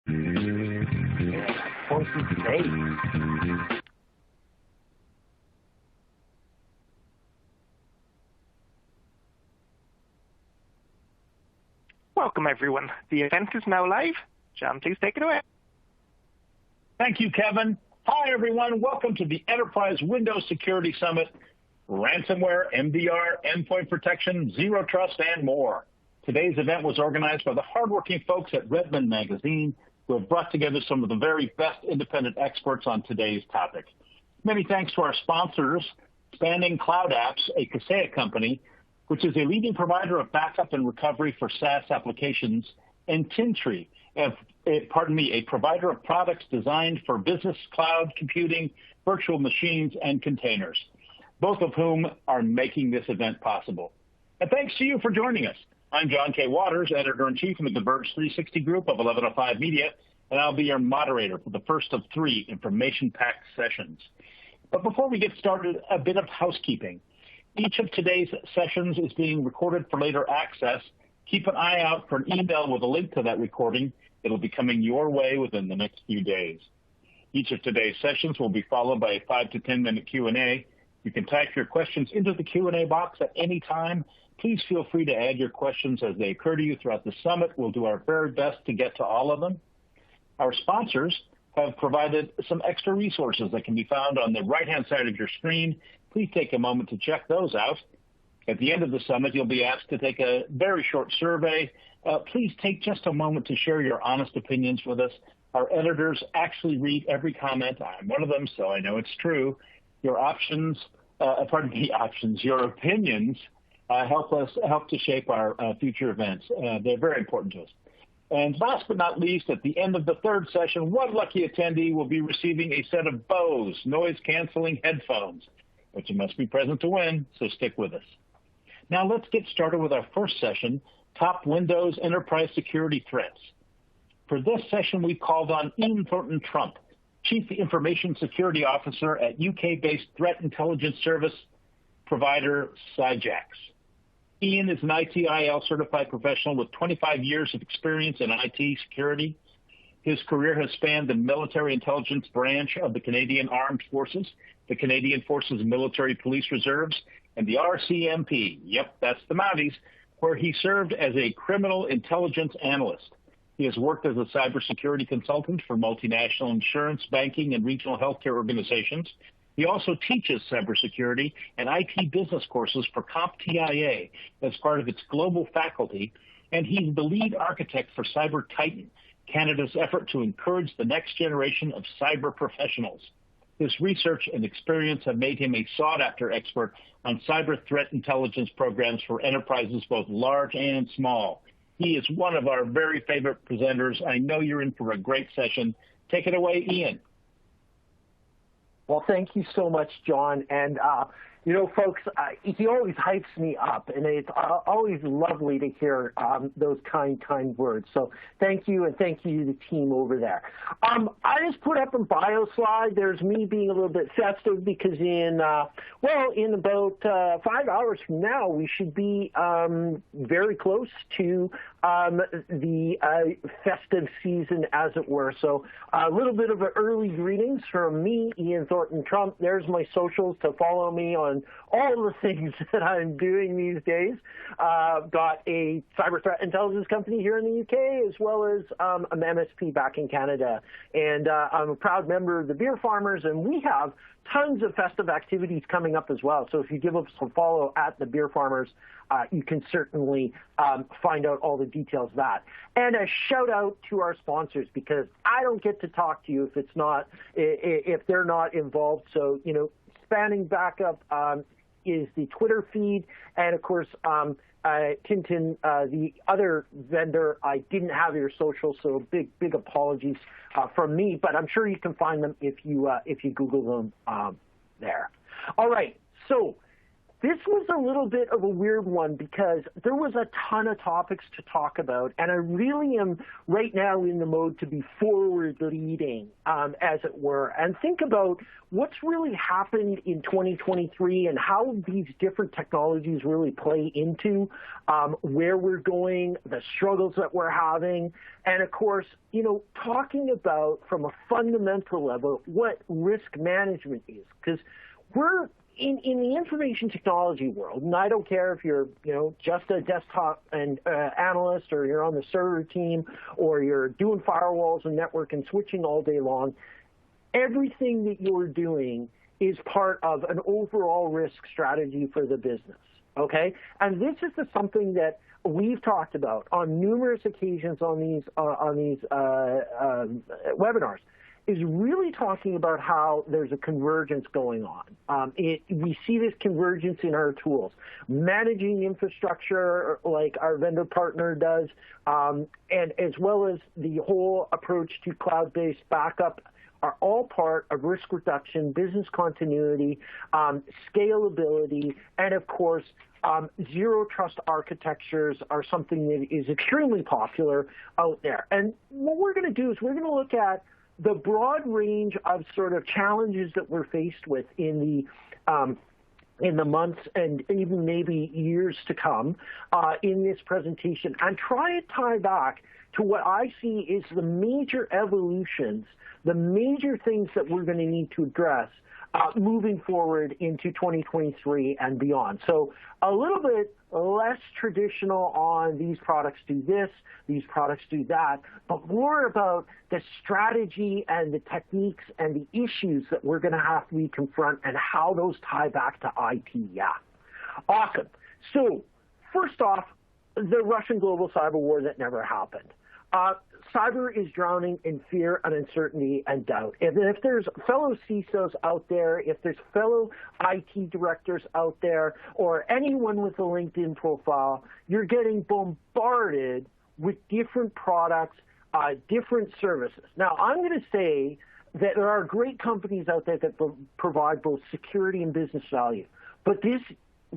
Welcome, everyone. The event is now live. John, please take it away. Thank you, Kevin. Hi, everyone. Welcome to the Enterprise Windows Security Summit, Ransomware, MDR, Endpoint Protection, Zero Trust, and more. Today's event was organized by the hardworking folks at Redmond Magazine, who have brought together some of the very best independent experts on today's topic. Many thanks to our sponsors, Spanning Cloud Apps, a Kaseya company, which is a leading provider of backup and recovery for SaaS applications, and Tintree, a provider of products designed for business cloud computing, virtual machines, and containers, both of whom are making this event possible. And thanks to you for joining us. I'm John K. Waters, Editor-in-Chief of the Converge 360 Group of 1105 Media, and I'll be your moderator for the first of 3 information-packed sessions. But before we get started, a bit of housekeeping. Each of today's sessions is being recorded for later access. Keep an eye out for an email with a link to that recording. It'll be coming your way within the next few days. Each of today's sessions will be followed by a 5 to 10 minute Q&A. You can type your questions into the Q&A box at any time. Please feel free to add your questions as they occur to you throughout the summit. We'll do our very best to get to all of them. Our sponsors have provided some extra resources that can be found on the right-hand side of your screen. Please take a moment to check those out. At the end of the summit, you'll be asked to take a very short survey. Please take just a moment to share your honest opinions with us. Our editors actually read every comment. I'm one of them, so I know it's true. Your opinions help to shape our future events. They're very important to us. And last but not least, at the end of the third session, one lucky attendee will be receiving a set of Bose noise-canceling headphones, but you must be present to win, so stick with us. Now let's get started with our first session, Top Windows Enterprise Security Threats. For this session, we called on Ian Thornton-Trump, Chief Information Security Officer at UK-based threat intelligence service provider Cyjax. Ian is an ITIL certified professional with 25 years of experience in IT security. His career has spanned the military intelligence branch of the Canadian Armed Forces, the Canadian Forces Military Police Reserves, and the RCMP, yep, that's the Mounties, where he served as a criminal intelligence analyst. He has worked as a cybersecurity consultant for multinational insurance, banking, and regional healthcare organizations. He also teaches cybersecurity and IT business courses for CompTIA as part of its global faculty, and he's the lead architect for Cyber Titan, Canada's effort to encourage the next generation of cyber professionals. His research and experience have made him a sought-after expert on cyber threat intelligence programs for enterprises both large and small. He is one of our very favorite presenters. I know you're in for a great session. Take it away, Ian. Well, thank you so much, John. And, you know, folks, he always hypes me up, and it's always lovely to hear those kind words. So thank you, and thank you to the team over there. I just put up a bio slide. There's me being a little bit festive because in about 5 hours from now, we should be very close to the festive season, as it were. So a little bit of an early greetings from me, Ian Thornton-Trump. There's my socials to follow me on all the things that I'm doing these days. Got a cyber threat intelligence company here in the UK, as well as an MSP back in Canada. And I'm a proud member of the Beer Farmers, and we have tons of festive activities coming up as well. So if you give us a follow at the Beer Farmers, you can certainly find out all the details of that. And a shout out to our sponsors, because I don't get to talk to you if they're not involved. So, you know, Spanning Backup is the Twitter feed, and of course, Tintin, the other vendor, I didn't have your social, so big apologies from me. But I'm sure you can find them if you Google them there. All right, so This was a little bit of a weird one because there was a ton of topics to talk about, and I really am right now in the mode to be forward-leading, as it were, and think about what's really happened in 2023 and how these different technologies really play into where we're going, the struggles that we're having, and of course, talking about from a fundamental level what risk management is, because we're in the information technology world, and I don't care if you're, just a desktop and analyst, or you're on the server team, or you're doing firewalls and network and switching all day long, everything that you're doing is part of an overall risk strategy for the business, okay? And this is something that we've talked about on numerous occasions on these webinars, is really talking about how there's a convergence going on. We see this convergence in our tools. Managing infrastructure like our vendor partner does, and as well as the whole approach to cloud-based backup are all part of risk reduction, business continuity, scalability, and of course, zero trust architectures are something that is extremely popular out there. And what we're going to do is we're going to look at the broad range of sort of challenges that we're faced with in the months and even maybe years to come in this presentation, and try to tie back to what I see is the major evolutions, the major things that we're going to need to address moving forward into 2023 and beyond. So a little bit less traditional on these products do this, these products do that, but more about the strategy and the techniques and the issues that we're going to have to confront and how those tie back to IT. Yeah. Awesome. So first off, the Russian global cyber war that never happened. Cyber is drowning in fear and uncertainty and doubt. If there's fellow CISOs out there, if there's fellow IT directors out there, or anyone with a LinkedIn profile, you're getting bombarded with different products, different services. Now, I'm going to say that there are great companies out there that provide both security and business value, but this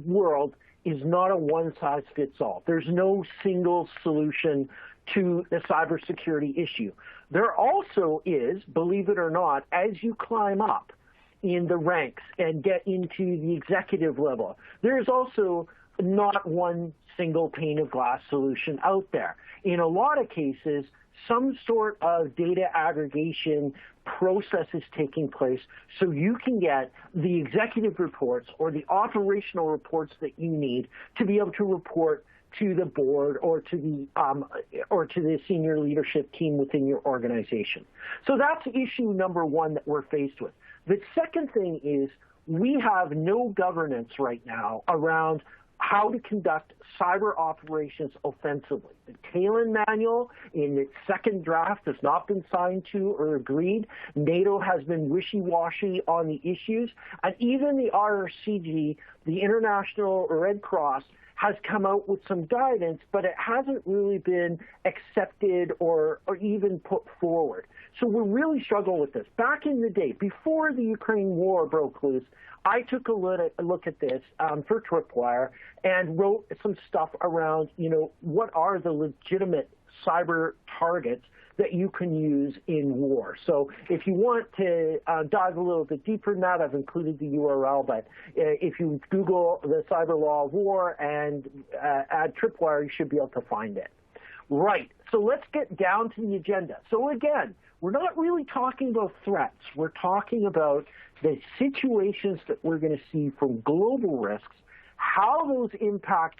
world is not a one-size-fits-all. There's no single solution to the cybersecurity issue. There also is, believe it or not, as you climb up in the ranks and get into the executive level, there is also not one single pane of glass solution out there. In a lot of cases, some sort of data aggregation process is taking place so you can get the executive reports or the operational reports that you need to be able to report to the board or to the senior leadership team within your organization. So that's issue number one that we're faced with. The second thing is we have no governance right now around how to conduct cyber operations offensively. The Talon manual in its second draft has not been signed to or agreed. NATO has been wishy-washy on the issues, and even the IRCG, the International Red Cross, has come out with some guidance, but it hasn't really been accepted or even put forward. So we're really struggling with this. Back in the day, before the Ukraine war broke loose, I took a look at this for Tripwire and wrote some stuff around, what are the legitimate cyber targets that you can use in war. So if you want to dive a little bit deeper in that, I've included the URL, but if you Google the cyber law of war and add Tripwire, you should be able to find it. Right, so let's get down to the agenda. So again, we're not really talking about threats. We're talking about the situations that we're going to see from global risks, how those impact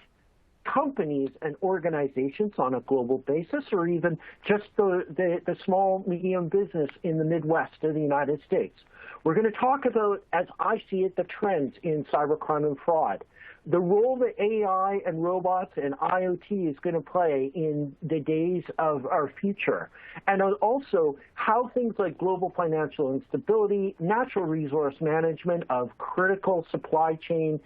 companies and organizations on a global basis, or even just the small, medium business in the Midwest of the United States. We're going to talk about, as I see it, the trends in cybercrime and fraud, the role that AI and robots and IoT is going to play in the days of our future, and also how things like global financial instability, natural resource management of critical supply chain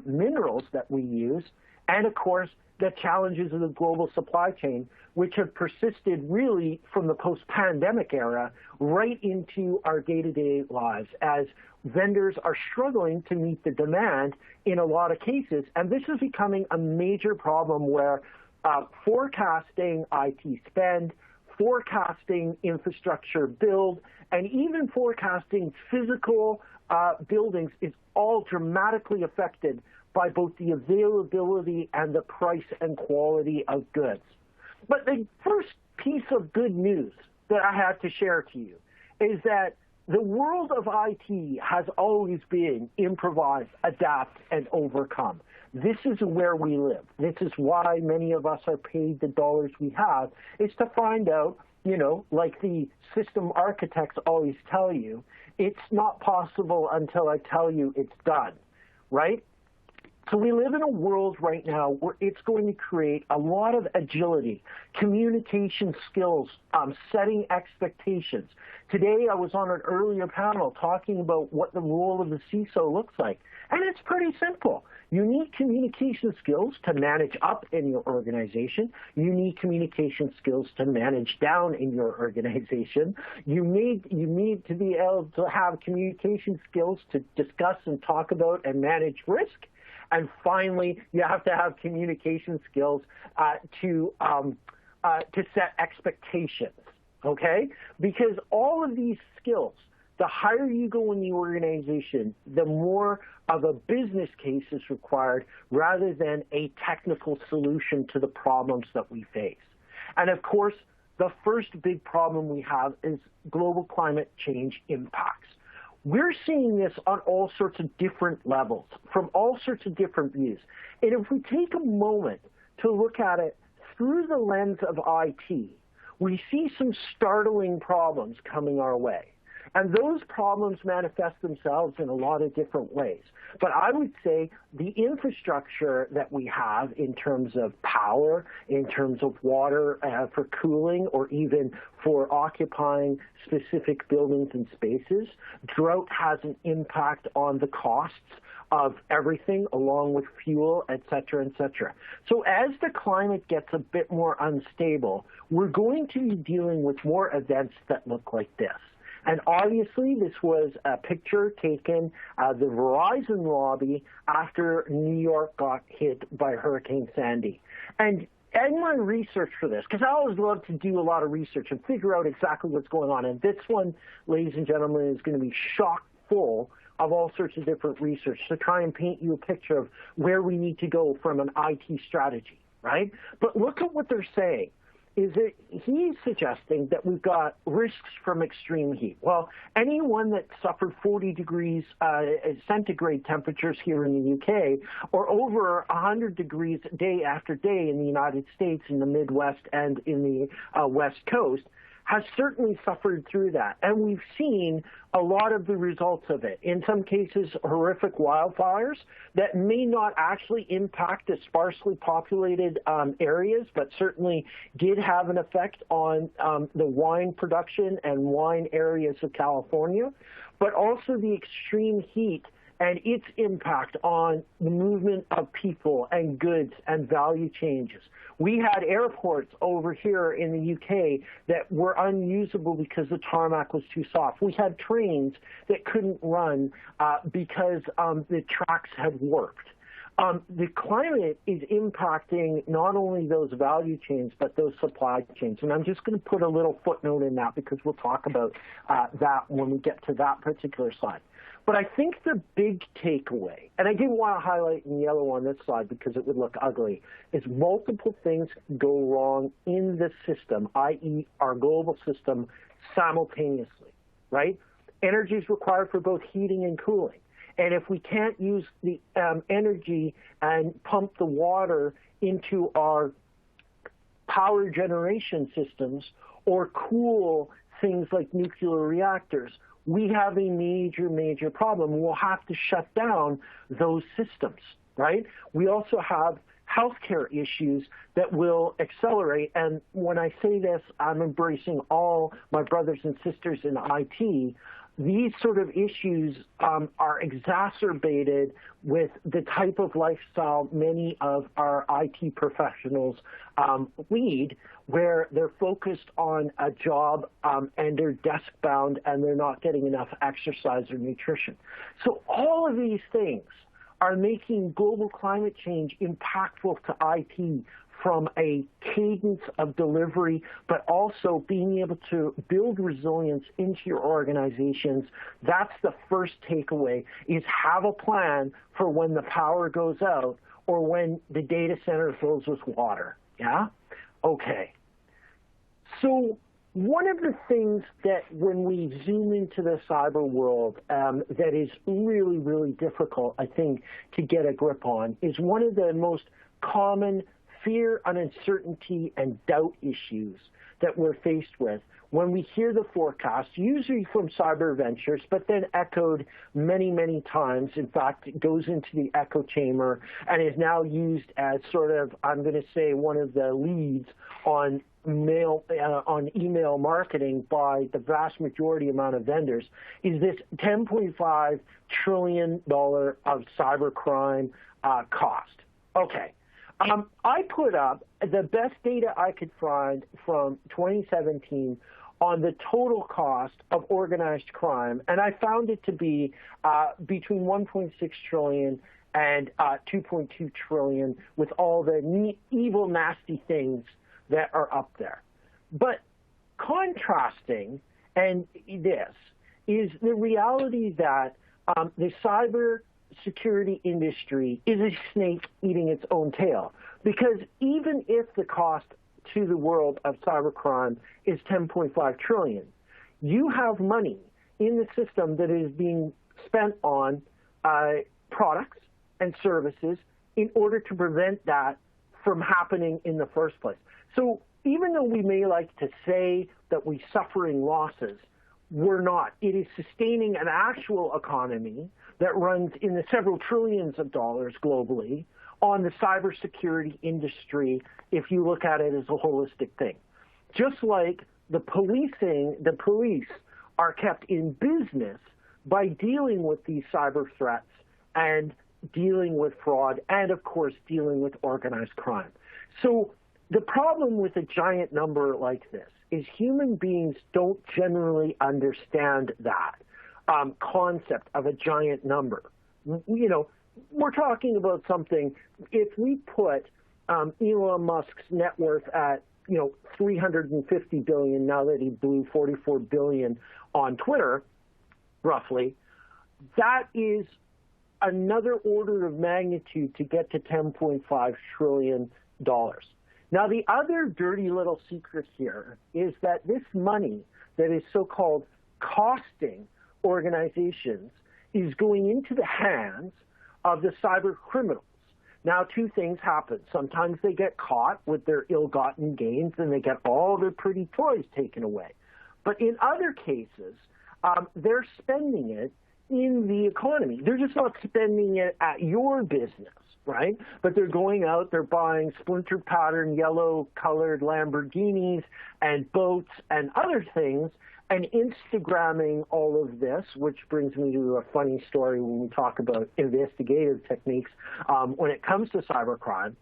minerals that we use, and of course, the challenges of the global supply chain, which have persisted really from the post-pandemic era right into our day-to-day lives as vendors are struggling to meet the demand in a lot of cases. And this is becoming a major problem where forecasting IT spend, forecasting infrastructure build, and even forecasting physical buildings is all dramatically affected by both the availability and the price and quality of goods. But the first piece of good news that I have to share to you is that the world of IT has always been improvise, adapt, and overcome. This is where we live. This is why many of us are paid the dollars we have, is to find out, like the system architects always tell you, it's not possible until I tell you it's done, right? So we live in a world right now where it's going to create a lot of agility, communication skills, setting expectations. Today I was on an earlier panel talking about what the role of the CISO looks like, and it's pretty simple. You need communication skills to manage up in your organization. You need communication skills to manage down in your organization. You need to be able to have communication skills to discuss and talk about and manage risk. And finally, you have to have communication skills to set expectations, okay? Because all of these skills, the higher you go in the organization, the more of a business case is required rather than a technical solution to the problems that we face. And of course, the first big problem we have is global climate change impacts. We're seeing this on all sorts of different levels, from all sorts of different views. And if we take a moment to look at it through the lens of IT, we see some startling problems coming our way. And those problems manifest themselves in a lot of different ways. But I would say the infrastructure that we have in terms of power, in terms of water for cooling, or even for occupying specific buildings and spaces, drought has an impact on the costs of everything, along with fuel, et cetera, et cetera. So as the climate gets a bit more unstable, we're going to be dealing with more events that look like this. And obviously, this was a picture taken the Verizon lobby after New York got hit by Hurricane Sandy. And in my research for this, because I always love to do a lot of research and figure out exactly what's going on. And this one, ladies and gentlemen, is going to be chock full of all sorts of different research to try and paint you a picture of where we need to go from an IT strategy, right? But look at what they're saying. He's suggesting that we've got risks from extreme heat. Well, anyone that suffered 40 degrees centigrade temperatures here in the UK, or over 100 degrees day after day in the United States, in the Midwest and in the West Coast, has certainly suffered through that. And we've seen a lot of the results of it. In some cases, horrific wildfires that may not actually impact the sparsely populated areas, but certainly did have an effect on the wine production and wine areas of California, but also the extreme heat and its impact on the movement of people and goods and value changes. We had airports over here in the UK that were unusable because the tarmac was too soft. We had trains that couldn't run because the tracks had warped. The climate is impacting not only those value chains, but those supply chains. And I'm just going to put a little footnote in that because we'll talk about that when we get to that particular slide. But I think the big takeaway, and I didn't want to highlight in yellow on this slide because it would look ugly, is multiple things go wrong in the system, i.e. our global system, simultaneously, right? Energy is required for both heating and cooling. And if we can't use the energy and pump the water into our power generation systems or cool things like nuclear reactors, we have a major, major problem. We'll have to shut down those systems, right? We also have healthcare issues that will accelerate. And when I say this, I'm embracing all my brothers and sisters in IT. these sort of issues are exacerbated with the type of lifestyle many of our IT professionals lead, where they're focused on a job and they're desk-bound and they're not getting enough exercise or nutrition. So all of these things are making global climate change impactful to IT from a cadence of delivery, but also being able to build resilience into your organizations. That's the first takeaway, is have a plan for when the power goes out or when the data center fills with water, yeah? Okay. So one of the things that when we zoom into the cyber world that is really, really difficult, I think, to get a grip on is one of the most common fear and uncertainty and doubt issues that we're faced with when we hear the forecast, usually from Cyber Ventures, but then echoed many, many times. In fact, it goes into the echo chamber and is now used as sort of, I'm going to say, one of the leads on email marketing by the vast majority amount of vendors, is this $10.5 trillion of cybercrime cost. Okay. I put up the best data I could find from 2017 on the total cost of organized crime, and I found it to be between 1.6 trillion and 2.2 trillion, with all the evil, nasty things that are up there. But contrasting, and this, is the reality that the cyber security industry is a snake eating its own tail. Because even if the cost to the world of cybercrime is 10.5 trillion, you have money in the system that is being spent on products and services in order to prevent that from happening in the first place. So even though we may like to say that we're suffering losses, we're not. It is sustaining an actual economy that runs in the several trillions of dollars globally on the cybersecurity industry, if you look at it as a holistic thing. Just like the police are kept in business by dealing with these cyber threats and dealing with fraud and, of course, dealing with organized crime. So the problem with a giant number like this is human beings don't generally understand that concept of a giant number. You know, we're talking about something, if we put Elon Musk's net worth at, 350 billion, now that he blew 44 billion on Twitter, roughly, that is another order of magnitude to get to $10.5 trillion. Now, the other dirty little secret here is that this money that is so-called costing organizations is going into the hands of the cyber criminals. Now, two things happen. Sometimes they get caught with their ill-gotten gains and they get all their pretty toys taken away. But in other cases, they're spending it in the economy. They're just not spending it at your business, right? But they're going out, they're buying splinter pattern, yellow-colored Lamborghinis and boats and other things, and Instagramming all of this, which brings me to a funny story when we talk about investigative techniques when it comes to cybercrime.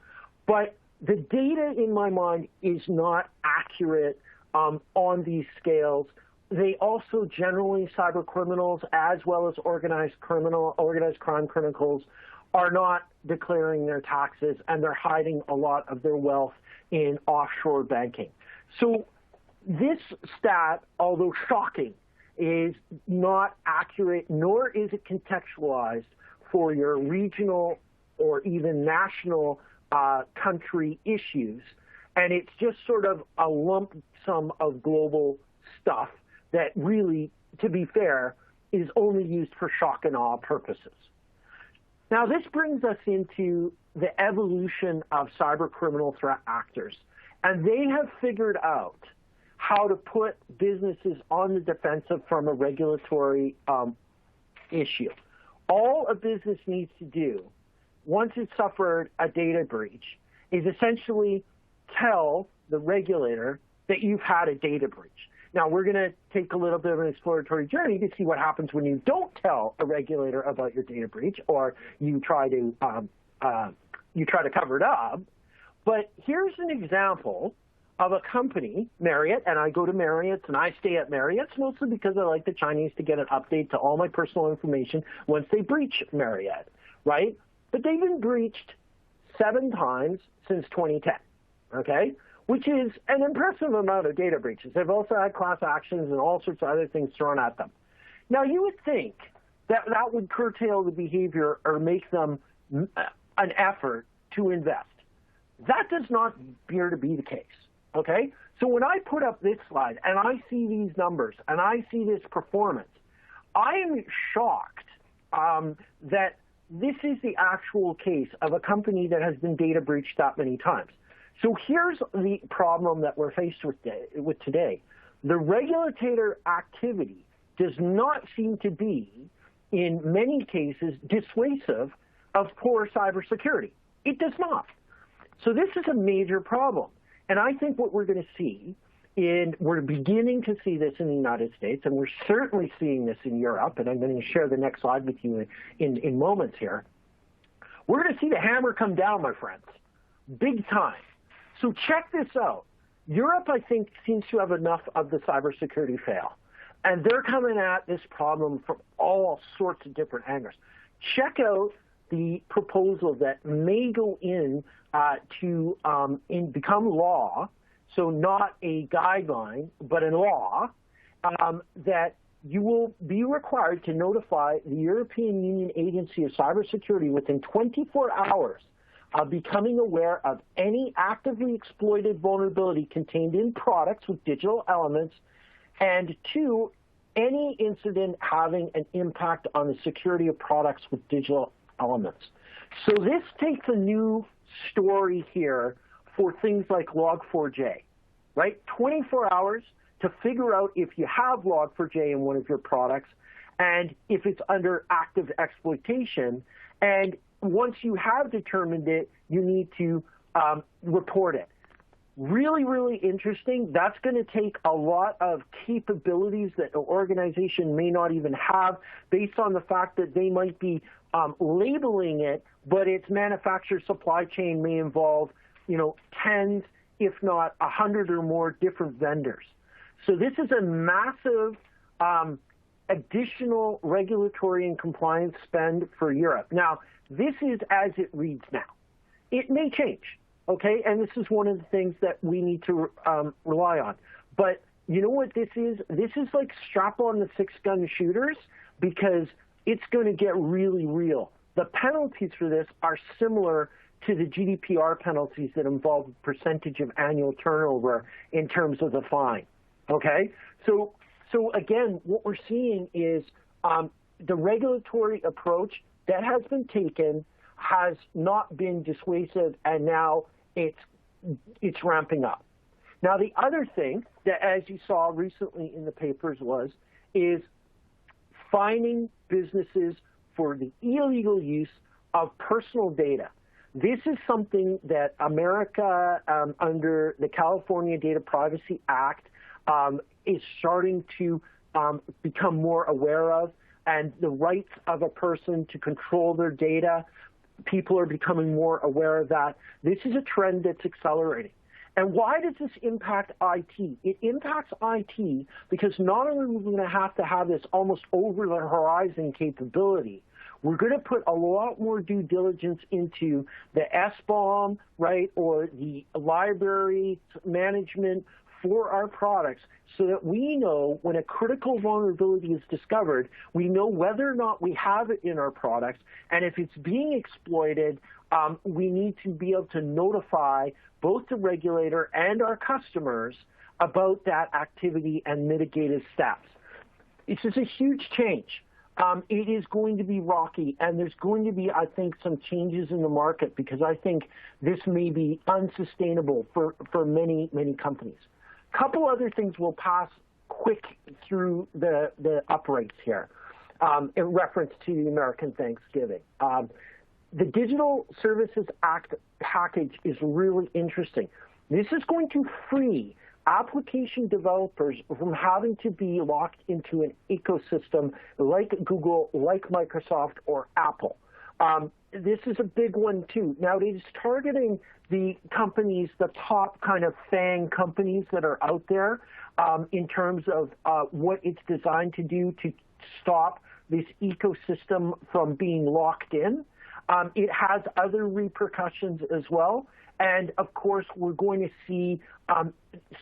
But the data, in my mind, is not accurate on these scales. They also generally, cyber criminals as well as organized crime criminals, are not declaring their taxes, and they're hiding a lot of their wealth in offshore banking. So this stat, although shocking, is not accurate, nor is it contextualized for your regional or even national country issues. And it's just sort of a lump sum of global stuff that really, to be fair, is only used for shock and awe purposes. Now, this brings us into the evolution of cyber criminal threat actors. And they have figured out how to put businesses on the defensive from a regulatory issue. All a business needs to do, once it's suffered a data breach, is essentially tell the regulator that you've had a data breach. Now, we're going to take a little bit of an exploratory journey to see what happens when you don't tell a regulator about your data breach, or you try to cover it up. But here's an example of a company, Marriott, and I go to Marriott's and I stay at Marriott's mostly because I like the Chinese to get an update to all my personal information once they breach Marriott, right? But they've been breached 7 times since 2010, okay? Which is an impressive amount of data breaches. They've also had class actions and all sorts of other things thrown at them. Now, you would think that that would curtail the behavior or make them an effort to invest. That does not appear to be the case, okay? So when I put up this slide and I see these numbers and I see this performance, I am shocked that this is the actual case of a company that has been data breached that many times. So here's the problem that we're faced with today. The regulator activity does not seem to be, in many cases, dissuasive of poor cybersecurity. It does not. So this is a major problem. And I think what we're going to see, we're beginning to see this in the United States, and we're certainly seeing this in Europe, and I'm going to share the next slide with you in moments here. We're going to see the hammer come down, my friends, big time. So check this out. Europe, I think, seems to have enough of the cybersecurity fail. And they're coming at this problem from all sorts of different angles. Check out the proposal that may go in to become law, so not a guideline, but a law, that you will be required to notify the European Union Agency of Cybersecurity within 24 hours of becoming aware of any actively exploited vulnerability contained in products with digital elements, and 2, any incident having an impact on the security of products with digital elements. So this takes a new story here for things like Log4j, right? 24 hours to figure out if you have Log4j in one of your products and if it's under active exploitation. And once you have determined it, you need to report it. Really, really interesting. That's going to take a lot of capabilities that an organization may not even have, based on the fact that they might be labeling it, but its manufacturer supply chain may involve, tens, if not 100 or more different vendors. So this is a massive additional regulatory and compliance spend for Europe. Now, this is as it reads now. It may change, okay? And this is one of the things that we need to rely on. But you know what this is? This is like strap on the 6-gun shooters, because it's going to get really real. The penalties for this are similar to the GDPR penalties that involve percentage of annual turnover in terms of the fine, okay? So again, what we're seeing is the regulatory approach that has been taken has not been dissuasive, and now it's ramping up. Now, the other thing that, as you saw recently in the papers, is fining businesses for the illegal use of personal data. This is something that America, under the California Data Privacy Act, is starting to become more aware of, and the rights of a person to control their data. People are becoming more aware of that. This is a trend that's accelerating. And why does this impact IT? It impacts IT because not only are we going to have this almost over-the-horizon capability, we're going to put a lot more due diligence into the SBOM, right, or the library management for our products, so that we know when a critical vulnerability is discovered, we know whether or not we have it in our products, and if it's being exploited, we need to be able to notify both the regulator and our customers about that activity and mitigative steps. This is a huge change. It is going to be rocky, and there's going to be, I think, some changes in the market, because I think this may be unsustainable for many, many companies. Couple other things we'll pass quick through the uprates here in reference to the American Thanksgiving. The Digital Services Act package is really interesting. This is going to free application developers from having to be locked into an ecosystem like Google, like Microsoft, or Apple. This is a big one, too. Now, it is targeting the companies, the top kind of FANG companies that are out there in terms of what it's designed to do to stop this ecosystem from being locked in. It has other repercussions as well. And, of course, we're going to see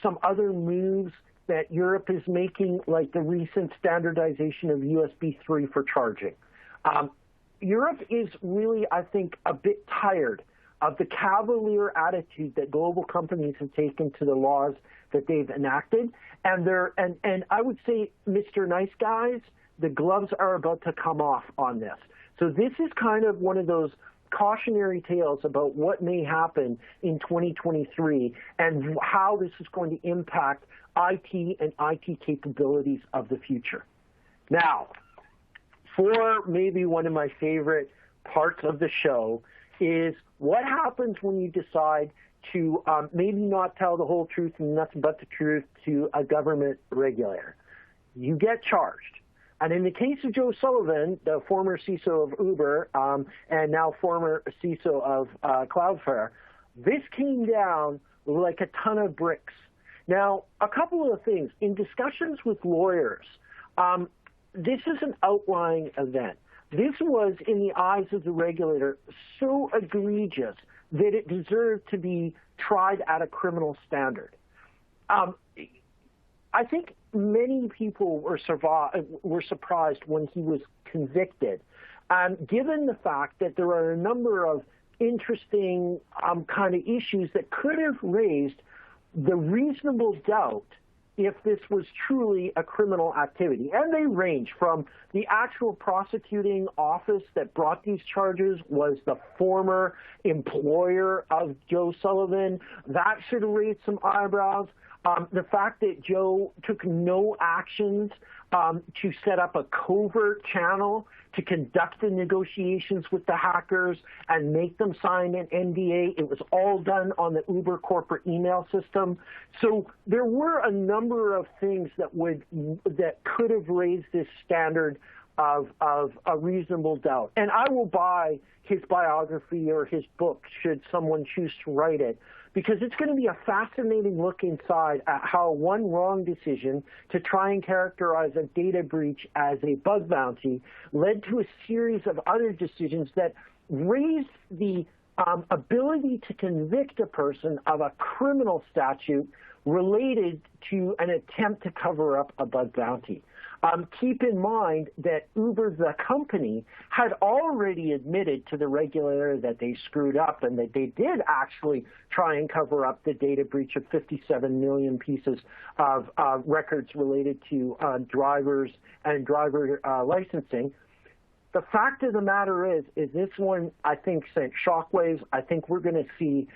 some other moves that Europe is making, like the recent standardization of USB 3 for charging. Europe is really, I think, a bit tired of the cavalier attitude that global companies have taken to the laws that they've enacted. And I would say, Mr. Nice Guys, the gloves are about to come off on this. So this is kind of one of those cautionary tales about what may happen in 2023 and how this is going to impact IT and IT capabilities of the future. Now, for maybe one of my favorite parts of the show is what happens when you decide to maybe not tell the whole truth and nothing but the truth to a government regulator. You get charged. And in the case of Joe Sullivan, the former CISO of Uber and now former CISO of Cloudflare, this came down like a ton of bricks. Now, a couple of things. In discussions with lawyers, this is an outlying event. This was, in the eyes of the regulator, so egregious that it deserved to be tried at a criminal standard. I think many people were surprised when he was convicted, given the fact that there are a number of interesting kind of issues that could have raised the reasonable doubt if this was truly a criminal activity. And they range from the actual prosecuting office that brought these charges was the former employer of Joe Sullivan. That should have raised some eyebrows. The fact that Joe took no actions to set up a covert channel to conduct the negotiations with the hackers and make them sign an NDA. It was all done on the Uber corporate email system. So there were a number of things that could have raised this standard of a reasonable doubt. And I will buy his biography or his book should someone choose to write it, because it's going to be a fascinating look inside at how one wrong decision to try and characterize a data breach as a bug bounty led to a series of other decisions that raised the ability to convict a person of a criminal statute related to an attempt to cover up a bug bounty. Keep in mind that Uber, the company, had already admitted to the regulator that they screwed up and that they did actually try and cover up the data breach of 57 million pieces of records related to drivers and driver licensing. The fact of the matter is this one, I think, sent shockwaves. I think we're going to see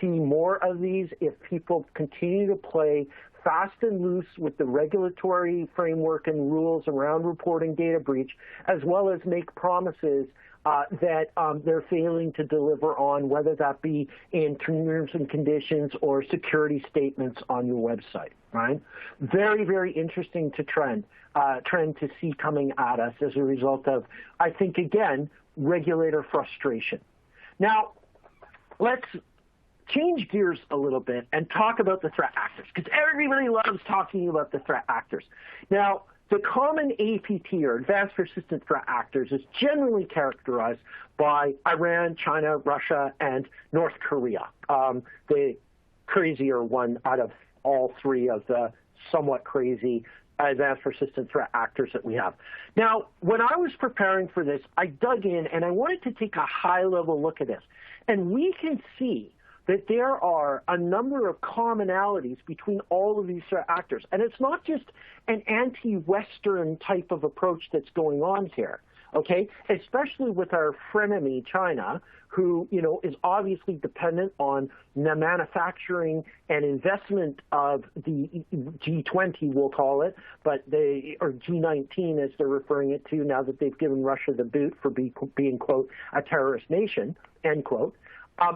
more of these if people continue to play fast and loose with the regulatory framework and rules around reporting data breach, as well as make promises that they're failing to deliver on, whether that be in terms and conditions or security statements on your website, right? Very, very interesting trend to see coming at us as a result of, I think, again, regulator frustration. Now, let's change gears a little bit and talk about the threat actors, because everybody loves talking about the threat actors. Now, the common APT, or Advanced Persistent Threat Actors, is generally characterized by Iran, China, Russia, and North Korea, the crazier one out of all three of the somewhat crazy advanced persistent threat actors that we have. Now, when I was preparing for this, I dug in and I wanted to take a high-level look at this. And we can see that there are a number of commonalities between all of these threat actors. And it's not just an anti-Western type of approach that's going on here, okay? Especially with our frenemy, China, who, is obviously dependent on the manufacturing and investment of the G20, we'll call it, or G19 as they're referring it to now that they've given Russia the boot for being, quote, a terrorist nation, end quote.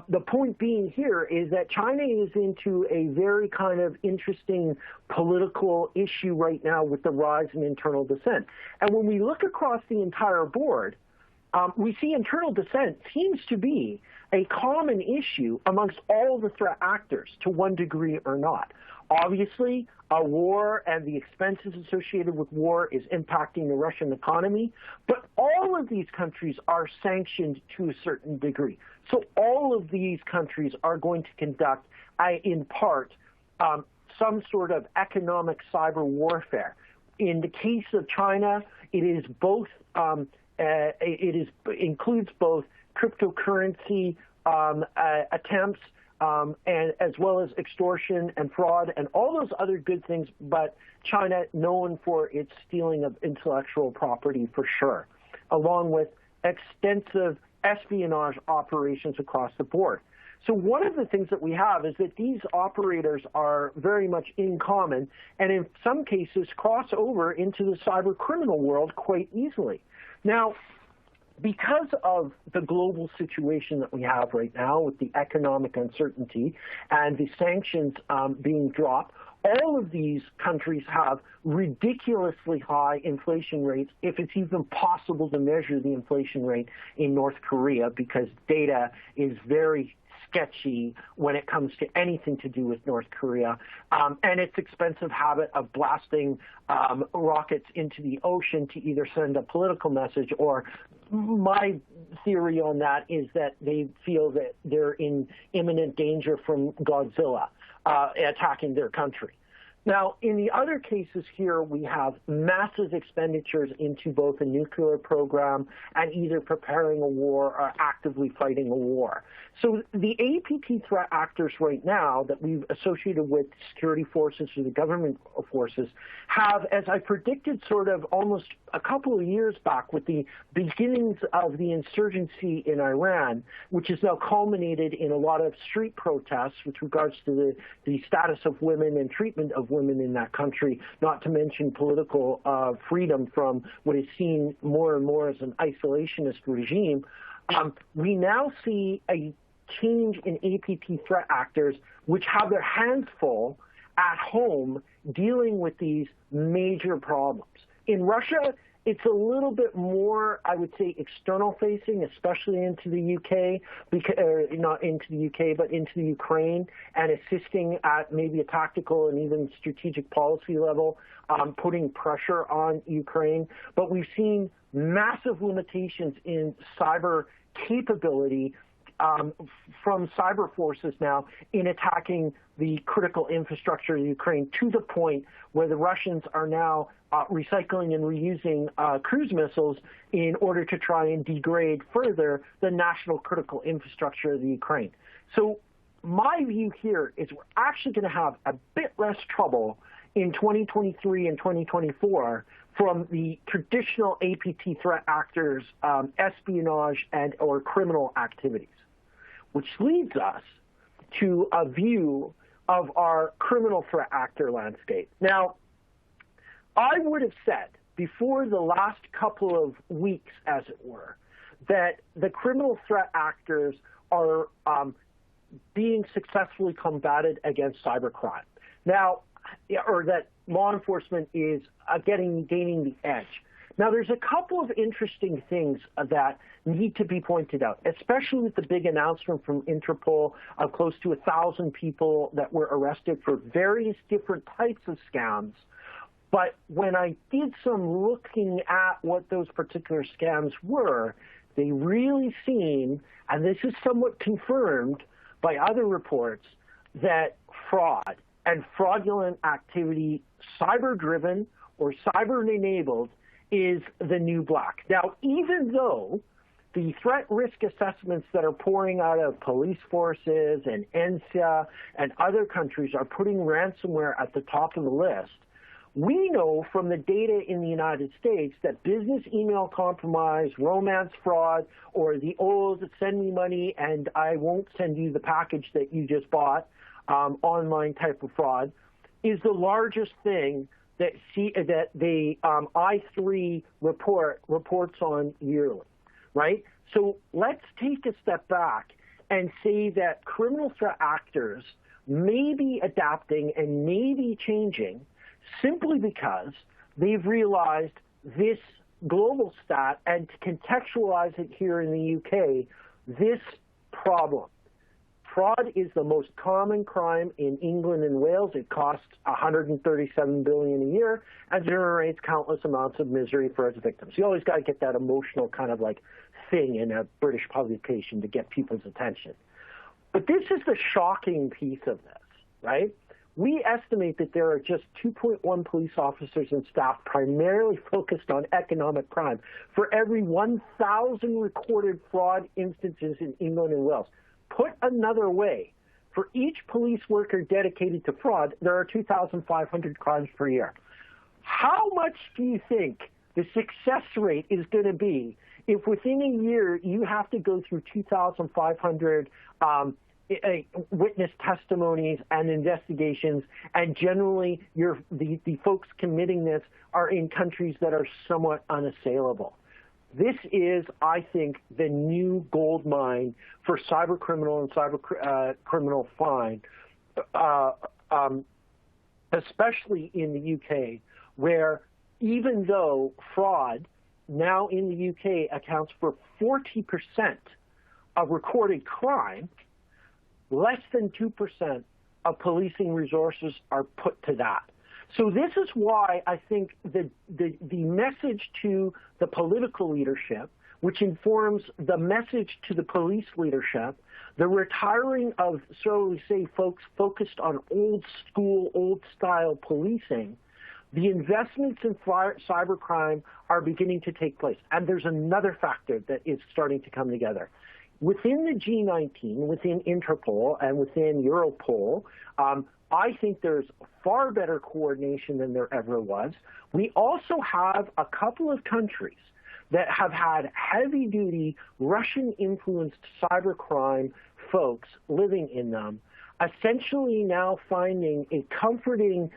The point being here is that China is into a very kind of interesting political issue right now with the rise in internal dissent. And when we look across the entire board, we see internal dissent seems to be a common issue amongst all the threat actors to one degree or not. Obviously, a war and the expenses associated with war is impacting the Russian economy, but all of these countries are sanctioned to a certain degree. So all of these countries are going to conduct, in part, some sort of economic cyber warfare. In the case of China, it is both. Includes both cryptocurrency attempts and as well as extortion and fraud and all those other good things, but China known for its stealing of intellectual property for sure, along with extensive espionage operations across the board. So one of the things that we have is that these operators are very much in common and in some cases cross over into the cyber criminal world quite easily. Now, because of the global situation that we have right now with the economic uncertainty and the sanctions being dropped, all of these countries have ridiculously high inflation rates, if it's even possible to measure the inflation rate in North Korea, because data is very sketchy when it comes to anything to do with North Korea, and its expensive habit of blasting rockets into the ocean to either send a political message, or my theory on that is that they feel that they're in imminent danger from Godzilla attacking their country. Now, in the other cases here, we have massive expenditures into both a nuclear program and either preparing a war or actively fighting a war. So the APT threat actors right now that we've associated with security forces or the government forces have, as I predicted sort of almost a couple of years back with the beginnings of the insurgency in Iran, which is now culminated in a lot of street protests with regards to the status of women and treatment of women in that country, not to mention political freedom from what is seen more and more as an isolationist regime. We now see a change in APT threat actors which have their hands full at home dealing with these major problems. In Russia, it's a little bit more, I would say, external facing, especially into the UK, not into the UK, but into the Ukraine, and assisting at maybe a tactical and even strategic policy level, putting pressure on Ukraine. But we've seen massive limitations in cyber capability from cyber forces now in attacking the critical infrastructure of Ukraine, to the point where the Russians are now recycling and reusing cruise missiles in order to try and degrade further the national critical infrastructure of the Ukraine. So my view here is we're actually going to have a bit less trouble in 2023 and 2024 from the traditional APT threat actors' espionage and or criminal activities, which leads us to a view of our criminal threat actor landscape. Now, I would have said before the last couple of weeks, as it were, that the criminal threat actors are being successfully combated against cybercrime. Now, or that law enforcement is gaining the edge. Now, there's a couple of interesting things that need to be pointed out, especially with the big announcement from Interpol of close to 1,000 people that were arrested for various different types of scams. But when I did some looking at what those particular scams were, they really seem, and this is somewhat confirmed by other reports, that fraud and fraudulent activity, cyber-driven or cyber-enabled, is the new black. Now, even though the threat risk assessments that are pouring out of police forces and NSA and other countries are putting ransomware at the top of the list, we know from the data in the United States that business email compromise, romance fraud, or the old send me money and I won't send you the package that you just bought, online type of fraud, is the largest thing that the I3 reports on yearly, right? So let's take a step back and say that criminal threat actors may be adapting and may be changing simply because they've realized this global stat, and to contextualize it here in the UK, this problem. Fraud is the most common crime in England and Wales. It costs $137 billion a year and generates countless amounts of misery for its victims. You always got to get that emotional kind of like thing in a British publication to get people's attention. But this is the shocking piece of this, right? We estimate that there are just 2.1 police officers and staff primarily focused on economic crime for every 1,000 recorded fraud instances in England and Wales. Put another way, for each police worker dedicated to fraud, there are 2,500 crimes per year. How much do you think the success rate is going to be if within a year you have to go through 2,500 witness testimonies and investigations, and generally the folks committing this are in countries that are somewhat unassailable? This is, I think, the new gold mine for cyber criminal and cyber criminal fine, especially in the UK, where even though fraud now in the UK accounts for 40% of recorded crime, less than 2% of policing resources are put to that. So this is why I think the message to the political leadership, which informs the message to the police leadership, the retiring of, so we say, folks focused on old school, old style policing, the investments in cybercrime are beginning to take place. And there's another factor that is starting to come together. Within the G19, within Interpol, and within Europol, I think there's far better coordination than there ever was. We also have a couple of countries that have had heavy-duty Russian-influenced cybercrime folks living in them, essentially now finding a comforting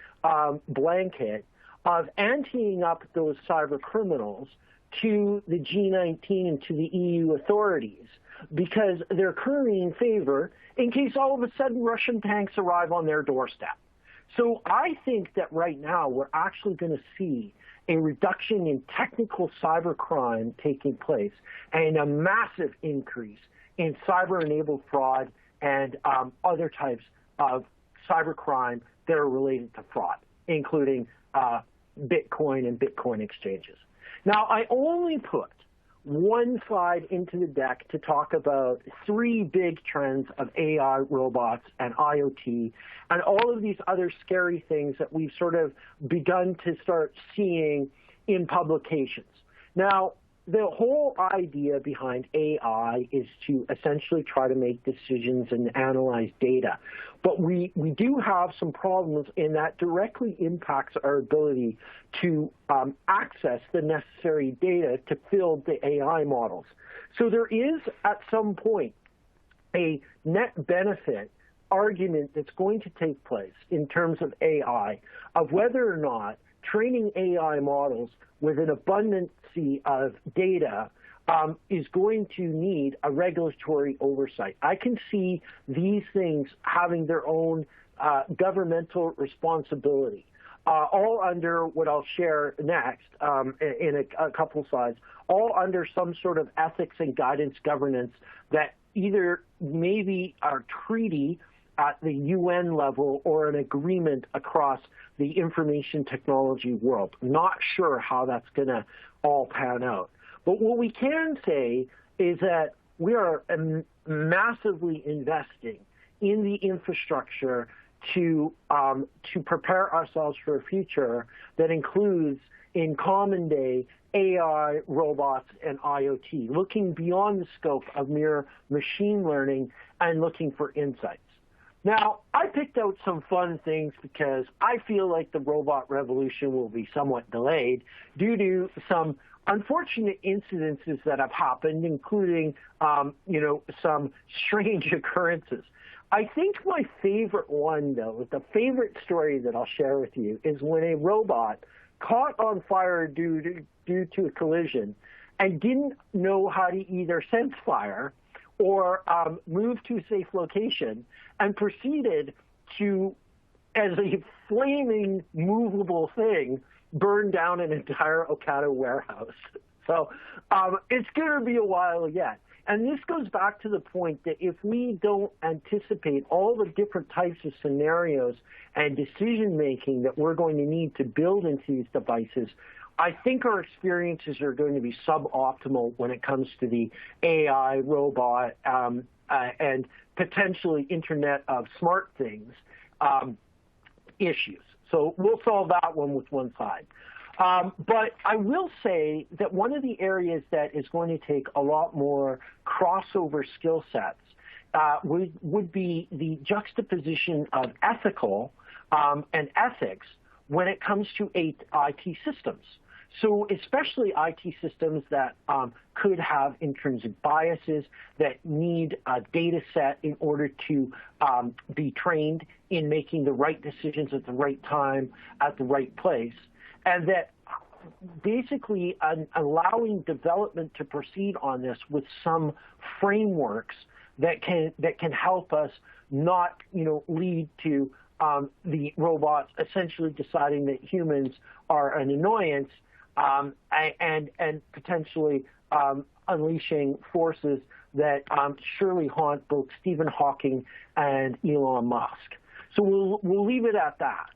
blanket of anteing up those cyber criminals to the G19 and to the EU authorities, because they're currying favor in case all of a sudden Russian tanks arrive on their doorstep. So I think that right now we're actually going to see a reduction in technical cybercrime taking place and a massive increase in cyber-enabled fraud and other types of cybercrime that are related to fraud, including Bitcoin and Bitcoin exchanges. Now, I only put one slide into the deck to talk about three big trends of AI, robots, and IoT, and all of these other scary things that we've sort of begun to start seeing in publications. Now, the whole idea behind AI is to essentially try to make decisions and analyze data. But we do have some problems, and that directly impacts our ability to access the necessary data to build the AI models. So there is, at some point, a net benefit argument that's going to take place in terms of AI, of whether or not training AI models with an abundance of data is going to need a regulatory oversight. I can see these things having their own governmental responsibility, all under what I'll share next in a couple slides, all under some sort of ethics and guidance governance that either maybe a treaty at the UN level or an agreement across the information technology world. Not sure how that's going to all pan out. But what we can say is that we are massively investing in the infrastructure to prepare ourselves for a future that includes, in common day, AI, robots, and IoT, looking beyond the scope of mere machine learning and looking for insights. Now, I picked out some fun things because I feel like the robot revolution will be somewhat delayed due to some unfortunate incidences that have happened, including, some strange occurrences. I think my favorite one, though, the favorite story that I'll share with you, is when a robot caught on fire due to a collision and didn't know how to either sense fire or moved to a safe location and proceeded to, as a flaming, movable thing, burn down an entire Ocado warehouse. So it's going to be a while yet. And this goes back to the point that if we don't anticipate all the different types of scenarios and decision-making that we're going to need to build into these devices, I think our experiences are going to be suboptimal when it comes to the AI, robot, and potentially Internet of Smart Things issues. So we'll solve that one with one side. But I will say that one of the areas that is going to take a lot more crossover skill sets would be the juxtaposition of ethical and ethics when it comes to IT systems. So especially IT systems that could have intrinsic biases, that need a data set in order to be trained in making the right decisions at the right time, at the right place, and that basically allowing development to proceed on this with some frameworks that can help us not, lead to the robots essentially deciding that humans are an annoyance, and potentially unleashing forces that surely haunt both Stephen Hawking and Elon Musk. So we'll leave it at that.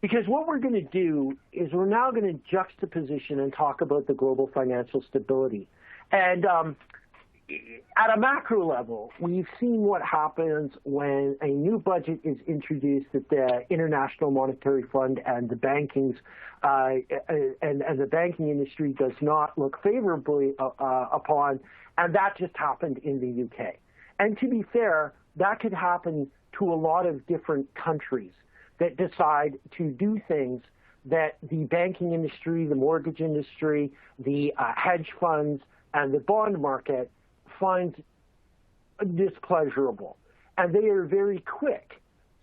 Because what we're going to do is we're now going to juxtaposition and talk about the global financial stability. And at a macro level, we've seen what happens when a new budget is introduced that the International Monetary Fund and the bankings and the banking industry does not look favorably upon, and that just happened in the UK. And to be fair, that could happen to a lot of different countries that decide to do things that the banking industry, the mortgage industry, the hedge funds, and the bond market finds displeasurable. And they are very quick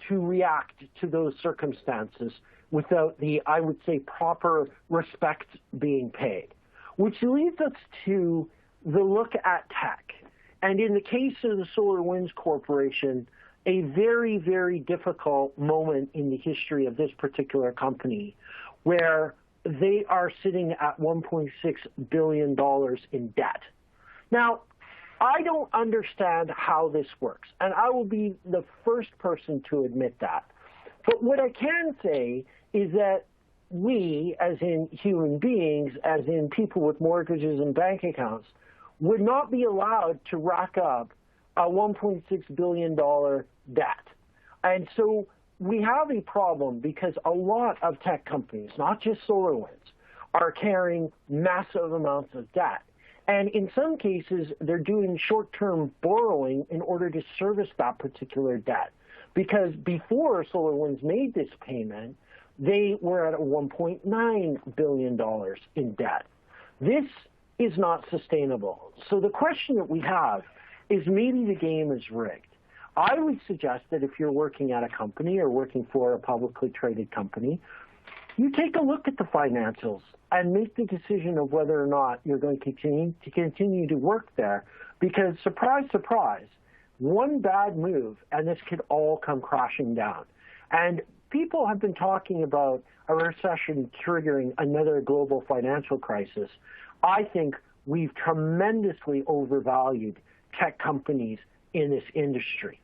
to react to those circumstances without the, I would say, proper respect being paid. Which leads us to the look at tech. And in the case of the SolarWinds Corporation, a very, very difficult moment in the history of this particular company where they are sitting at $1.6 billion in debt. Now, I don't understand how this works, and I will be the first person to admit that. But what I can say is that we, as in human beings, as in people with mortgages and bank accounts, would not be allowed to rack up a $1.6 billion debt. And so we have a problem because a lot of tech companies, not just SolarWinds, are carrying massive amounts of debt. And in some cases, they're doing short-term borrowing in order to service that particular debt. Because before SolarWinds made this payment, they were at $1.9 billion in debt. This is not sustainable. So the question that we have is maybe the game is rigged. I would suggest that if you're working at a company or working for a publicly traded company, you take a look at the financials and make the decision of whether or not you're going to continue to work there. Because surprise, surprise, one bad move and this could all come crashing down. And people have been talking about a recession triggering another global financial crisis. I think we've tremendously overvalued tech companies in this industry.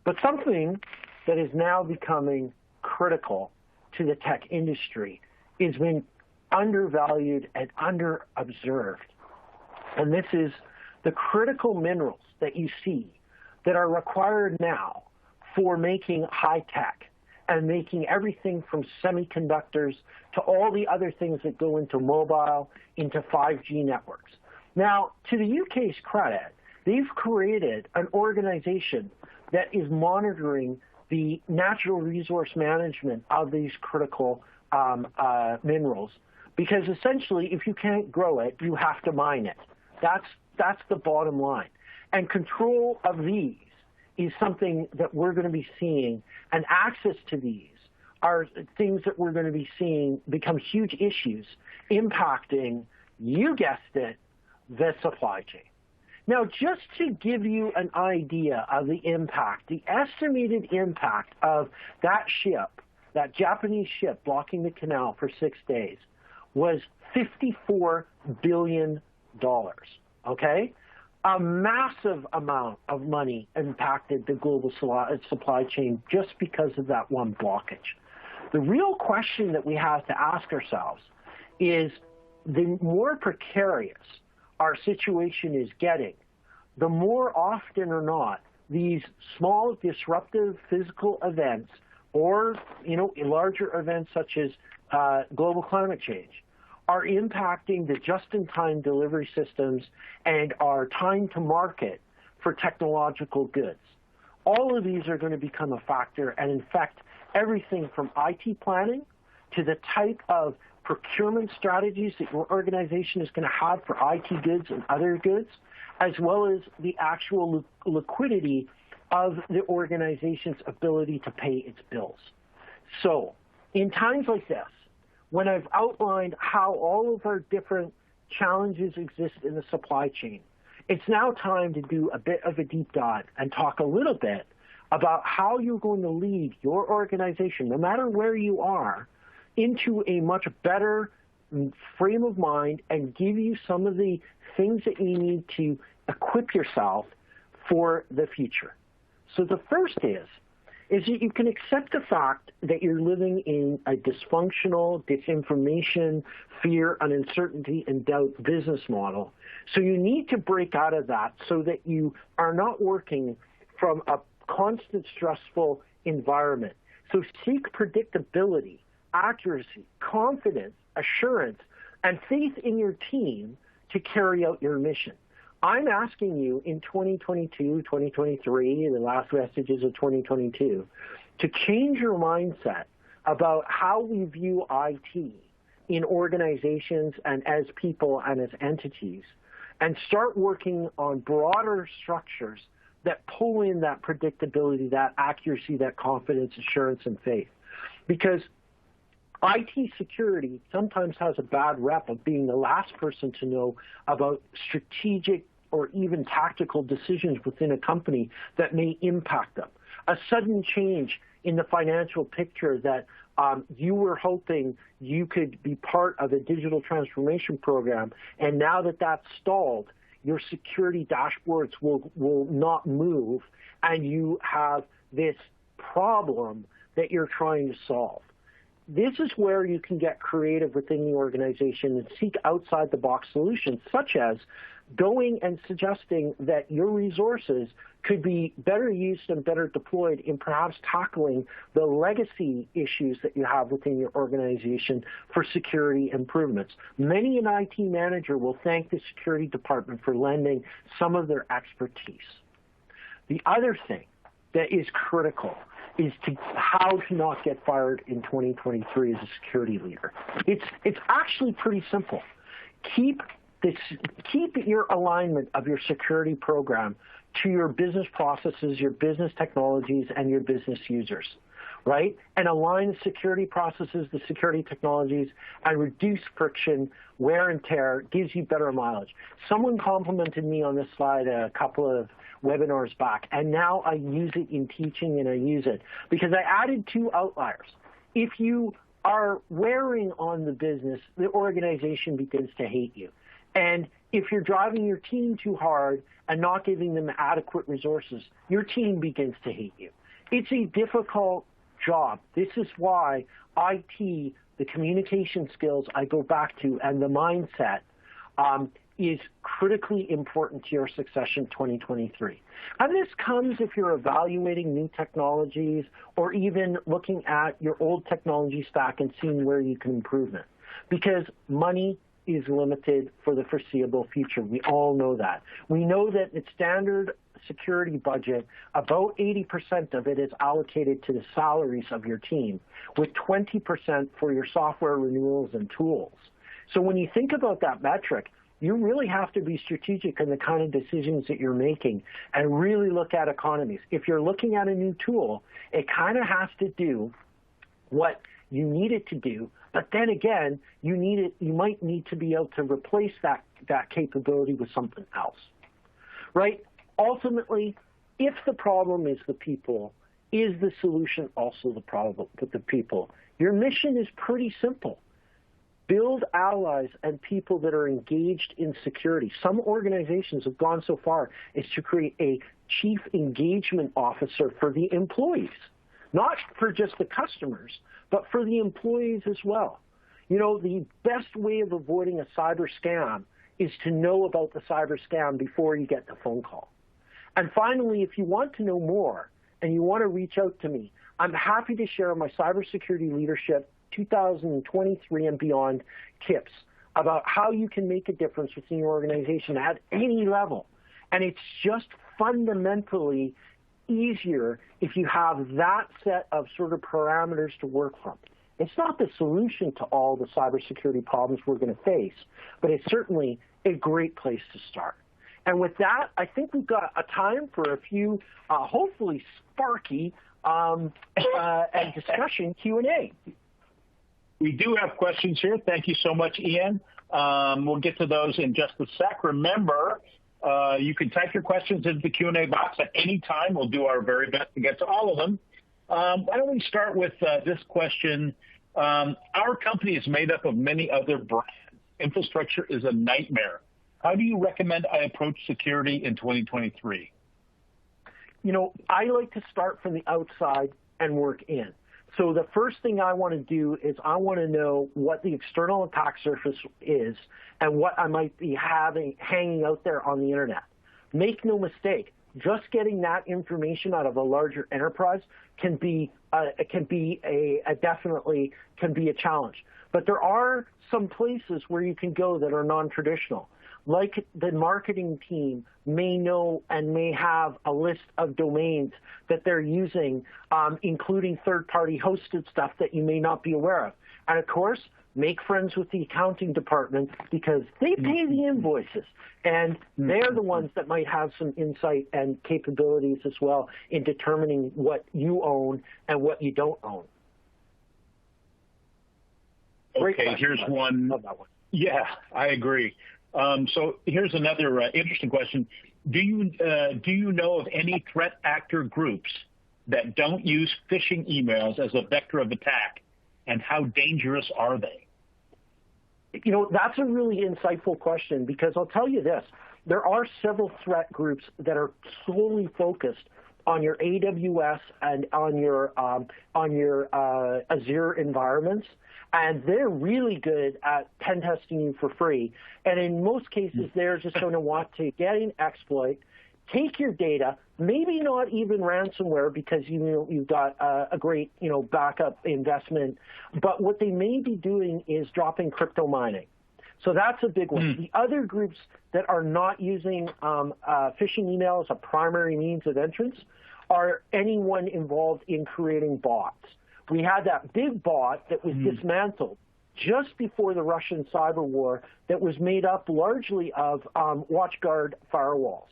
But something that is now becoming critical to the tech industry is being undervalued and underobserved. And this is the critical minerals that you see that are required now for making high tech and making everything from semiconductors to all the other things that go into mobile, into 5G networks. Now, to the UK's credit, they've created an organization that is monitoring the natural resource management of these critical minerals. Because essentially, if you can't grow it, you have to mine it. That's the bottom line. And control of these is something that we're going to be seeing, and access to these are things that we're going to be seeing become huge issues impacting, you guessed it, the supply chain. Now, just to give you an idea of the impact, the estimated impact of that ship, that Japanese ship blocking the canal for 6 days, was $54 billion, okay? A massive amount of money impacted the global supply chain just because of that one blockage. The real question that we have to ask ourselves is, the more precarious our situation is getting, the more often or not these small disruptive physical events or larger events such as global climate change are impacting the just-in-time delivery systems and our time to market for technological goods. All of these are going to become a factor and affect everything from IT planning to the type of procurement strategies that your organization is going to have for IT goods and other goods, as well as the actual liquidity of the organization's ability to pay its bills. So in times like this, when I've outlined how all of our different challenges exist in the supply chain, it's now time to do a bit of a deep dive and talk a little bit about how you're going to lead your organization, no matter where you are, into a much better frame of mind and give you some of the things that you need to equip yourself for the future. So the first is that you can accept the fact that you're living in a dysfunctional, disinformation, fear, and uncertainty and doubt business model. So you need to break out of that so that you are not working from a constant stressful environment. So seek predictability, accuracy, confidence, assurance, and faith in your team to carry out your mission. I'm asking you in 2022, 2023, the last vestiges of 2022, to change your mindset about how we view IT in organizations and as people and as entities, and start working on broader structures that pull in that predictability, that accuracy, that confidence, assurance, and faith. Because IT security sometimes has a bad rep of being the last person to know about strategic or even tactical decisions within a company that may impact them. A sudden change in the financial picture that you were hoping you could be part of a digital transformation program, and now that that's stalled, your security dashboards will not move, and you have this problem that you're trying to solve. This is where you can get creative within the organization and seek outside-the-box solutions, such as going and suggesting that your resources could be better used and better deployed in perhaps tackling the legacy issues that you have within your organization for security improvements. Many an IT manager will thank the security department for lending some of their expertise. The other thing that is critical is how to not get fired in 2023 as a security leader. It's actually pretty simple. Keep your alignment of your security program to your business processes, your business technologies, and your business users, right? And align the security processes, the security technologies, and reduce friction, wear and tear, gives you better mileage. Someone complimented me on this slide a couple of webinars back, and now I use it in teaching, and I use it because I added 2 outliers. If you are wearing on the business, the organization begins to hate you. And if you're driving your team too hard and not giving them adequate resources, your team begins to hate you. It's a difficult job. This is why IT, the communication skills I go back to, and the mindset is critically important to your success in 2023. And this comes if you're evaluating new technologies or even looking at your old technology stack and seeing where you can improve it. Because money is limited for the foreseeable future. We all know that. We know that its standard security budget, about 80% of it is allocated to the salaries of your team, with 20% for your software renewals and tools. So when you think about that metric, you really have to be strategic in the kind of decisions that you're making and really look at economies. If you're looking at a new tool, it kind of has to do what you need it to do, but then again, you might need to be able to replace that capability with something else. right? Ultimately, if the problem is the people, is the solution also the problem with the people? Your mission is pretty simple. Build allies and people that are engaged in security. Some organizations have gone so far as to create a chief engagement officer for the employees, not for just the customers, but for the employees as well. You know, the best way of avoiding a cyber scam is to know about the cyber scam before you get the phone call. And finally, if you want to know more and you want to reach out to me, I'm happy to share my cybersecurity leadership 2023 and beyond tips about how you can make a difference within your organization at any level. And it's just fundamentally easier if you have that set of sort of parameters to work from. It's not the solution to all the cybersecurity problems we're going to face, but it's certainly a great place to start. And with that, I think we've got a time for a few, hopefully sparky and discussion Q&A. We do have questions here. Thank you so much, Ian. We'll get to those in just a sec. Remember, you can type your questions into the Q&A box at any time. We'll do our very best to get to all of them. Why don't we start with this question? Our company is made up of many other brands. Infrastructure is a nightmare. How do you recommend I approach security in 2023? You know, I like to start from the outside and work in. So the first thing I want to do is I want to know what the external attack surface is and what I might be hanging out there on the internet. Make no mistake, just getting that information out of a larger enterprise can be definitely a challenge. But there are some places where you can go that are non-traditional. Like the marketing team may know and may have a list of domains that they're using, including third-party hosted stuff that you may not be aware of. And of course, make friends with the accounting department because they pay the invoices. And they're the ones that might have some insight and capabilities as well in determining what you own and what you don't own. Okay, here's one. Love that one. Yeah, I agree. So here's another interesting question. Do you know of any threat actor groups that don't use phishing emails as a vector of attack, and how dangerous are they? You know, that's a really insightful question because I'll tell you this. There are several threat groups that are solely focused on your AWS and on your Azure environments, and they're really good at pen testing you for free. And in most cases, they're just going to want to get an exploit, take your data, maybe not even ransomware because you've got a great backup investment, but what they may be doing is dropping crypto mining. So that's a big one. The other groups that are not using phishing email as a primary means of entrance are anyone involved in creating bots. We had that big bot that was dismantled just before the Russian cyber war that was made up largely of WatchGuard firewalls.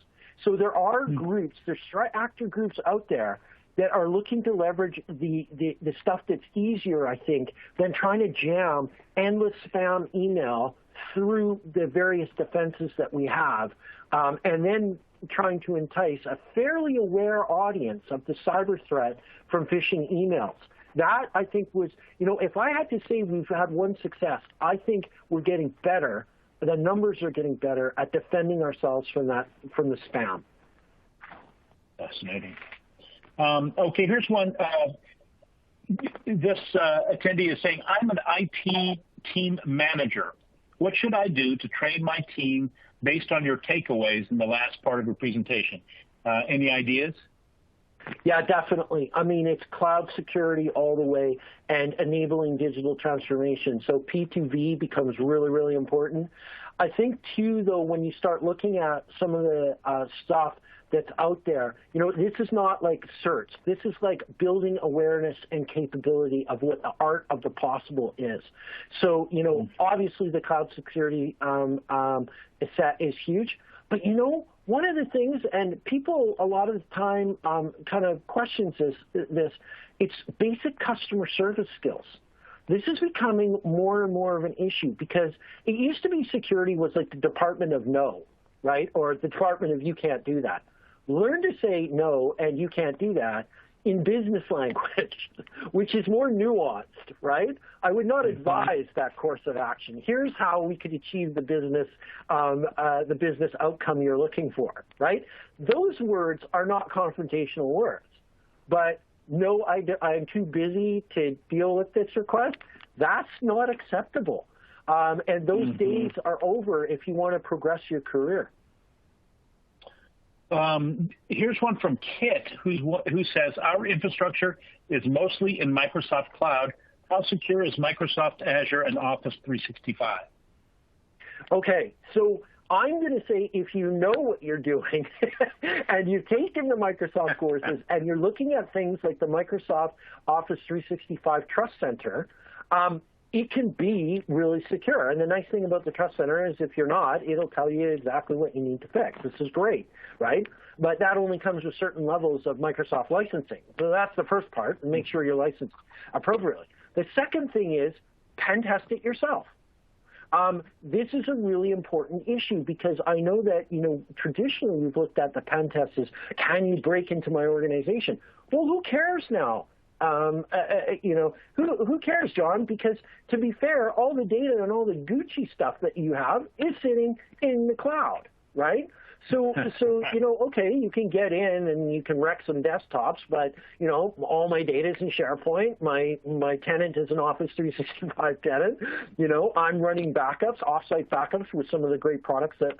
So there are groups, there's threat actor groups out there that are looking to leverage the stuff that's easier, I think, than trying to jam endless spam email through the various defenses that we have, and then trying to entice a fairly aware audience of the cyber threat from phishing emails. That, I think, was, if I had to say we've had one success, I think we're getting better. The numbers are getting better at defending ourselves from the spam. Fascinating. Okay, here's one. This attendee is saying, I'm an IT team manager. What should I do to train my team based on your takeaways in the last part of your presentation? Any ideas? Yeah, definitely. I mean, it's cloud security all the way and enabling digital transformation. So P2V becomes really, really important. I think, too, though, when you start looking at some of the stuff that's out there, this is not like certs. This is like building awareness and capability of what the art of the possible is. So, obviously the cloud security set is huge. But, one of the things, and people a lot of the time kind of questions this, it's basic customer service skills. This is becoming more and more of an issue because it used to be security was like the department of no. right? Or the Department of you can't do that. Learn to say no and you can't do that in business language, which is more nuanced, right? I would not advise that course of action. Here's how we could achieve the business outcome you're looking for, right? Those words are not confrontational words, but no, I'm too busy to deal with this request. That's not acceptable. And those days are over if you want to progress your career. Here's one from Kit, who says, our infrastructure is mostly in Microsoft Cloud. How secure is Microsoft Azure and Office 365? Okay, so I'm going to say if you know what you're doing and you've taken the Microsoft courses and you're looking at things like the Microsoft Office 365 Trust Center, it can be really secure. And the nice thing about the Trust Center is if you're not, it'll tell you exactly what you need to fix. This is great, right? But that only comes with certain levels of Microsoft licensing. So that's the first part, and make sure you're licensed appropriately. The second thing is pen test it yourself. This is a really important issue because I know that, traditionally we've looked at the pen test as, can you break into my organization? Well, who cares now? Who cares, John? Because to be fair, all the data and all the Gucci stuff that you have is sitting in the cloud, right? So okay, you can get in and you can wreck some desktops, but all my data is in SharePoint. My tenant is an Office 365 tenant. I'm running backups, offsite backups with some of the great products that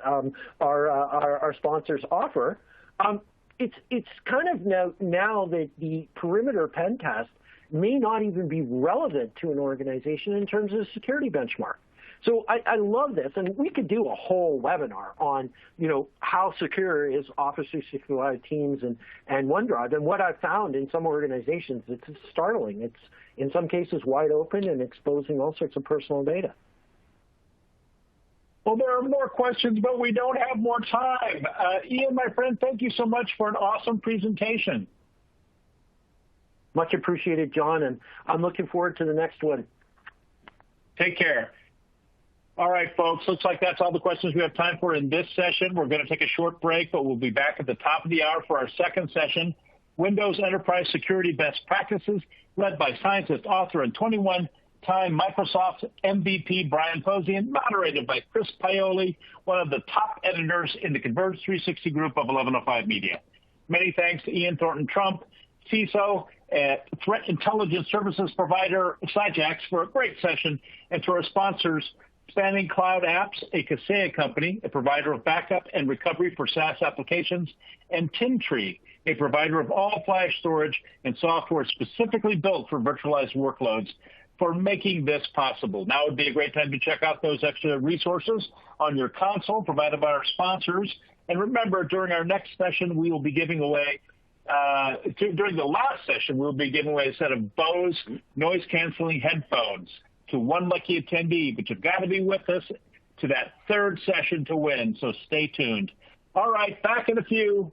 our sponsors offer. It's kind of now that the perimeter pen test may not even be relevant to an organization in terms of the security benchmark. So I love this, and we could do a whole webinar on, how secure is Office 365 Teams and OneDrive. And what I've found in some organizations, it's startling. It's in some cases wide open and exposing all sorts of personal data. Well, there are more questions, but we don't have more time. Ian, my friend, thank you so much for an awesome presentation. Much appreciated, John, and I'm looking forward to the next one. Take care. All right, folks, looks like that's all the questions we have time for in this session. We're going to take a short break, but we'll be back at the top of the hour for our second session, Windows Enterprise Security Best Practices, led by scientist, author, and 21-time Microsoft MVP Brian Posey, and moderated by Chris Paoli, one of the top editors in the Converge 360 group of 1105 Media. Many thanks to Ian Thornton-Trump, CISO at Threat Intelligence Services provider Cyjax for a great session, and to our sponsors, Spanning Cloud Apps, a Kaseya company, a provider of backup and recovery for SaaS applications, and TinTree, a provider of all-flash storage and software specifically built for virtualized workloads, for making this possible. Now would be a great time to check out those extra resources on your console provided by our sponsors. And remember, during our next session, we will be giving away, during the last session, we'll be giving away a set of Bose noise-canceling headphones to one lucky attendee, but you've got to be with us to that third session to win, so stay tuned. All right, back in a few.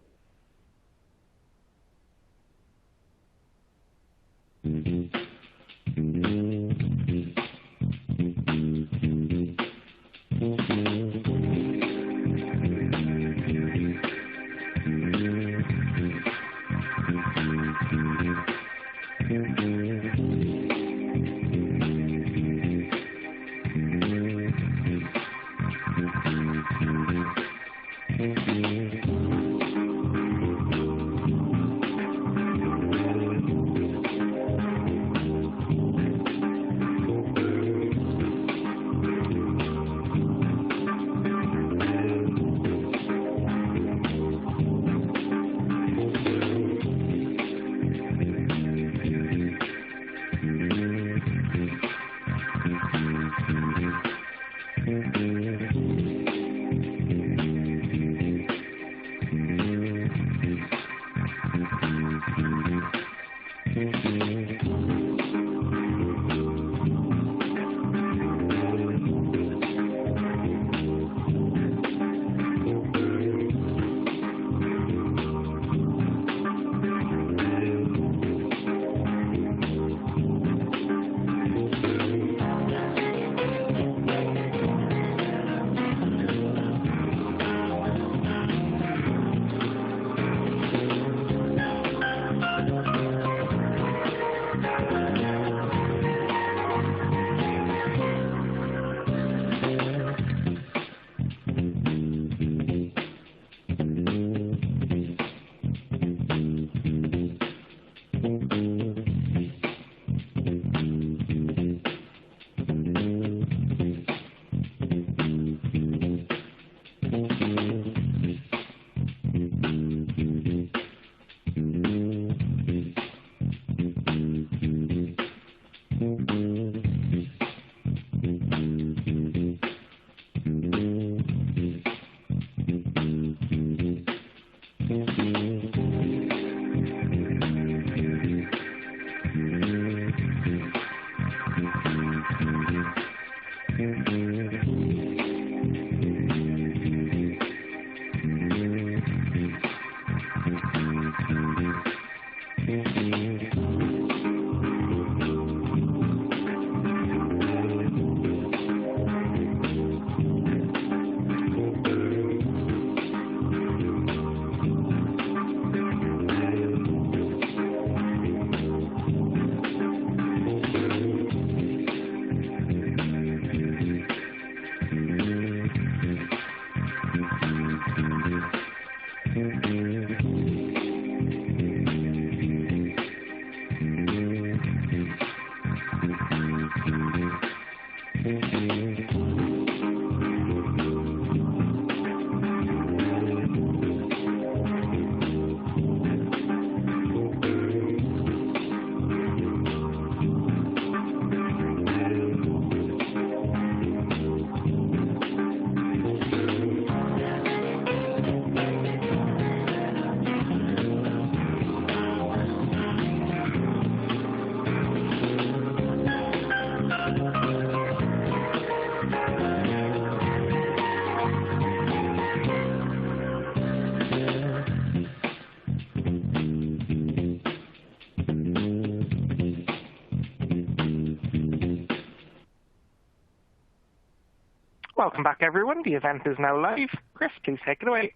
Welcome back, everyone. The event is now live. Chris, please take it away.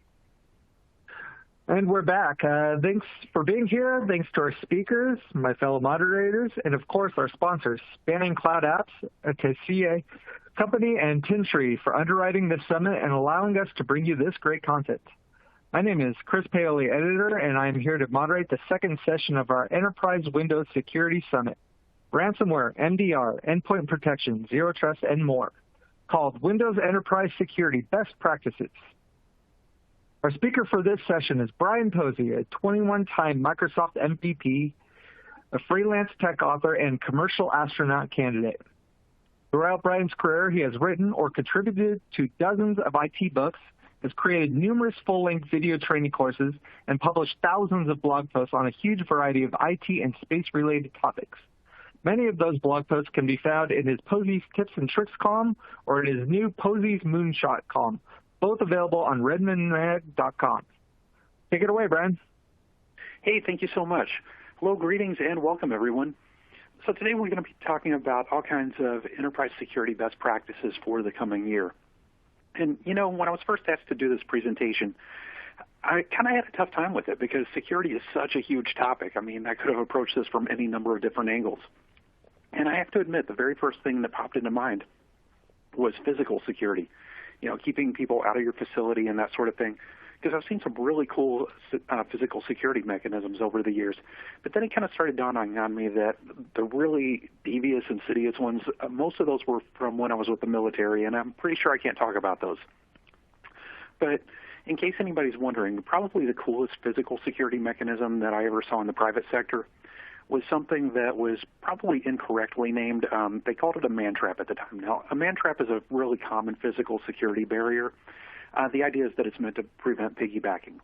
And we're back. Thanks for being here. Thanks to our speakers, my fellow moderators, and of course our sponsors, Spanning Cloud Apps, a Kaseya company, and Tintree for underwriting this summit and allowing us to bring you this great content. My name is Chris Paoli, editor, and I'm here to moderate the second session of our Enterprise Windows Security Summit, Ransomware, MDR, Endpoint Protection, Zero Trust, and more, called Windows Enterprise Security Best Practices. Our speaker for this session is Brian Posey, a 21-time Microsoft MVP, a freelance tech author, and commercial astronaut candidate. Throughout Brian's career, he has written or contributed to dozens of IT books, has created numerous full-length video training courses, and published thousands of blog posts on a huge variety of IT and space-related topics. Many of those blog posts can be found in his Posey's Tips and Tricks column or in his new Posey's Moonshot column, both available on redmondmag.com. Take it away, Brian. Hey, thank you so much. Hello, greetings, and welcome, everyone. So today we're going to be talking about all kinds of enterprise security best practices for the coming year. And, you know, when I was first asked to do this presentation, I kind of had a tough time with it because security is such a huge topic. I mean, I could have approached this from any number of different angles. And I have to admit, the very first thing that popped into mind was physical security, you know, keeping people out of your facility and that sort of thing, because I've seen some really cool physical security mechanisms over the years. But then it kind of started dawning on me that the really devious, insidious ones, most of those were from when I was with the military, and I'm pretty sure I can't talk about those. But in case anybody's wondering, probably the coolest physical security mechanism that I ever saw in the private sector was something that was probably incorrectly named. They called it a man-trap at the time. Now, a man-trap is a really common physical security barrier. The idea is that it's meant to prevent piggybacking.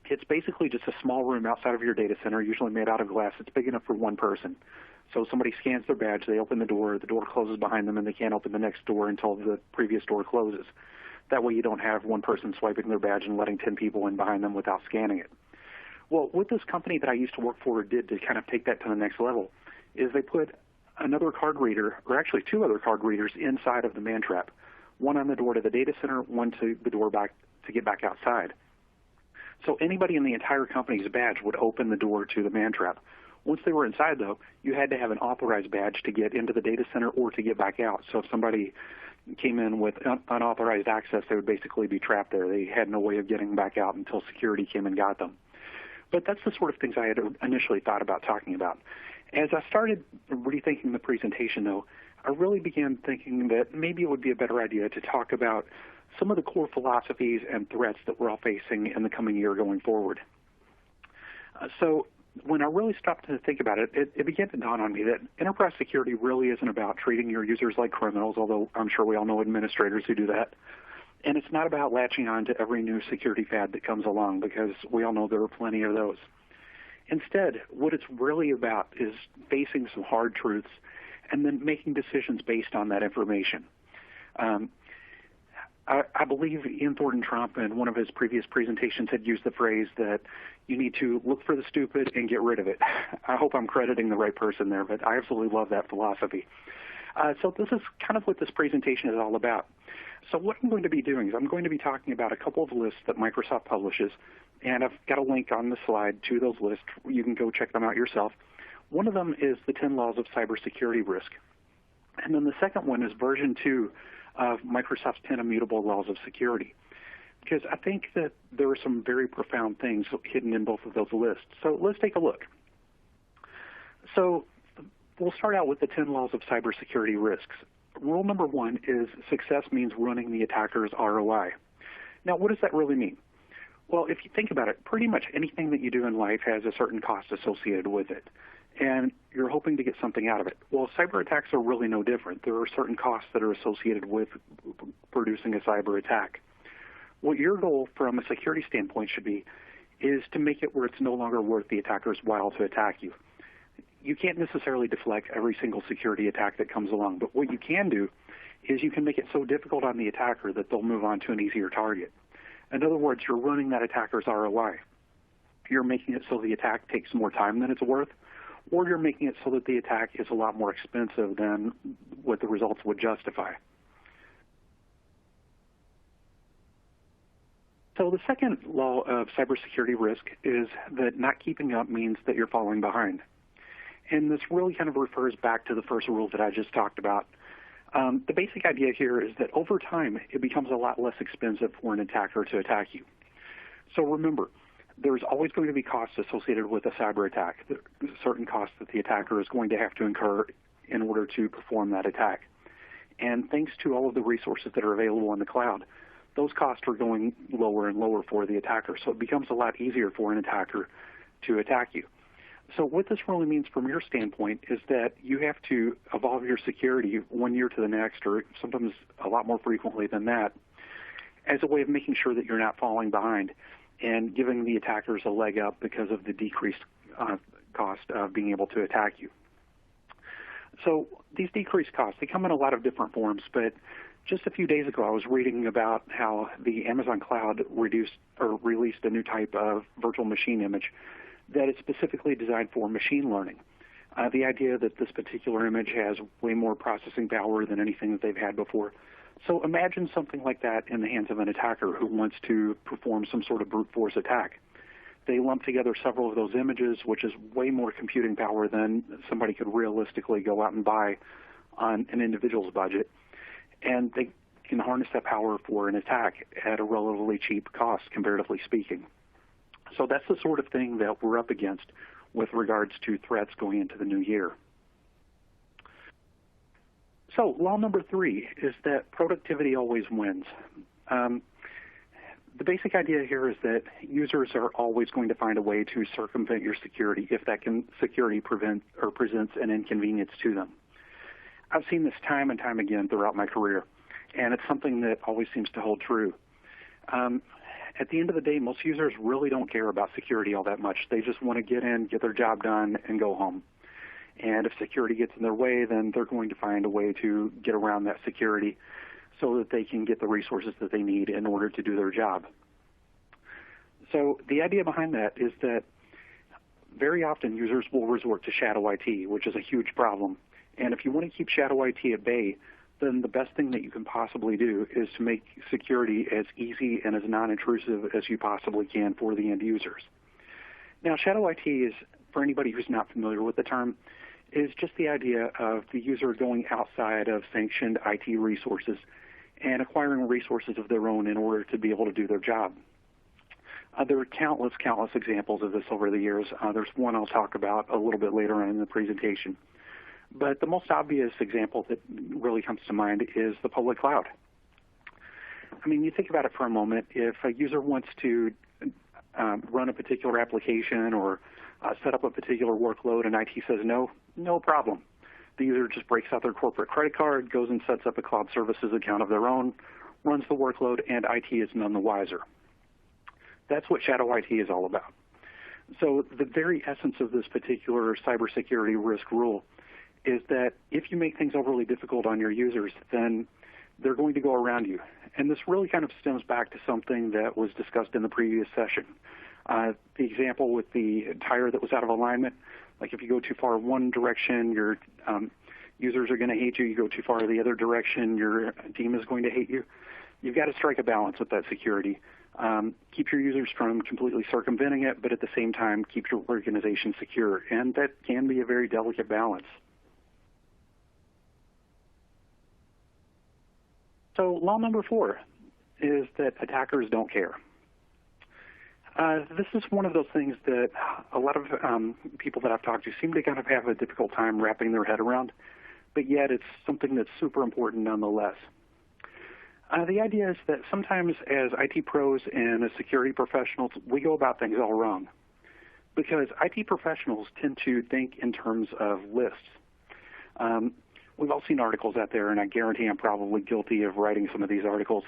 It's basically just a small room outside of your data center, usually made out of glass. It's big enough for one person. So somebody scans their badge, they open the door closes behind them, and they can't open the next door until the previous door closes. That way you don't have one person swiping their badge and letting 10 people in behind them without scanning it. Well, what this company that I used to work for did to kind of take that to the next level is they put another card reader, or actually two other card readers inside of the man-trap, one on the door to the data center, one to the door back to get back outside. So anybody in the entire company's badge would open the door to the man-trap. Once they were inside, though, you had to have an authorized badge to get into the data center or to get back out. So if somebody came in with unauthorized access, they would basically be trapped there. They had no way of getting back out until security came and got them. But that's the sort of things I had initially thought about talking about. As I started rethinking the presentation, though, I really began thinking that maybe it would be a better idea to talk about some of the core philosophies and threats that we're all facing in the coming year going forward. So when I really stopped to think about it, it began to dawn on me that enterprise security really isn't about treating your users like criminals, although I'm sure we all know administrators who do that. And it's not about latching on to every new security fad that comes along, because we all know there are plenty of those. Instead, what it's really about is facing some hard truths and then making decisions based on that information. I believe Ian Thornton Trump in one of his previous presentations had used the phrase that you need to look for the stupid and get rid of it. I hope I'm crediting the right person there, but I absolutely love that philosophy. So this is kind of what this presentation is all about. So what I'm going to be doing is I'm going to be talking about a couple of lists that Microsoft publishes, and I've got a link on the slide to those lists. You can go check them out yourself. One of them is the 10 Laws of Cybersecurity Risk. And then the second one is version 2 of Microsoft's 10 Immutable Laws of Security, because I think that there are some very profound things hidden in both of those lists. So let's take a look. So we'll start out with the 10 Laws of Cybersecurity Risks. Rule number 1 is success means running the attacker's ROI. Now, what does that really mean? Well, if you think about it, pretty much anything that you do in life has a certain cost associated with it, and you're hoping to get something out of it. Well, cyber attacks are really no different. There are certain costs that are associated with producing a cyber attack. What your goal from a security standpoint should be is to make it where it's no longer worth the attacker's while to attack you. You can't necessarily deflect every single security attack that comes along, but what you can do is you can make it so difficult on the attacker that they'll move on to an easier target. In other words, you're running that attacker's ROI. You're making it so the attack takes more time than it's worth, or you're making it so that the attack is a lot more expensive than what the results would justify. So the second law of cybersecurity risk is that not keeping up means that you're falling behind. And this really kind of refers back to the first rule that I just talked about. The basic idea here is that over time, it becomes a lot less expensive for an attacker to attack you. So remember, there's always going to be costs associated with a cyber attack, certain costs that the attacker is going to have to incur in order to perform that attack. And thanks to all of the resources that are available in the cloud, those costs are going lower and lower for the attacker. So it becomes a lot easier for an attacker to attack you. So what this really means from your standpoint is that you have to evolve your security 1 year to the next, or sometimes a lot more frequently than that, as a way of making sure that you're not falling behind and giving the attackers a leg up because of the decreased cost of being able to attack you. So these decreased costs, they come in a lot of different forms, but just a few days ago I was reading about how the Amazon Cloud released a new type of virtual machine image that is specifically designed for machine learning. The idea that this particular image has way more processing power than anything that they've had before. So imagine something like that in the hands of an attacker who wants to perform some sort of brute force attack. They lump together several of those images, which is way more computing power than somebody could realistically go out and buy on an individual's budget. And they can harness that power for an attack at a relatively cheap cost, comparatively speaking. So that's the sort of thing that we're up against with regards to threats going into the new year. So law number 3 is that productivity always wins. The basic idea here is that users are always going to find a way to circumvent your security if that security presents an inconvenience to them. I've seen this time and time again throughout my career, and it's something that always seems to hold true. At the end of the day, most users really don't care about security all that much. They just want to get in, get their job done, and go home. And if security gets in their way, then they're going to find a way to get around that security so that they can get the resources that they need in order to do their job. So the idea behind that is that very often users will resort to shadow IT, which is a huge problem. And if you want to keep shadow IT at bay, then the best thing that you can possibly do is to make security as easy and as non-intrusive as you possibly can for the end users. Now, shadow IT is, for anybody who's not familiar with the term, is just the idea of the user going outside of sanctioned IT resources and acquiring resources of their own in order to be able to do their job. There are countless examples of this over the years. There's one I'll talk about a little bit later on in the presentation. But the most obvious example that really comes to mind is the public cloud. I mean, you think about it for a moment. If a user wants to run a particular application or set up a particular workload and IT says no problem. The user just breaks out their corporate credit card, goes and sets up a cloud services account of their own, runs the workload, and IT is none the wiser. That's what shadow IT is all about. So the very essence of this particular cybersecurity risk rule is that if you make things overly difficult on your users, then they're going to go around you. And this really kind of stems back to something that was discussed in the previous session. The example with the tire that was out of alignment, like if you go too far one direction, your users are going to hate you. You go too far the other direction, your team is going to hate you. You've got to strike a balance with that security. Keep your users from completely circumventing it, but at the same time, keep your organization secure. And that can be a very delicate balance. So law number 4 is that attackers don't care. This is one of those things that a lot of people that I've talked to seem to kind of have a difficult time wrapping their head around, but yet it's something that's super important nonetheless. The idea is that sometimes as IT pros and as security professionals, we go about things all wrong because IT professionals tend to think in terms of lists. We've all seen articles out there, and I guarantee I'm probably guilty of writing some of these articles.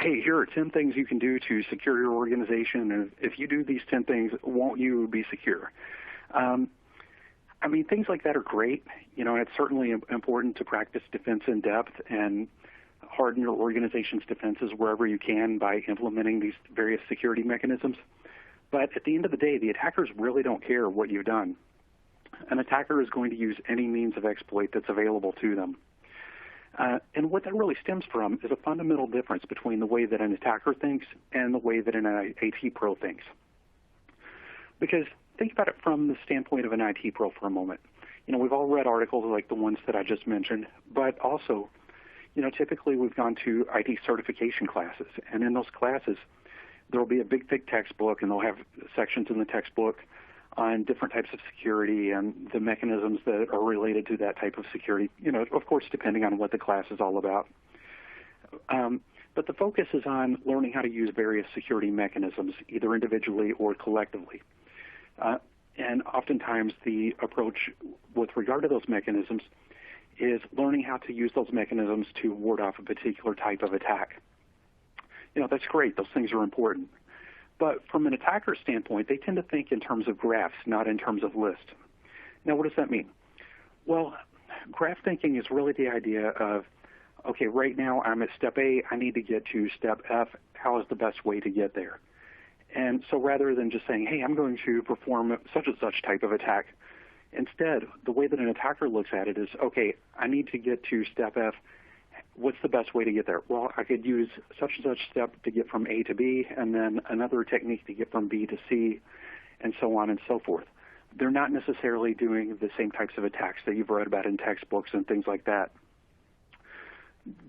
Hey, here are 10 things you can do to secure your organization, and if you do these 10 things, won't you be secure? Things like that are great. And it's certainly important to practice defense in depth and harden your organization's defenses wherever you can by implementing these various security mechanisms. But at the end of the day, the attackers really don't care what you've done. An attacker is going to use any means of exploit that's available to them. And what that really stems from is a fundamental difference between the way that an attacker thinks and the way that an IT pro thinks. Because think about it from the standpoint of an IT pro for a moment. We've all read articles like the ones that I just mentioned, but also, typically we've gone to IT certification classes. And in those classes, there will be a big, thick textbook, and they'll have sections in the textbook on different types of security and the mechanisms that are related to that type of security, of course, depending on what the class is all about. But the focus is on learning how to use various security mechanisms, either individually or collectively. And oftentimes the approach with regard to those mechanisms is learning how to use those mechanisms to ward off a particular type of attack. That's great. Those things are important. But from an attacker standpoint, they tend to think in terms of graphs, not in terms of lists. Now, what does that mean? Well, graph thinking is really the idea of, okay, right now I'm at step A, I need to get to step F. How is the best way to get there? And so rather than just saying, hey, I'm going to perform such and such type of attack, instead, the way that an attacker looks at it is, okay, I need to get to step F. What's the best way to get there? Well, I could use such and such step to get from A to B, and then another technique to get from B to C, and so on and so forth. They're not necessarily doing the same types of attacks that you've read about in textbooks and things like that.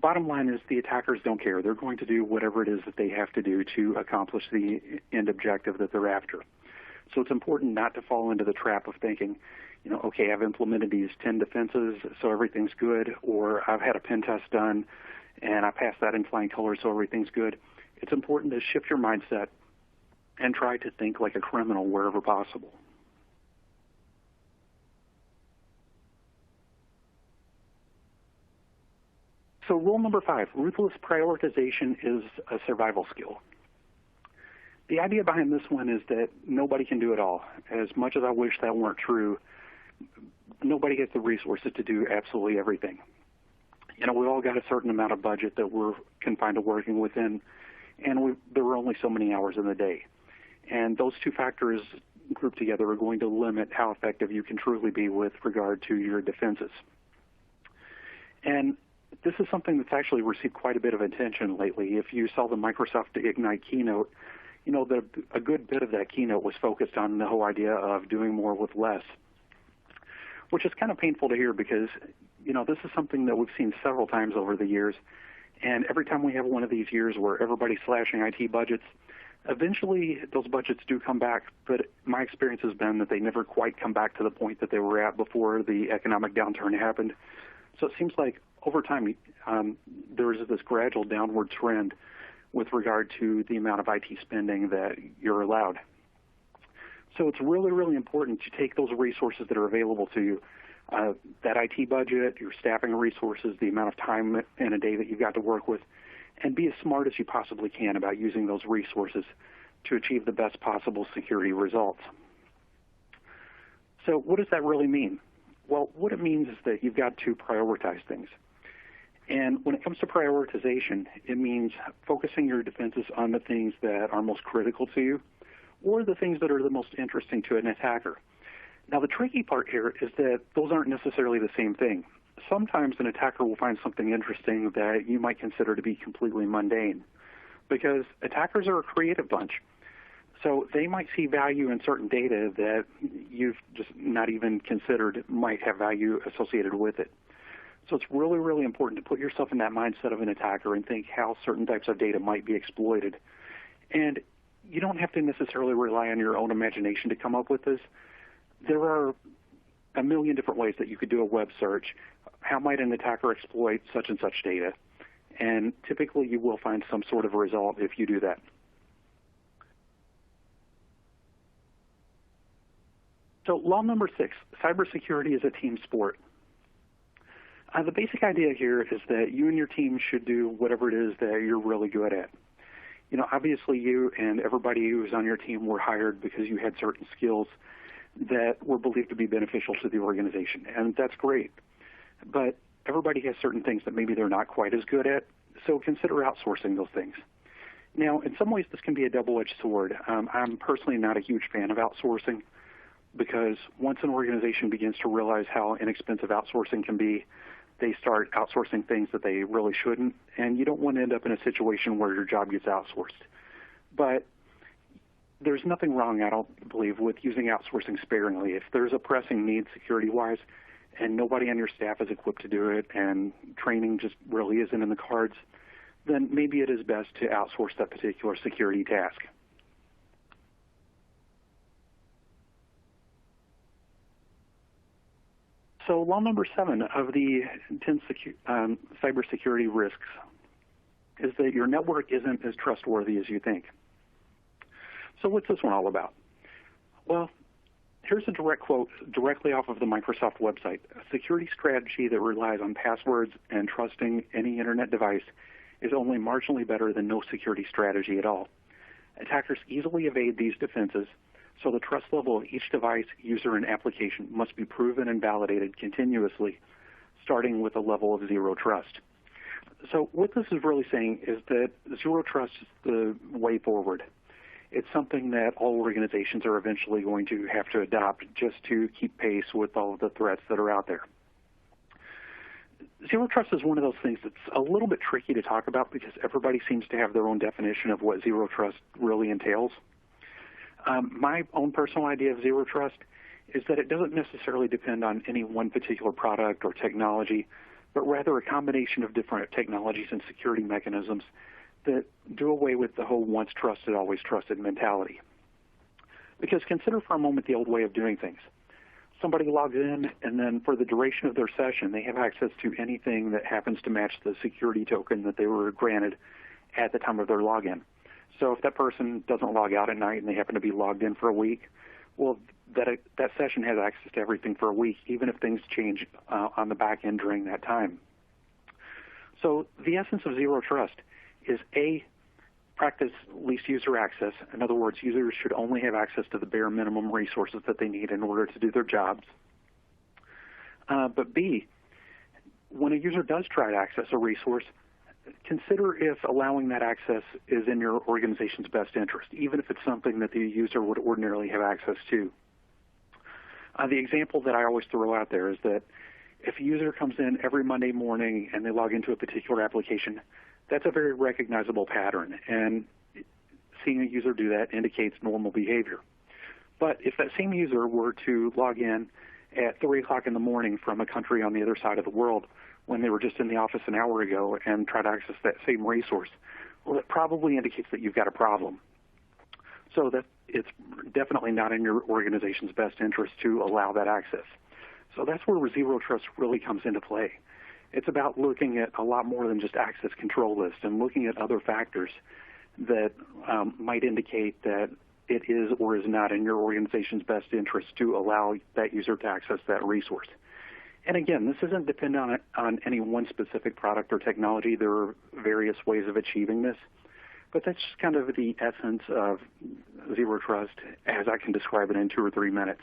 Bottom line is the attackers don't care. They're going to do whatever it is that they have to do to accomplish the end objective that they're after. So it's important not to fall into the trap of thinking, okay, I've implemented these 10 defenses, so everything's good, or I've had a pen test done, and I passed that in flying colors, so everything's good. It's important to shift your mindset and try to think like a criminal wherever possible. So rule number 5, ruthless prioritization is a survival skill. The idea behind this one is that nobody can do it all. As much as I wish that weren't true, nobody gets the resources to do absolutely everything. We've all got a certain amount of budget that we're confined to working within, and there are only so many hours in the day. And those two factors grouped together are going to limit how effective you can truly be with regard to your defenses. And this is something that's actually received quite a bit of attention lately. If you saw the Microsoft Ignite keynote, a good bit of that keynote was focused on the whole idea of doing more with less, which is kind of painful to hear because, this is something that we've seen several times over the years. And every time we have one of these years where everybody's slashing IT budgets, eventually those budgets do come back. But my experience has been that they never quite come back to the point that they were at before the economic downturn happened. So it seems like over time, there is this gradual downward trend with regard to the amount of IT spending that you're allowed. So it's really, really important to take those resources that are available to you, that IT budget, your staffing resources, the amount of time in a day that you've got to work with, and be as smart as you possibly can about using those resources to achieve the best possible security results. So what does that really mean? Well, what it means is that you've got to prioritize things. And when it comes to prioritization, it means focusing your defenses on the things that are most critical to you or the things that are the most interesting to an attacker. Now, the tricky part here is that those aren't necessarily the same thing. Sometimes an attacker will find something interesting that you might consider to be completely mundane, because attackers are a creative bunch. So they might see value in certain data that you've just not even considered might have value associated with it. So it's really, really important to put yourself in that mindset of an attacker and think how certain types of data might be exploited. And you don't have to necessarily rely on your own imagination to come up with this. There are a million different ways that you could do a web search. How might an attacker exploit such and such data? And typically you will find some sort of result if you do that. So law number 6, cybersecurity is a team sport. The basic idea here is that you and your team should do whatever it is that you're really good at. You know, obviously you and everybody who's on your team were hired because you had certain skills that were believed to be beneficial to the organization, and that's great. But everybody has certain things that maybe they're not quite as good at, so consider outsourcing those things. Now, in some ways, this can be a double-edged sword. I'm personally not a huge fan of outsourcing because once an organization begins to realize how inexpensive outsourcing can be, they start outsourcing things that they really shouldn't, and you don't want to end up in a situation where your job gets outsourced. But there's nothing wrong, I don't believe, with using outsourcing sparingly. If there's a pressing need security-wise and nobody on your staff is equipped to do it and training just really isn't in the cards, then maybe it is best to outsource that particular security task. So law number 7 of the 10 cybersecurity risks is that your network isn't as trustworthy as you think. So what's this one all about? Well, here's a direct quote directly off of the Microsoft website. A security strategy that relies on passwords and trusting any internet device is only marginally better than no security strategy at all. Attackers easily evade these defenses, so the trust level of each device, user, and application must be proven and validated continuously, starting with a level of zero trust. So what this is really saying is that zero trust is the way forward. It's something that all organizations are eventually going to have to adopt just to keep pace with all of the threats that are out there. Zero trust is one of those things that's a little bit tricky to talk about because everybody seems to have their own definition of what zero trust really entails. My own personal idea of zero trust is that it doesn't necessarily depend on any one particular product or technology, but rather a combination of different technologies and security mechanisms that do away with the whole once trusted, always trusted mentality. Because consider for a moment the old way of doing things. Somebody logs in, and then for the duration of their session, they have access to anything that happens to match the security token that they were granted at the time of their login. So if that person doesn't log out at night and they happen to be logged in for a week, well, that session has access to everything for a week, even if things change on the back end during that time. So the essence of zero trust is A, practice least user access. In other words, users should only have access to the bare minimum resources that they need in order to do their jobs. But B, when a user does try to access a resource, consider if allowing that access is in your organization's best interest, even if it's something that the user would ordinarily have access to. The example that I always throw out there is that if a user comes in every Monday morning and they log into a particular application, that's a very recognizable pattern, and seeing a user do that indicates normal behavior. But if that same user were to log in at 3 o'clock in the morning from a country on the other side of the world when they were just in the office an hour ago and try to access that same resource, well, it probably indicates that you've got a problem. So that it's definitely not in your organization's best interest to allow that access. So that's where zero trust really comes into play. It's about looking at a lot more than just access control lists and looking at other factors that might indicate that it is or is not in your organization's best interest to allow that user to access that resource. And again, this isn't dependent on any one specific product or technology. There are various ways of achieving this. But that's just kind of the essence of zero trust as I can describe it in 2 or 3 minutes.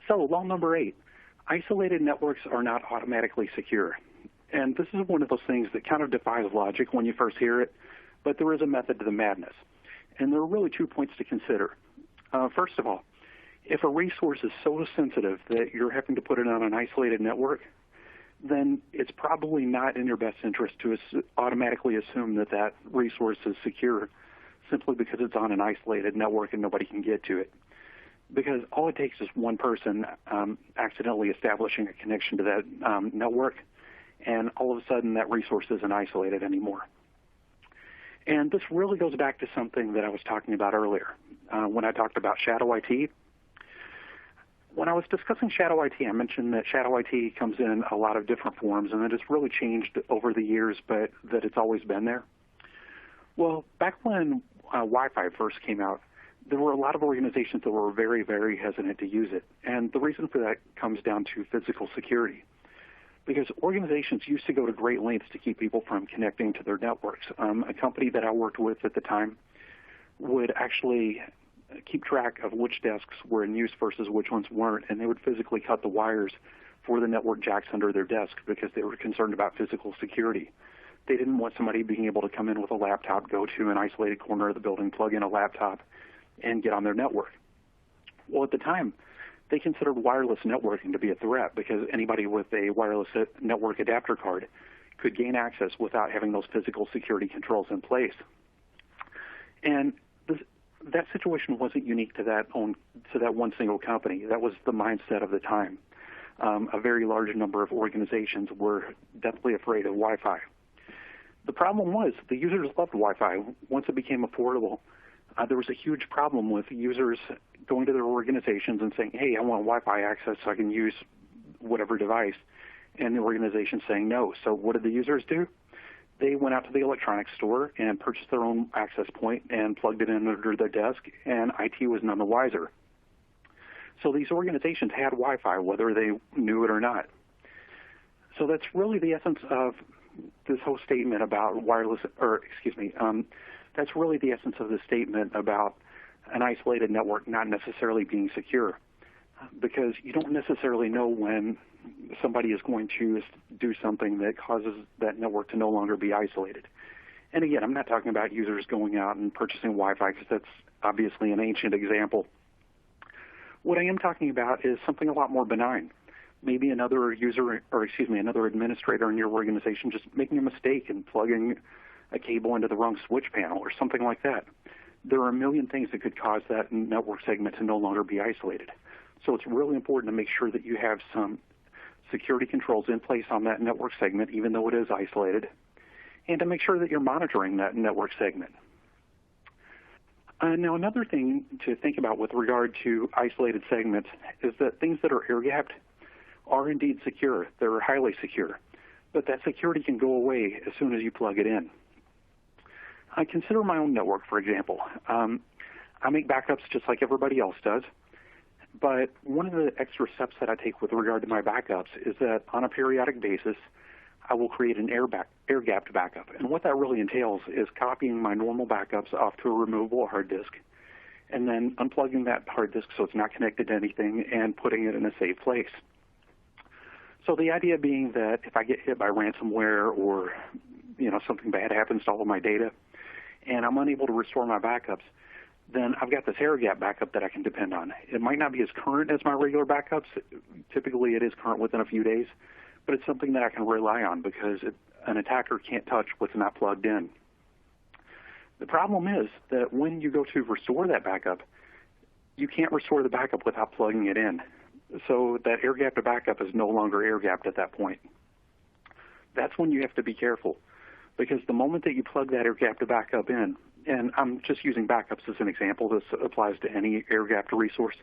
So law number 8, Isolated networks are not automatically secure. And this is one of those things that kind of defies logic when you first hear it, but there is a method to the madness. And there are really 2 points to consider. First of all, if a resource is so sensitive that you're having to put it on an isolated network, then it's probably not in your best interest to automatically assume that that resource is secure simply because it's on an isolated network and nobody can get to it. Because all it takes is one person accidentally establishing a connection to that network, and all of a sudden that resource isn't isolated anymore. And this really goes back to something that I was talking about earlier when I talked about shadow IT. When I was discussing shadow IT, I mentioned that shadow IT comes in a lot of different forms and that it's really changed over the years, but that it's always been there. Well, back when Wi-Fi first came out, there were a lot of organizations that were very, very hesitant to use it. And the reason for that comes down to physical security. Because organizations used to go to great lengths to keep people from connecting to their networks. A company that I worked with at the time would actually keep track of which desks were in use versus which ones weren't, and they would physically cut the wires for the network jacks under their desk because they were concerned about physical security. They didn't want somebody being able to come in with a laptop, go to an isolated corner of the building, plug in a laptop, and get on their network. Well, at the time, they considered wireless networking to be a threat because anybody with a wireless network adapter card could gain access without having those physical security controls in place. And that situation wasn't unique to that one single company. That was the mindset of the time. A very large number of organizations were deathly afraid of Wi-Fi. The problem was the users loved Wi-Fi. Once it became affordable, there was a huge problem with users going to their organizations and saying, hey, I want Wi-Fi access so I can use whatever device, and the organization saying no. So what did the users do? They went out to the electronics store and purchased their own access point and plugged it in under their desk, and IT was none the wiser. So these organizations had Wi-Fi, whether they knew it or not. So that's really the essence of this whole statement about that's really the essence of the statement about an isolated network not necessarily being secure, because you don't necessarily know when somebody is going to do something that causes that network to no longer be isolated. And again, I'm not talking about users going out and purchasing Wi-Fi because that's obviously an ancient example. What I am talking about is something a lot more benign. Maybe another administrator in your organization just making a mistake and plugging a cable into the wrong switch panel or something like that. There are a million things that could cause that network segment to no longer be isolated. So it's really important to make sure that you have some security controls in place on that network segment, even though it is isolated, and to make sure that you're monitoring that network segment. Now, another thing to think about with regard to isolated segments is that things that are air-gapped are indeed secure. They're highly secure. But that security can go away as soon as you plug it in. I consider my own network, for example. I make backups just like everybody else does. But one of the extra steps that I take with regard to my backups is that on a periodic basis, I will create an air-gapped backup. And what that really entails is copying my normal backups off to a removable hard disk and then unplugging that hard disk so it's not connected to anything and putting it in a safe place. So the idea being that if I get hit by ransomware or something bad happens to all of my data and I'm unable to restore my backups, then I've got this air-gap backup that I can depend on. It might not be as current as my regular backups. Typically it is current within a few days, but it's something that I can rely on because an attacker can't touch what's not plugged in. The problem is that when you go to restore that backup, you can't restore the backup without plugging it in. So that air-gapped backup is no longer air-gapped at that point. That's when you have to be careful, because the moment that you plug that air-gapped backup in, and I'm just using backups as an example, this applies to any air-gapped resource,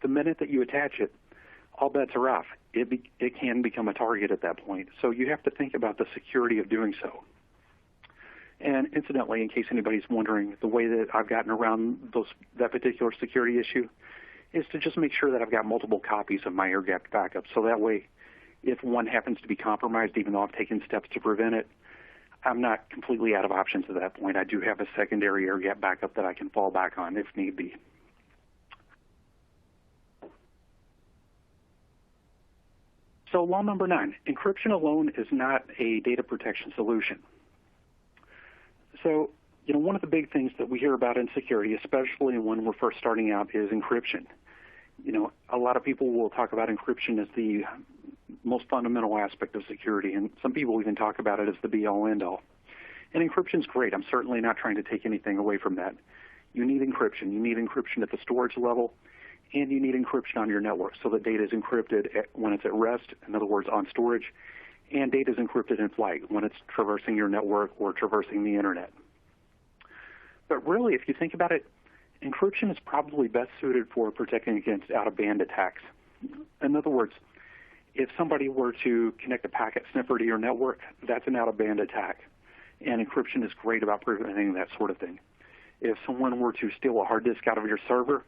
the minute that you attach it, all bets are off. It can become a target at that point. So you have to think about the security of doing so. And incidentally, in case anybody's wondering, the way that I've gotten around that particular security issue is to just make sure that I've got multiple copies of my air-gapped backup. So that way, if one happens to be compromised, even though I've taken steps to prevent it, I'm not completely out of options at that point. I do have a secondary air-gapped backup that I can fall back on if need be. So law number 9, encryption alone is not a data protection solution. So, one of the big things that we hear about in security, especially when we're first starting out, is encryption. A lot of people will talk about encryption as the most fundamental aspect of security, and some people even talk about it as the be-all, end-all. And encryption's great. I'm certainly not trying to take anything away from that. You need encryption. You need encryption at the storage level, and you need encryption on your network so that data is encrypted when it's at rest, in other words, on storage, and data is encrypted in flight when it's traversing your network or traversing the internet. But really, if you think about it, encryption is probably best suited for protecting against out-of-band attacks. In other words, if somebody were to connect a packet sniffer to your network, that's an out-of-band attack. And encryption is great about preventing that sort of thing. If someone were to steal a hard disk out of your server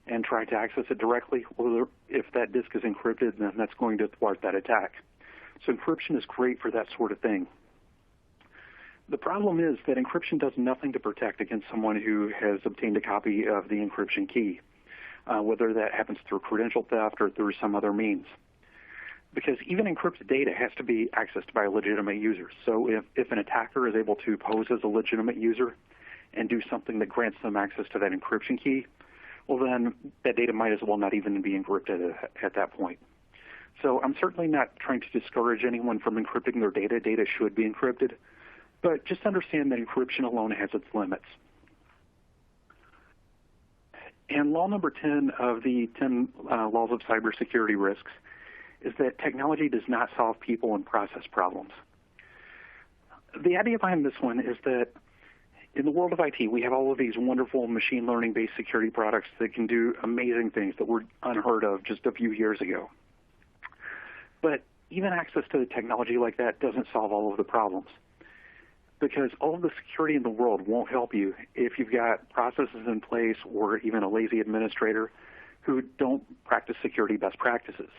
and try to access it directly, well, if that disk is encrypted, then that's going to thwart that attack. So encryption is great for that sort of thing. The problem is that encryption does nothing to protect against someone who has obtained a copy of the encryption key, whether that happens through credential theft or through some other means. Because even encrypted data has to be accessed by legitimate users. So if an attacker is able to pose as a legitimate user and do something that grants them access to that encryption key, well then that data might as well not even be encrypted at that point. So I'm certainly not trying to discourage anyone from encrypting their data. Data should be encrypted. But just understand that encryption alone has its limits. And law number 10 of the 10 laws of cybersecurity risks is that technology does not solve people and process problems. The idea behind this one is that in the world of IT, we have all of these wonderful machine learning-based security products that can do amazing things that were unheard of just a few years ago. But even access to technology like that doesn't solve all of the problems, because all of the security in the world won't help you if you've got processes in place or even a lazy administrator who don't practice security best practices.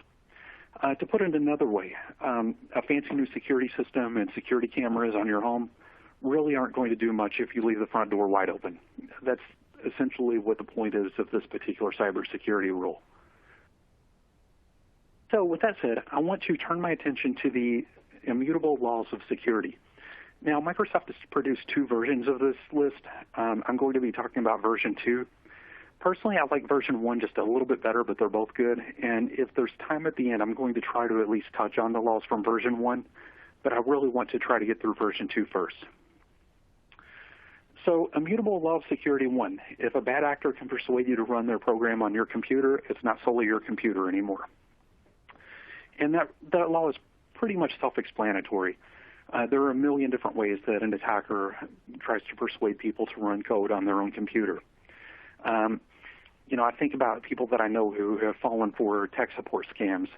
To put it another way, a fancy new security system and security cameras on your home really aren't going to do much if you leave the front door wide open. That's essentially what the point is of this particular cybersecurity rule. So with that said, I want to turn my attention to the immutable laws of security. Now, Microsoft has produced 2 versions of this list. I'm going to be talking about version 2. Personally, I like version 1 just a little bit better, but they're both good. And if there's time at the end, I'm going to try to at least touch on the laws from version 1, but I really want to try to get through version 2 first. So, immutable law of security 1. If a bad actor can persuade you to run their program on your computer, it's not solely your computer anymore. And that law is pretty much self-explanatory. There are a million different ways that an attacker tries to persuade people to run code on their own computer. I think about people that I know who have fallen for tech support scams.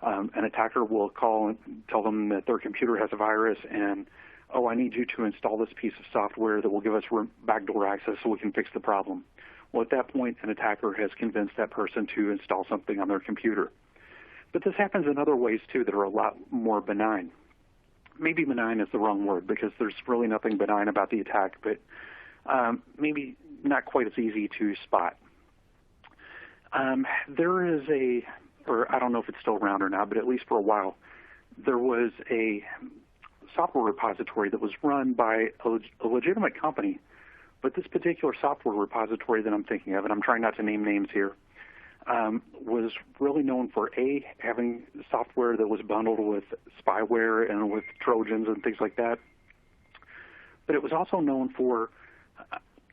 An attacker will call and tell them that their computer has a virus and, I need you to install this piece of software that will give us backdoor access so we can fix the problem. Well, at that point, an attacker has convinced that person to install something on their computer. But this happens in other ways, too, that are a lot more benign. Maybe benign is the wrong word because there's really nothing benign about the attack, but maybe not quite as easy to spot. There is or I don't know if it's still around or not, but at least for a while, there was a software repository that was run by a legitimate company, but this particular software repository that I'm thinking of, and I'm trying not to name names here, was really known for having software that was bundled with spyware and with Trojans and things like that. But it was also known for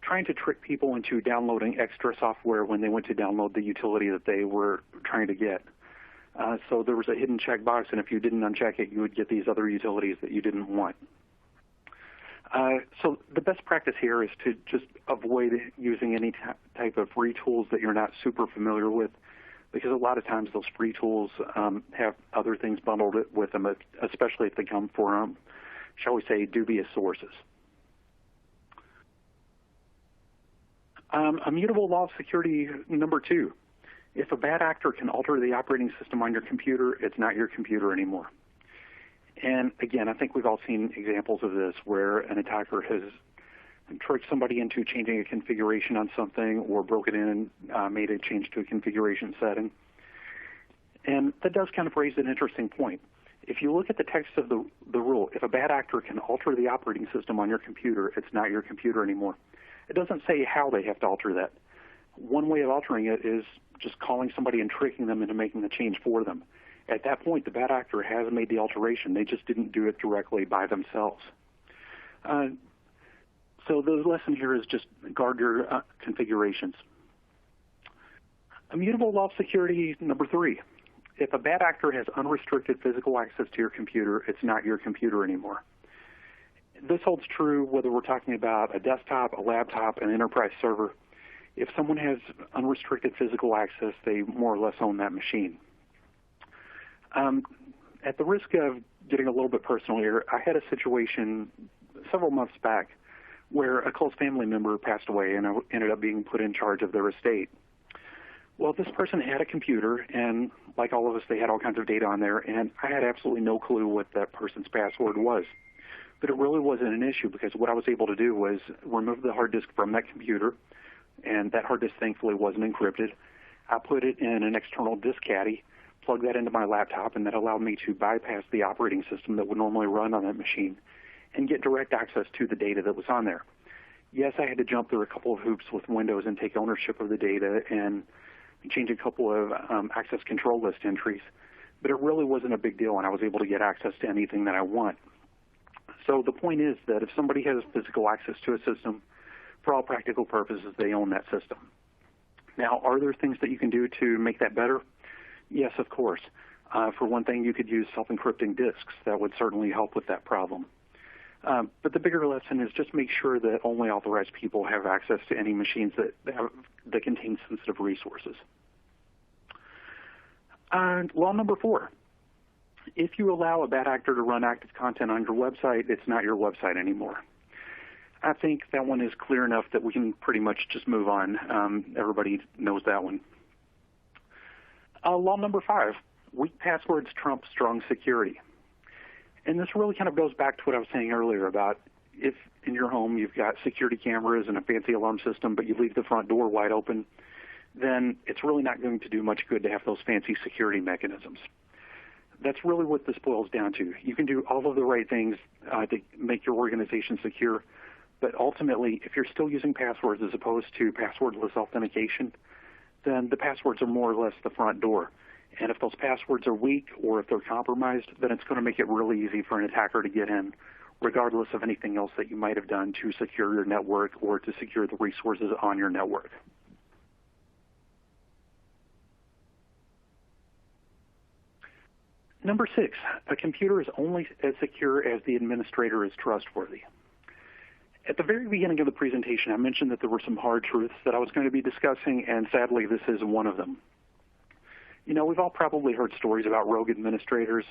trying to trick people into downloading extra software when they went to download the utility that they were trying to get. So there was a hidden checkbox, and if you didn't uncheck it, you would get these other utilities that you didn't want. So the best practice here is to just avoid using any type of free tools that you're not super familiar with, because a lot of times those free tools have other things bundled with them, especially if they come from, shall we say, dubious sources. Immutable law of security number 2. If a bad actor can alter the operating system on your computer, it's not your computer anymore. And again, I think we've all seen examples of this where an attacker has tricked somebody into changing a configuration on something or broken in and made a change to a configuration setting. And that does kind of raise an interesting point. If you look at the text of the rule, if a bad actor can alter the operating system on your computer, it's not your computer anymore. It doesn't say how they have to alter that. One way of altering it is just calling somebody and tricking them into making the change for them. At that point, the bad actor has made the alteration. They just didn't do it directly by themselves. So the lesson here is just guard your configurations. Immutable law of security number 3. If a bad actor has unrestricted physical access to your computer, it's not your computer anymore. This holds true whether we're talking about a desktop, a laptop, an enterprise server. If someone has unrestricted physical access, they more or less own that machine. At the risk of getting a little bit personal here, I had a situation several months back where a close family member passed away and I ended up being put in charge of their estate. Well, this person had a computer, and like all of us, they had all kinds of data on there, and I had absolutely no clue what that person's password was. But it really wasn't an issue because what I was able to do was remove the hard disk from that computer, and that hard disk thankfully wasn't encrypted. I put it in an external disk caddy, plugged that into my laptop, and that allowed me to bypass the operating system that would normally run on that machine and get direct access to the data that was on there. Yes, I had to jump through a couple of hoops with Windows and take ownership of the data and change a couple of access control list entries, but it really wasn't a big deal, and I was able to get access to anything that I want. So the point is that if somebody has physical access to a system, for all practical purposes, they own that system. Now, are there things that you can do to make that better? Yes, of course. For one thing, you could use self-encrypting disks. That would certainly help with that problem. But the bigger lesson is just make sure that only authorized people have access to any machines that contain sensitive resources. Law number 4. If you allow a bad actor to run active content on your website, it's not your website anymore. I think that one is clear enough that we can pretty much just move on. Everybody knows that one. Law number 5. Weak passwords trump strong security. And this really kind of goes back to what I was saying earlier about if in your home you've got security cameras and a fancy alarm system, but you leave the front door wide open, then it's really not going to do much good to have those fancy security mechanisms. That's really what this boils down to. You can do all of the right things to make your organization secure, but ultimately, if you're still using passwords as opposed to passwordless authentication, then the passwords are more or less the front door. And if those passwords are weak or if they're compromised, then it's going to make it really easy for an attacker to get in, regardless of anything else that you might have done to secure your network or to secure the resources on your network. Number 6, a computer is only as secure as the administrator is trustworthy. At the very beginning of the presentation, I mentioned that there were some hard truths that I was going to be discussing, and sadly, this is one of them. You know, we've all probably heard stories about rogue administrators,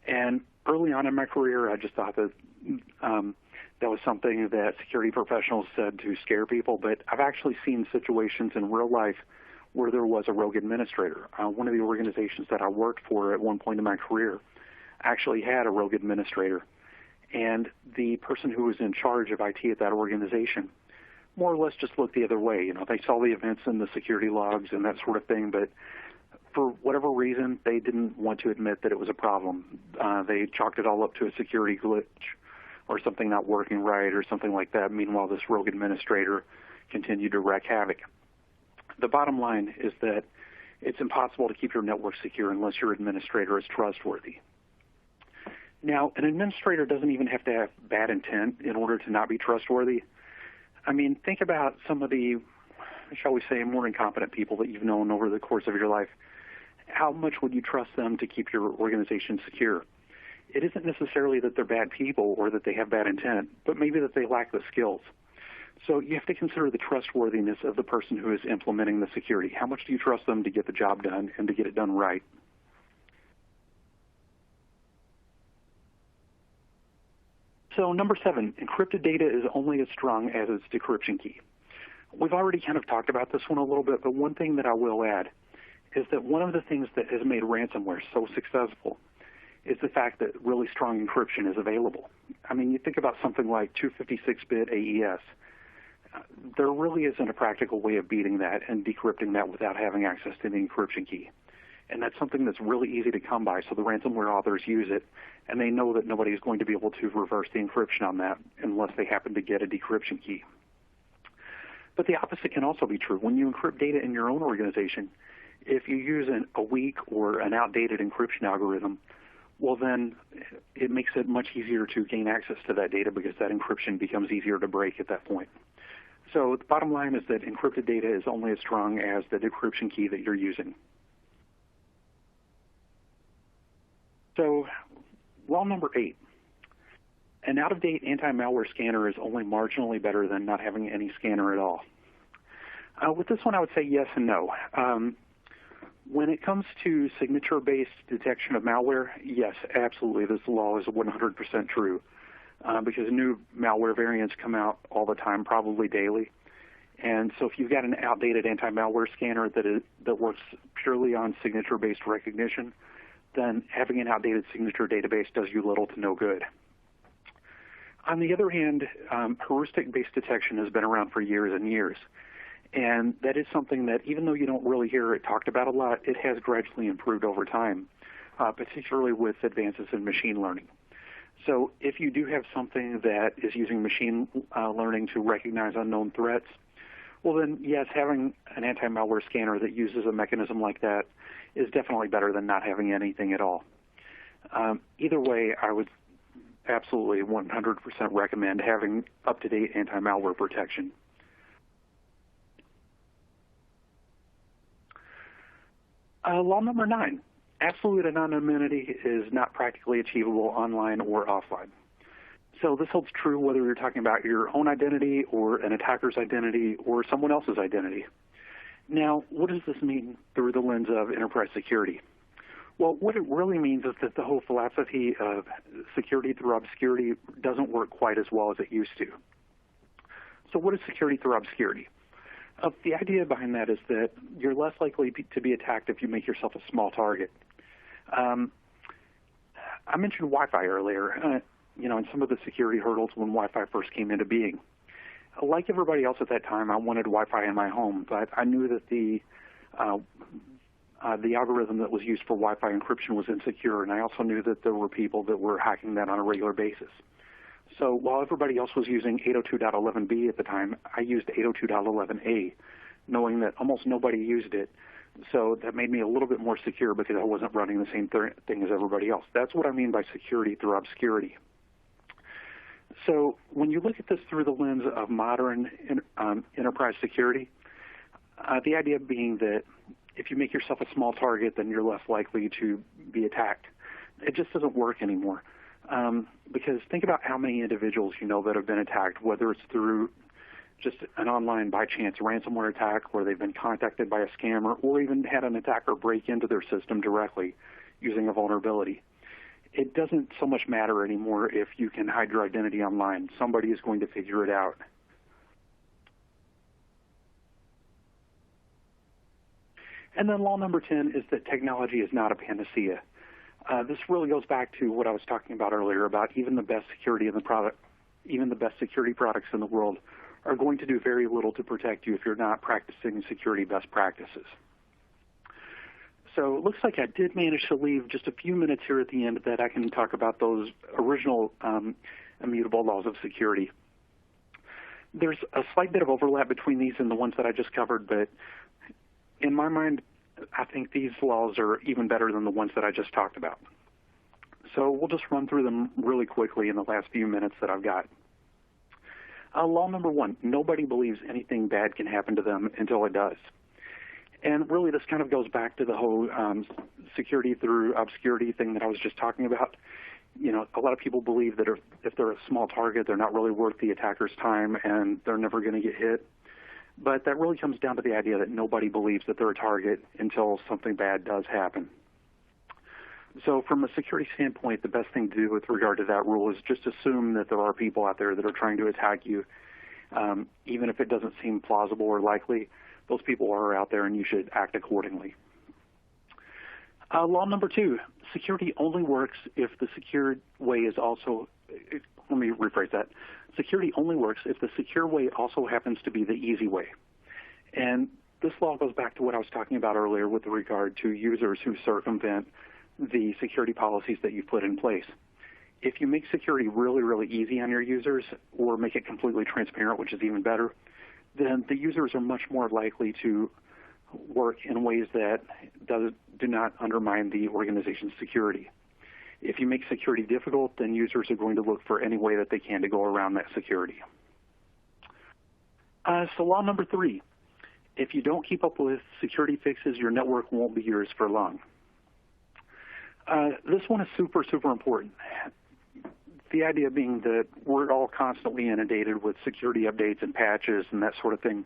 and early on in my career, I just thought that that was something that security professionals said to scare people, but I've actually seen situations in real life where there was a rogue administrator. One of the organizations that I worked for at one point in my career actually had a rogue administrator, and the person who was in charge of IT at that organization more or less just looked the other way. You know, they saw the events in the security logs and that sort of thing, but for whatever reason, they didn't want to admit that it was a problem. They chalked it all up to a security glitch or something not working right or something like that. Meanwhile, this rogue administrator continued to wreak havoc. The bottom line is that it's impossible to keep your network secure unless your administrator is trustworthy. Now, an administrator doesn't even have to have bad intent in order to not be trustworthy. I mean, think about some of the, shall we say, more incompetent people that you've known over the course of your life. How much would you trust them to keep your organization secure? It isn't necessarily that they're bad people or that they have bad intent, but maybe that they lack the skills. So you have to consider the trustworthiness of the person who is implementing the security. How much do you trust them to get the job done and to get it done right? So number 7, encrypted data is only as strong as its decryption key. We've already kind of talked about this one a little bit, but one thing that I will add is that one of the things that has made ransomware so successful is the fact that really strong encryption is available. I mean, you think about something like 256-bit AES. There really isn't a practical way of beating that and decrypting that without having access to the encryption key. And that's something that's really easy to come by, so the ransomware authors use it, and they know that nobody is going to be able to reverse the encryption on that unless they happen to get a decryption key. But the opposite can also be true. When you encrypt data in your own organization, if you use a weak or an outdated encryption algorithm, well then it makes it much easier to gain access to that data because that encryption becomes easier to break at that point. So the bottom line is that encrypted data is only as strong as the decryption key that you're using. So law number 8, an out-of-date anti-malware scanner is only marginally better than not having any scanner at all. With this one, I would say yes and no. When it comes to signature-based detection of malware, yes, absolutely, this law is 100% true because new malware variants come out all the time, probably daily. And so if you've got an outdated anti-malware scanner that works purely on signature-based recognition, then having an outdated signature database does you little to no good. On the other hand, heuristic-based detection has been around for years and years. And that is something that, even though you don't really hear it talked about a lot, it has gradually improved over time, particularly with advances in machine learning. So if you do have something that is using machine learning to recognize unknown threats, well then, yes, having an anti-malware scanner that uses a mechanism like that is definitely better than not having anything at all. Either way, I would absolutely 100% recommend having up-to-date anti-malware protection. Law number 9, absolute anonymity is not practically achievable online or offline. So this holds true whether you're talking about your own identity or an attacker's identity or someone else's identity. Now, what does this mean through the lens of enterprise security? Well, what it really means is that the whole philosophy of security through obscurity doesn't work quite as well as it used to. So what is security through obscurity? The idea behind that is that you're less likely to be attacked if you make yourself a small target. I mentioned Wi-Fi earlier, and some of the security hurdles when Wi-Fi first came into being. Like everybody else at that time, I wanted Wi-Fi in my home, but I knew that the algorithm that was used for Wi-Fi encryption was insecure, and I also knew that there were people that were hacking that on a regular basis. So while everybody else was using 802.11b at the time, I used 802.11a, knowing that almost nobody used it. So that made me a little bit more secure because I wasn't running the same thing as everybody else. That's what I mean by security through obscurity. So when you look at this through the lens of modern enterprise security, the idea being that if you make yourself a small target, then you're less likely to be attacked. It just doesn't work anymore. Because think about how many individuals you know that have been attacked, whether it's through just an online by chance ransomware attack where they've been contacted by a scammer or even had an attacker break into their system directly using a vulnerability. It doesn't so much matter anymore if you can hide your identity online. Somebody is going to figure it out. And then law number 10 is that technology is not a panacea. This really goes back to what I was talking about earlier about even the best security in the product, even the best security products in the world are going to do very little to protect you if you're not practicing security best practices. So it looks like I did manage to leave just a few minutes here at the end that I can talk about those original immutable laws of security. There's a slight bit of overlap between these and the ones that I just covered, but in my mind, I think these laws are even better than the ones that I just talked about. So we'll just run through them really quickly in the last few minutes that I've got. Law number 1, nobody believes anything bad can happen to them until it does. And really this kind of goes back to the whole security through obscurity thing that I was just talking about. You know, a lot of people believe that if they're a small target, they're not really worth the attacker's time and they're never going to get hit. But that really comes down to the idea that nobody believes that they're a target until something bad does happen. So from a security standpoint, the best thing to do with regard to that rule is just assume that there are people out there that are trying to attack you. Even if it doesn't seem plausible or likely, those people are out there and you should act accordingly. Law number 2, security only works if the secured way is also, let me rephrase that. Security only works if the secure way also happens to be the easy way. And this law goes back to what I was talking about earlier with regard to users who circumvent the security policies that you put in place. If you make security really, really easy on your users or make it completely transparent, which is even better, then the users are much more likely to work in ways that do not undermine the organization's security. If you make security difficult, then users are going to look for any way that they can to go around that security. So law number 3, if you don't keep up with security fixes, your network won't be yours for long. This one is super, super important. The idea being that we're all constantly inundated with security updates and patches and that sort of thing.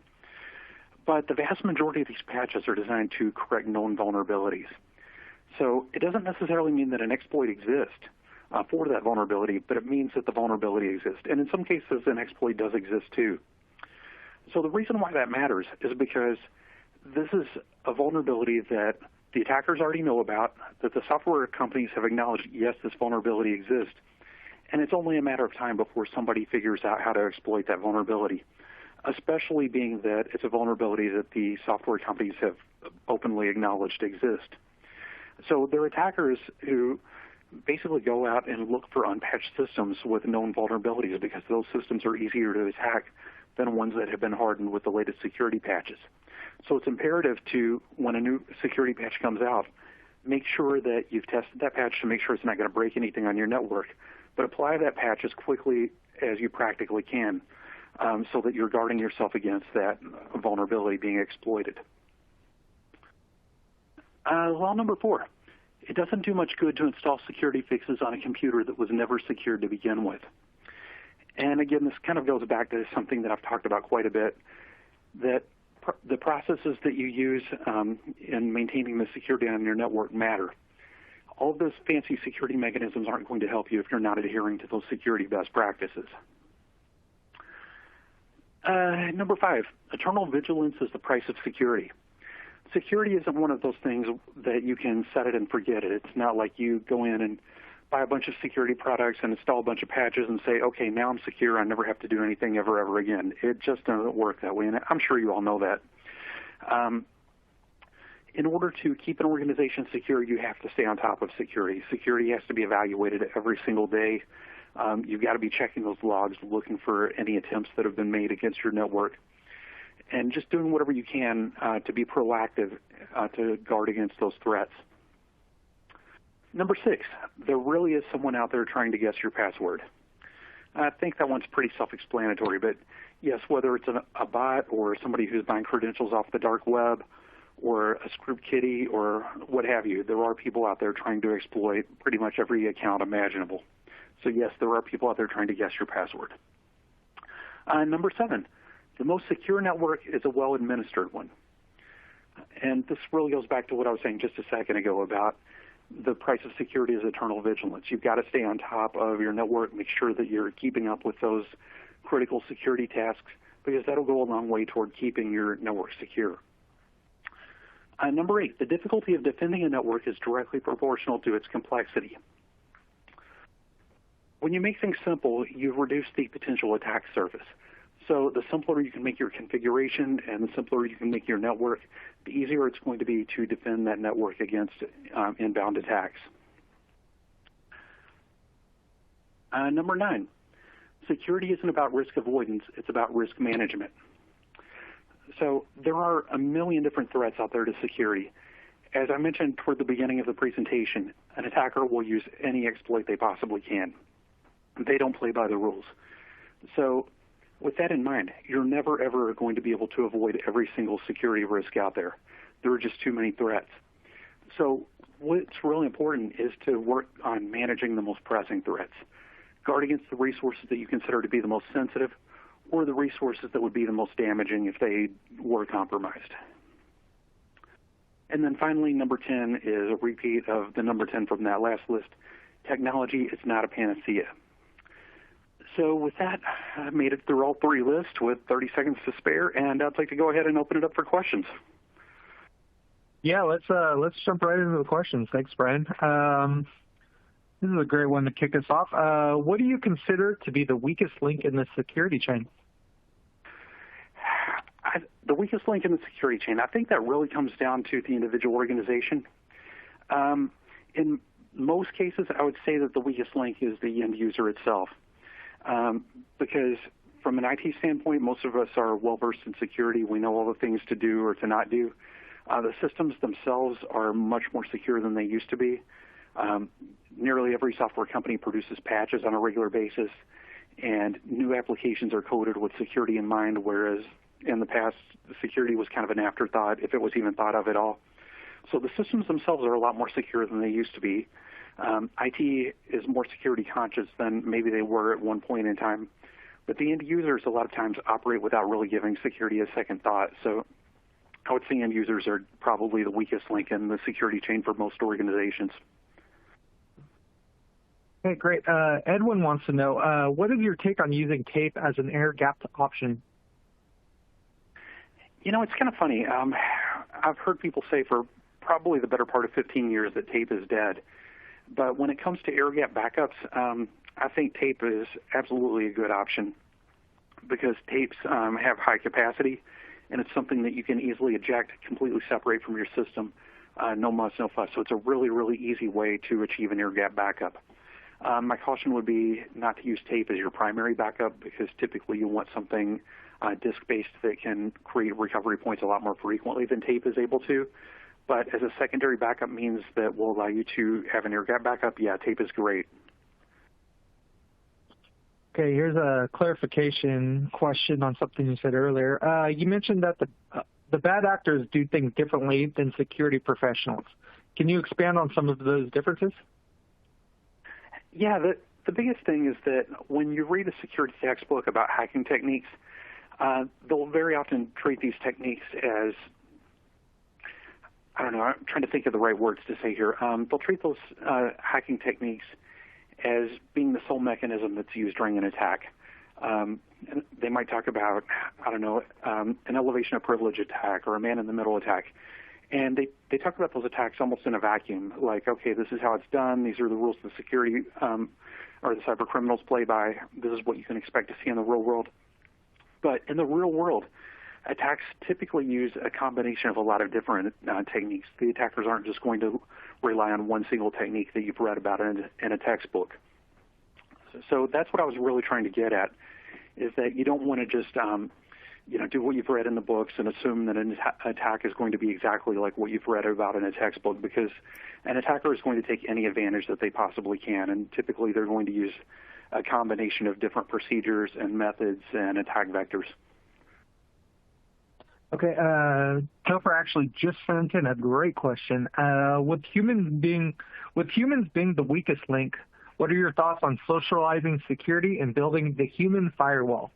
But the vast majority of these patches are designed to correct known vulnerabilities. So it doesn't necessarily mean that an exploit exists for that vulnerability, but it means that the vulnerability exists. And in some cases, an exploit does exist too. So the reason why that matters is because this is a vulnerability that the attackers already know about, that the software companies have acknowledged, yes, this vulnerability exists. And it's only a matter of time before somebody figures out how to exploit that vulnerability, especially being that it's a vulnerability that the software companies have openly acknowledged exist. So they're attackers who basically go out and look for unpatched systems with known vulnerabilities because those systems are easier to attack than ones that have been hardened with the latest security patches. So it's imperative to, when a new security patch comes out, make sure that you've tested that patch to make sure it's not going to break anything on your network, but apply that patch as quickly as you practically can so that you're guarding yourself against that vulnerability being exploited. Law number 4, it doesn't do much good to install security fixes on a computer that was never secured to begin with. And again, this kind of goes back to something that I've talked about quite a bit, that the processes that you use in maintaining the security on your network matter. All of those fancy security mechanisms aren't going to help you if you're not adhering to those security best practices. Number 5, eternal vigilance is the price of security. Security isn't one of those things that you can set it and forget it. It's not like you go in and buy a bunch of security products and install a bunch of patches and say, okay, now I'm secure. I never have to do anything ever again. It just doesn't work that way, and I'm sure you all know that. In order to keep an organization secure, you have to stay on top of security. Security has to be evaluated every single day. You've got to be checking those logs, looking for any attempts that have been made against your network, and just doing whatever you can to be proactive to guard against those threats. Number 6, there really is someone out there trying to guess your password. I think that one's pretty self-explanatory, but yes, whether it's a bot or somebody who's buying credentials off the dark web or a script kiddie or what have you, there are people out there trying to exploit pretty much every account imaginable. So yes, there are people out there trying to guess your password. Number 7, the most secure network is a well-administered one. And this really goes back to what I was saying just a second ago about the price of security is eternal vigilance. You've got to stay on top of your network, make sure that you're keeping up with those critical security tasks, because that'll go a long way toward keeping your network secure. Number 8, the difficulty of defending a network is directly proportional to its complexity. When you make things simple, you reduce the potential attack surface. So the simpler you can make your configuration and the simpler you can make your network, the easier it's going to be to defend that network against inbound attacks. Number 9, security isn't about risk avoidance, it's about risk management. So there are a million different threats out there to security. As I mentioned toward the beginning of the presentation, an attacker will use any exploit they possibly can. They don't play by the rules. So with that in mind, you're never, ever going to be able to avoid every single security risk out there. There are just too many threats. So what's really important is to work on managing the most pressing threats. Guard against the resources that you consider to be the most sensitive or the resources that would be the most damaging if they were compromised. And then finally, number 10 is a repeat of the number 10 from that last list. Technology is not a panacea. So with that, I made it through all 3 lists with 30 seconds to spare, and I'd like to go ahead and open it up for questions. Yeah, let's jump right into the questions. Thanks, Brian. This is a great one to kick us off. What do you consider to be the weakest link in the security chain? the weakest link in the security chain, I think that really comes down to the individual organization. In most cases, I would say that the weakest link is the end user itself, because from an IT standpoint, most of us are well-versed in security. We know all the things to do or to not do. The systems themselves are much more secure than they used to be. Nearly every software company produces patches on a regular basis, and new applications are coded with security in mind, whereas in the past, security was kind of an afterthought, if it was even thought of at all. So the systems themselves are a lot more secure than they used to be. IT is more security conscious than maybe they were at one point in time. But the end users a lot of times operate without really giving security a second thought. So I would say end users are probably the weakest link in the security chain for most organizations. Okay, great. Edwin wants to know, what is your take on using tape as an air-gapped option? You know, it's kind of funny. I've heard people say for probably the better part of 15 years that tape is dead. But when it comes to air-gap backups, I think tape is absolutely a good option because tapes have high capacity, and it's something that you can easily eject, completely separate from your system. No muss, no fuss. So it's a really, really easy way to achieve an air-gap backup. My caution would be not to use tape as your primary backup because typically you want something disk-based that can create recovery points a lot more frequently than tape is able to. But as a secondary backup means that will allow you to have an air-gap backup, yeah, tape is great. Okay, here's a clarification question on something you said earlier. You mentioned that the bad actors do things differently than security professionals. Can you expand on some of those differences? Yeah, the biggest thing is that when you read a security textbook about hacking techniques, they'll very often treat these techniques as, I don't know, I'm trying to think of the right words to say here. They'll treat those hacking techniques as being the sole mechanism that's used during an attack. They might talk about, I don't know, an elevation of privilege attack or a man-in-the-middle attack. And they talk about those attacks almost in a vacuum, like, okay, this is how it's done. These are the rules the security or the cyber criminals play by. This is what you can expect to see in the real world. But in the real world, attacks typically use a combination of a lot of different techniques. The attackers aren't just going to rely on one single technique that you've read about in a textbook. So that's what I was really trying to get at, is that you don't want to just do what you've read in the books and assume that an attack is going to be exactly like what you've read about in a textbook, because an attacker is going to take any advantage that they possibly can, and typically they're going to use a combination of different procedures and methods and attack vectors. Okay, Topher actually just sent in a great question. With humans being the weakest link, what are your thoughts on socializing security and building the human firewall?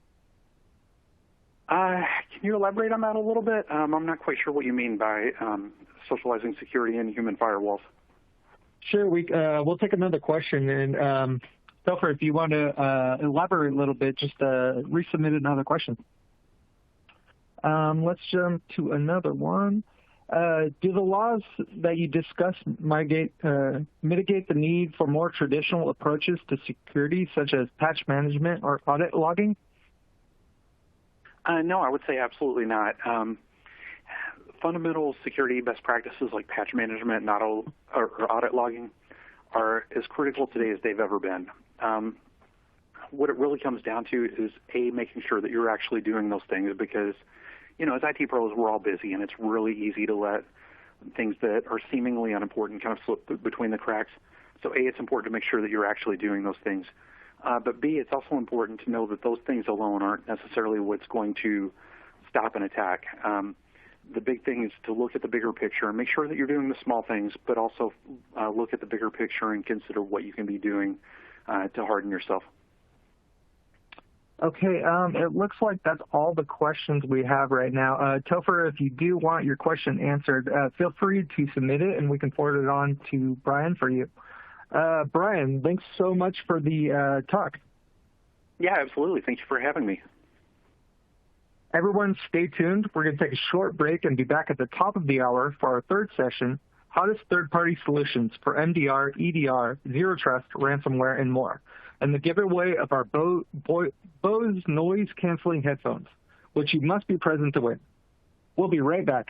Can you elaborate on that a little bit? I'm not quite sure what you mean by socializing security and human firewalls. Sure, we'll take another question, and Topher, if you want to elaborate a little bit, just resubmit another question. Let's jump to another one. Do the laws that you discussed mitigate the need for more traditional approaches to security, such as patch management or audit logging? No, I would say absolutely not. Fundamental security best practices like patch management and audit logging are as critical today as they've ever been. What it really comes down to is, making sure that you're actually doing those things, because as IT pros, we're all busy, and it's really easy to let things that are seemingly unimportant kind of slip between the cracks. So it's important to make sure that you're actually doing those things. But B, it's also important to know that those things alone aren't necessarily what's going to stop an attack. The big thing is to look at the bigger picture and make sure that you're doing the small things, but also look at the bigger picture and consider what you can be doing to harden yourself. Okay, it looks like that's all the questions we have right now. Topher, if you do want your question answered, feel free to submit it, and we can forward it on to Brian for you. Brian, thanks so much for the talk. Yeah, absolutely. Thank you for having me. Everyone, stay tuned. We're going to take a short break and be back at the top of the hour for our third session, Hottest Third-Party Solutions for MDR, EDR, Zero Trust, Ransomware, and more, and the giveaway of our Bose noise-canceling headphones. which you must be present to win. We'll be right back.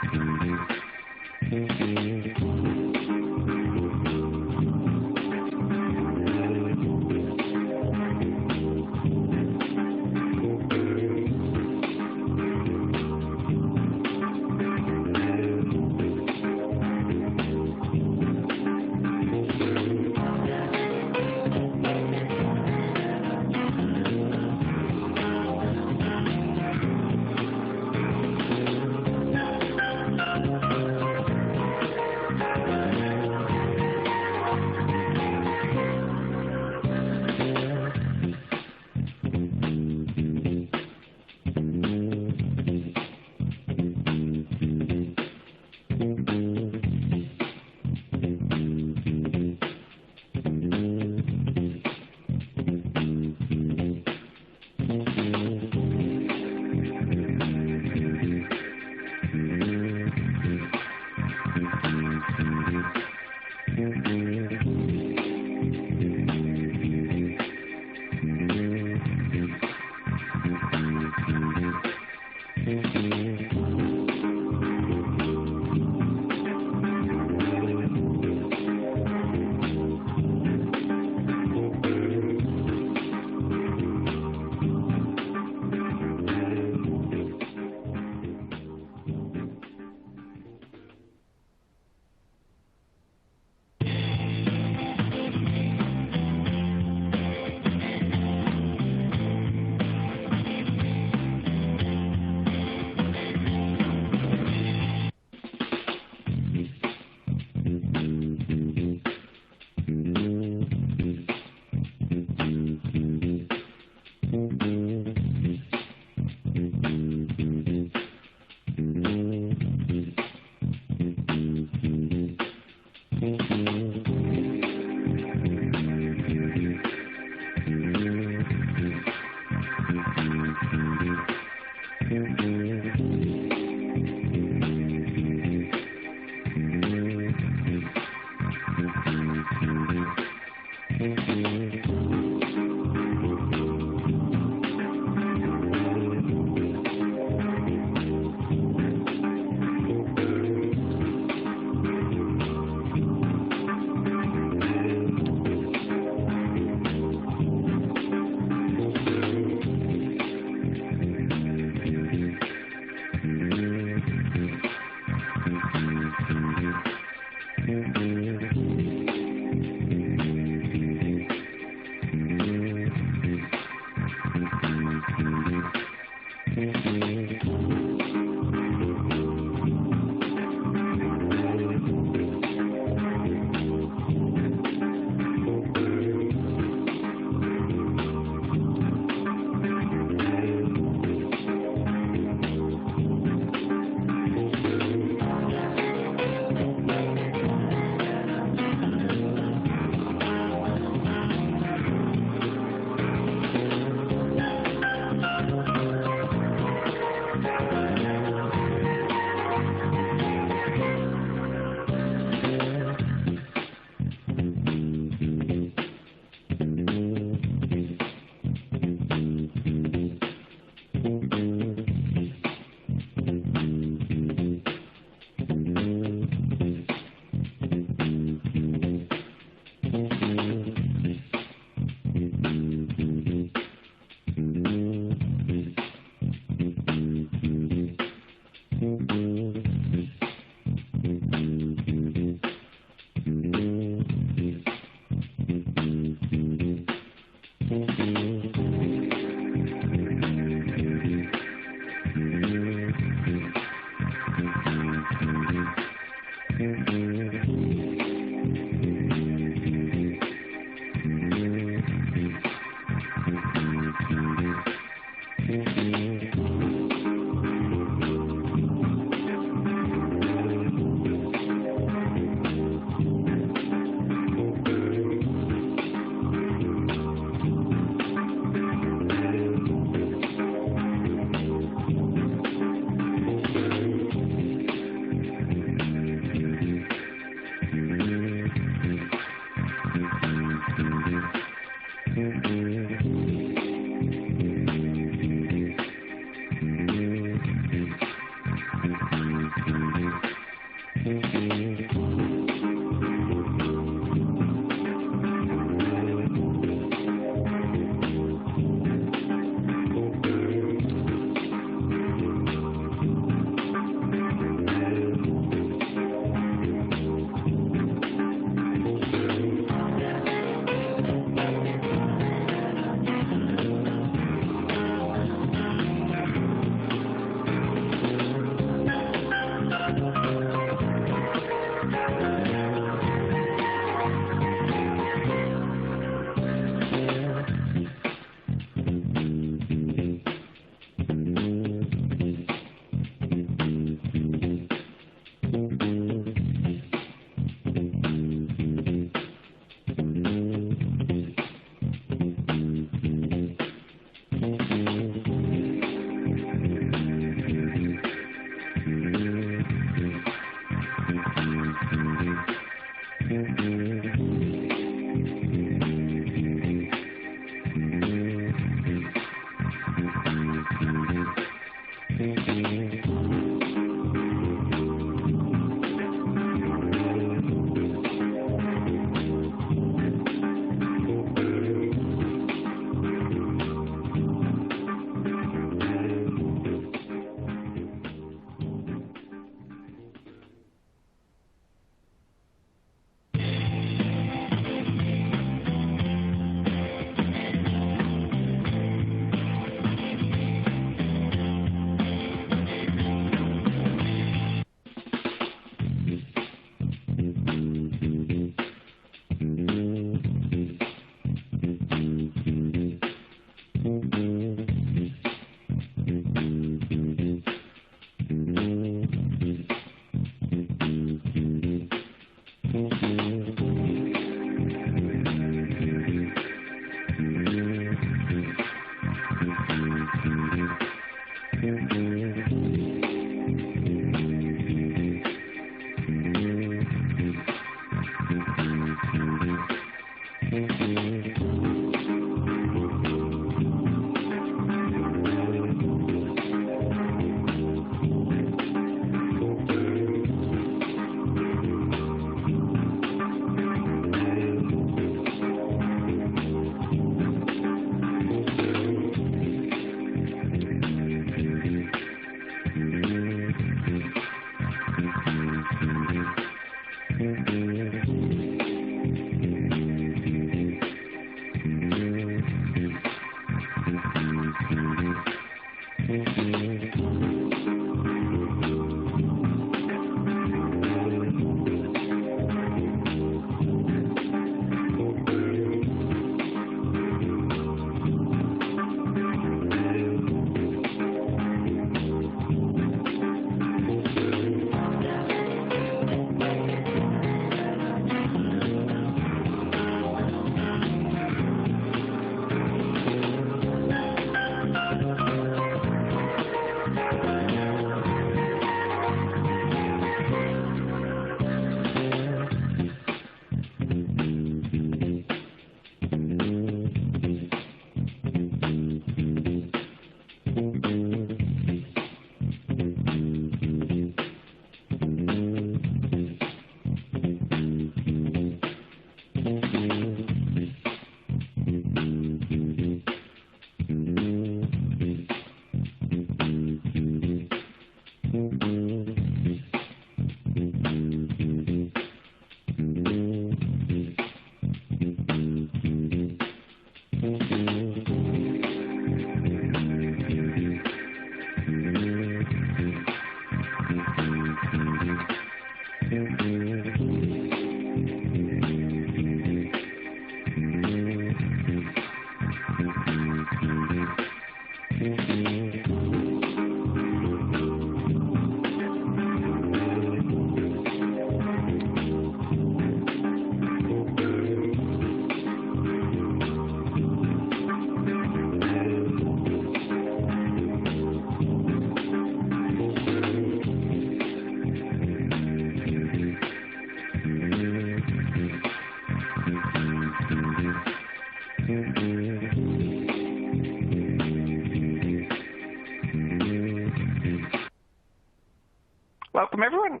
Welcome, everyone.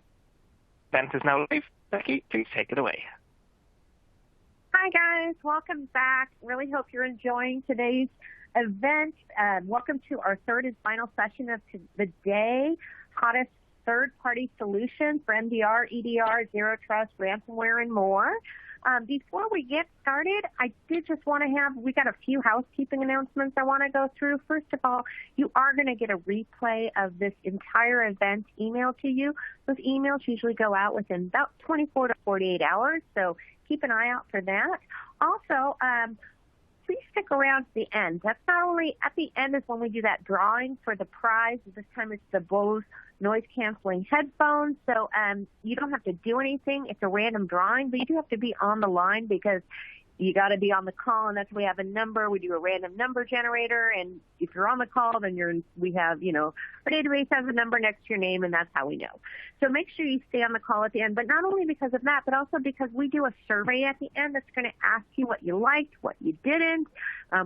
Event is now live. Becky, please take it away. Hi, guys. Welcome back. Really hope you're enjoying today's event. Welcome to our third and final session of the day, hottest third-party solutions for MDR, EDR, Zero Trust, ransomware, and more. Before we get started, I did just want to we got a few housekeeping announcements I want to go through. First of all, you are going to get a replay of this entire event emailed to you. Those emails usually go out within about 24 to 48 hours, so keep an eye out for that. Also, please stick around to the end. That's not only at the end is when we do that drawing for the prize. This time it's the Bose noise-canceling headphones. So you don't have to do anything. It's a random drawing, but you do have to be on the line because you got to be on the call, and that's why we have a number. We do a random number generator, and if you're on the call, then we have, our database has a number next to your name, and that's how we know. So make sure you stay on the call at the end, but not only because of that, but also because we do a survey at the end that's going to ask you what you liked, what you didn't,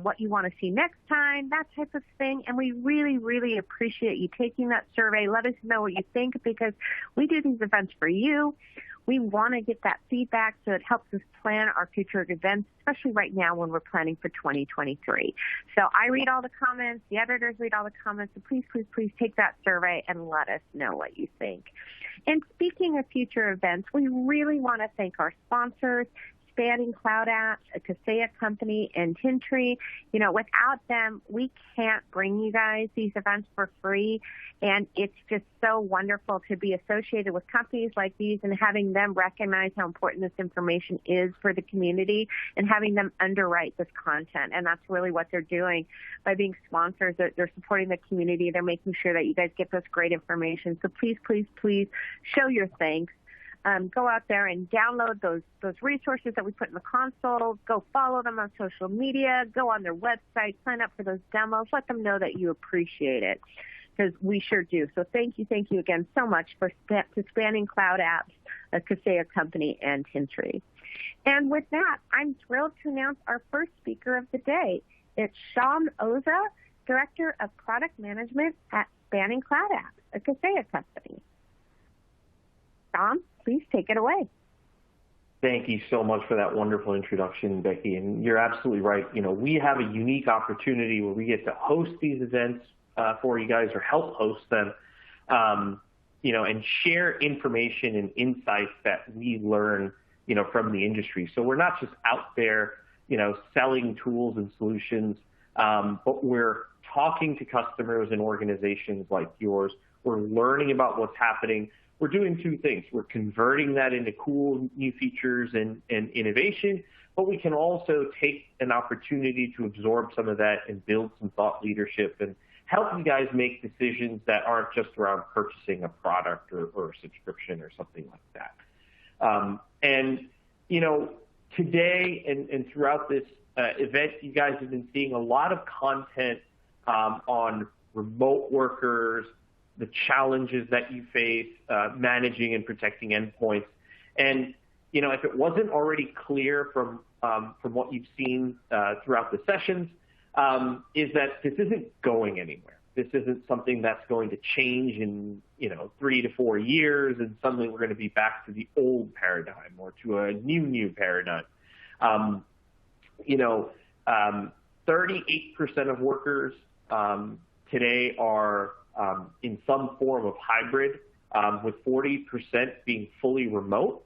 what you want to see next time, that type of thing, and we really, really appreciate you taking that survey. Let us know what you think because we do these events for you. We want to get that feedback so it helps us plan our future events, especially right now when we're planning for 2023. So I read all the comments, the editors read all the comments, so please, please, please take that survey and let us know what you think. And speaking of future events, we really want to thank our sponsors, Spanning Cloud Apps, a Kaseya company, and Tintry. Without them, we can't bring you guys these events for free. And it's just so wonderful to be associated with companies like these and having them recognize how important this information is for the community and having them underwrite this content. And that's really what they're doing by being sponsors. They're supporting the community. They're making sure that you guys get this great information. So please, please, please show your thanks. Go out there and download those resources that we put in the console. Go follow them on social media. Go on their website. Sign up for those demos. Let them know that you appreciate it because we sure do. So thank you again so much to Spanning Cloud Apps, a Kaseya company, and Tintry. And with that, I'm thrilled to announce our first speaker of the day. It's Sham Oza, Director of Product Management at Spanning Cloud Apps, a Kaseya company. Sham, please take it away. Thank you so much for that wonderful introduction, Becky. And you're absolutely right. We have a unique opportunity where we get to host these events for you guys or help host them, and share information and insights that we learn, from the industry. So we're not just out there, selling tools and solutions, but we're talking to customers and organizations like yours. We're learning about what's happening. We're doing two things. We're converting that into cool new features and innovation, but we can also take an opportunity to absorb some of that and build some thought leadership and help you guys make decisions that aren't just around purchasing a product or a subscription or something like that. Today and throughout this event, you guys have been seeing a lot of content on remote workers, the challenges that you face managing and protecting endpoints. And, if it wasn't already clear from what you've seen throughout the sessions, is that this isn't going anywhere. This isn't something that's going to change in, 3 to 4 years and suddenly we're going to be back to the old paradigm or to a new paradigm. 38% of workers today are in some form of hybrid, with 40% being fully remote.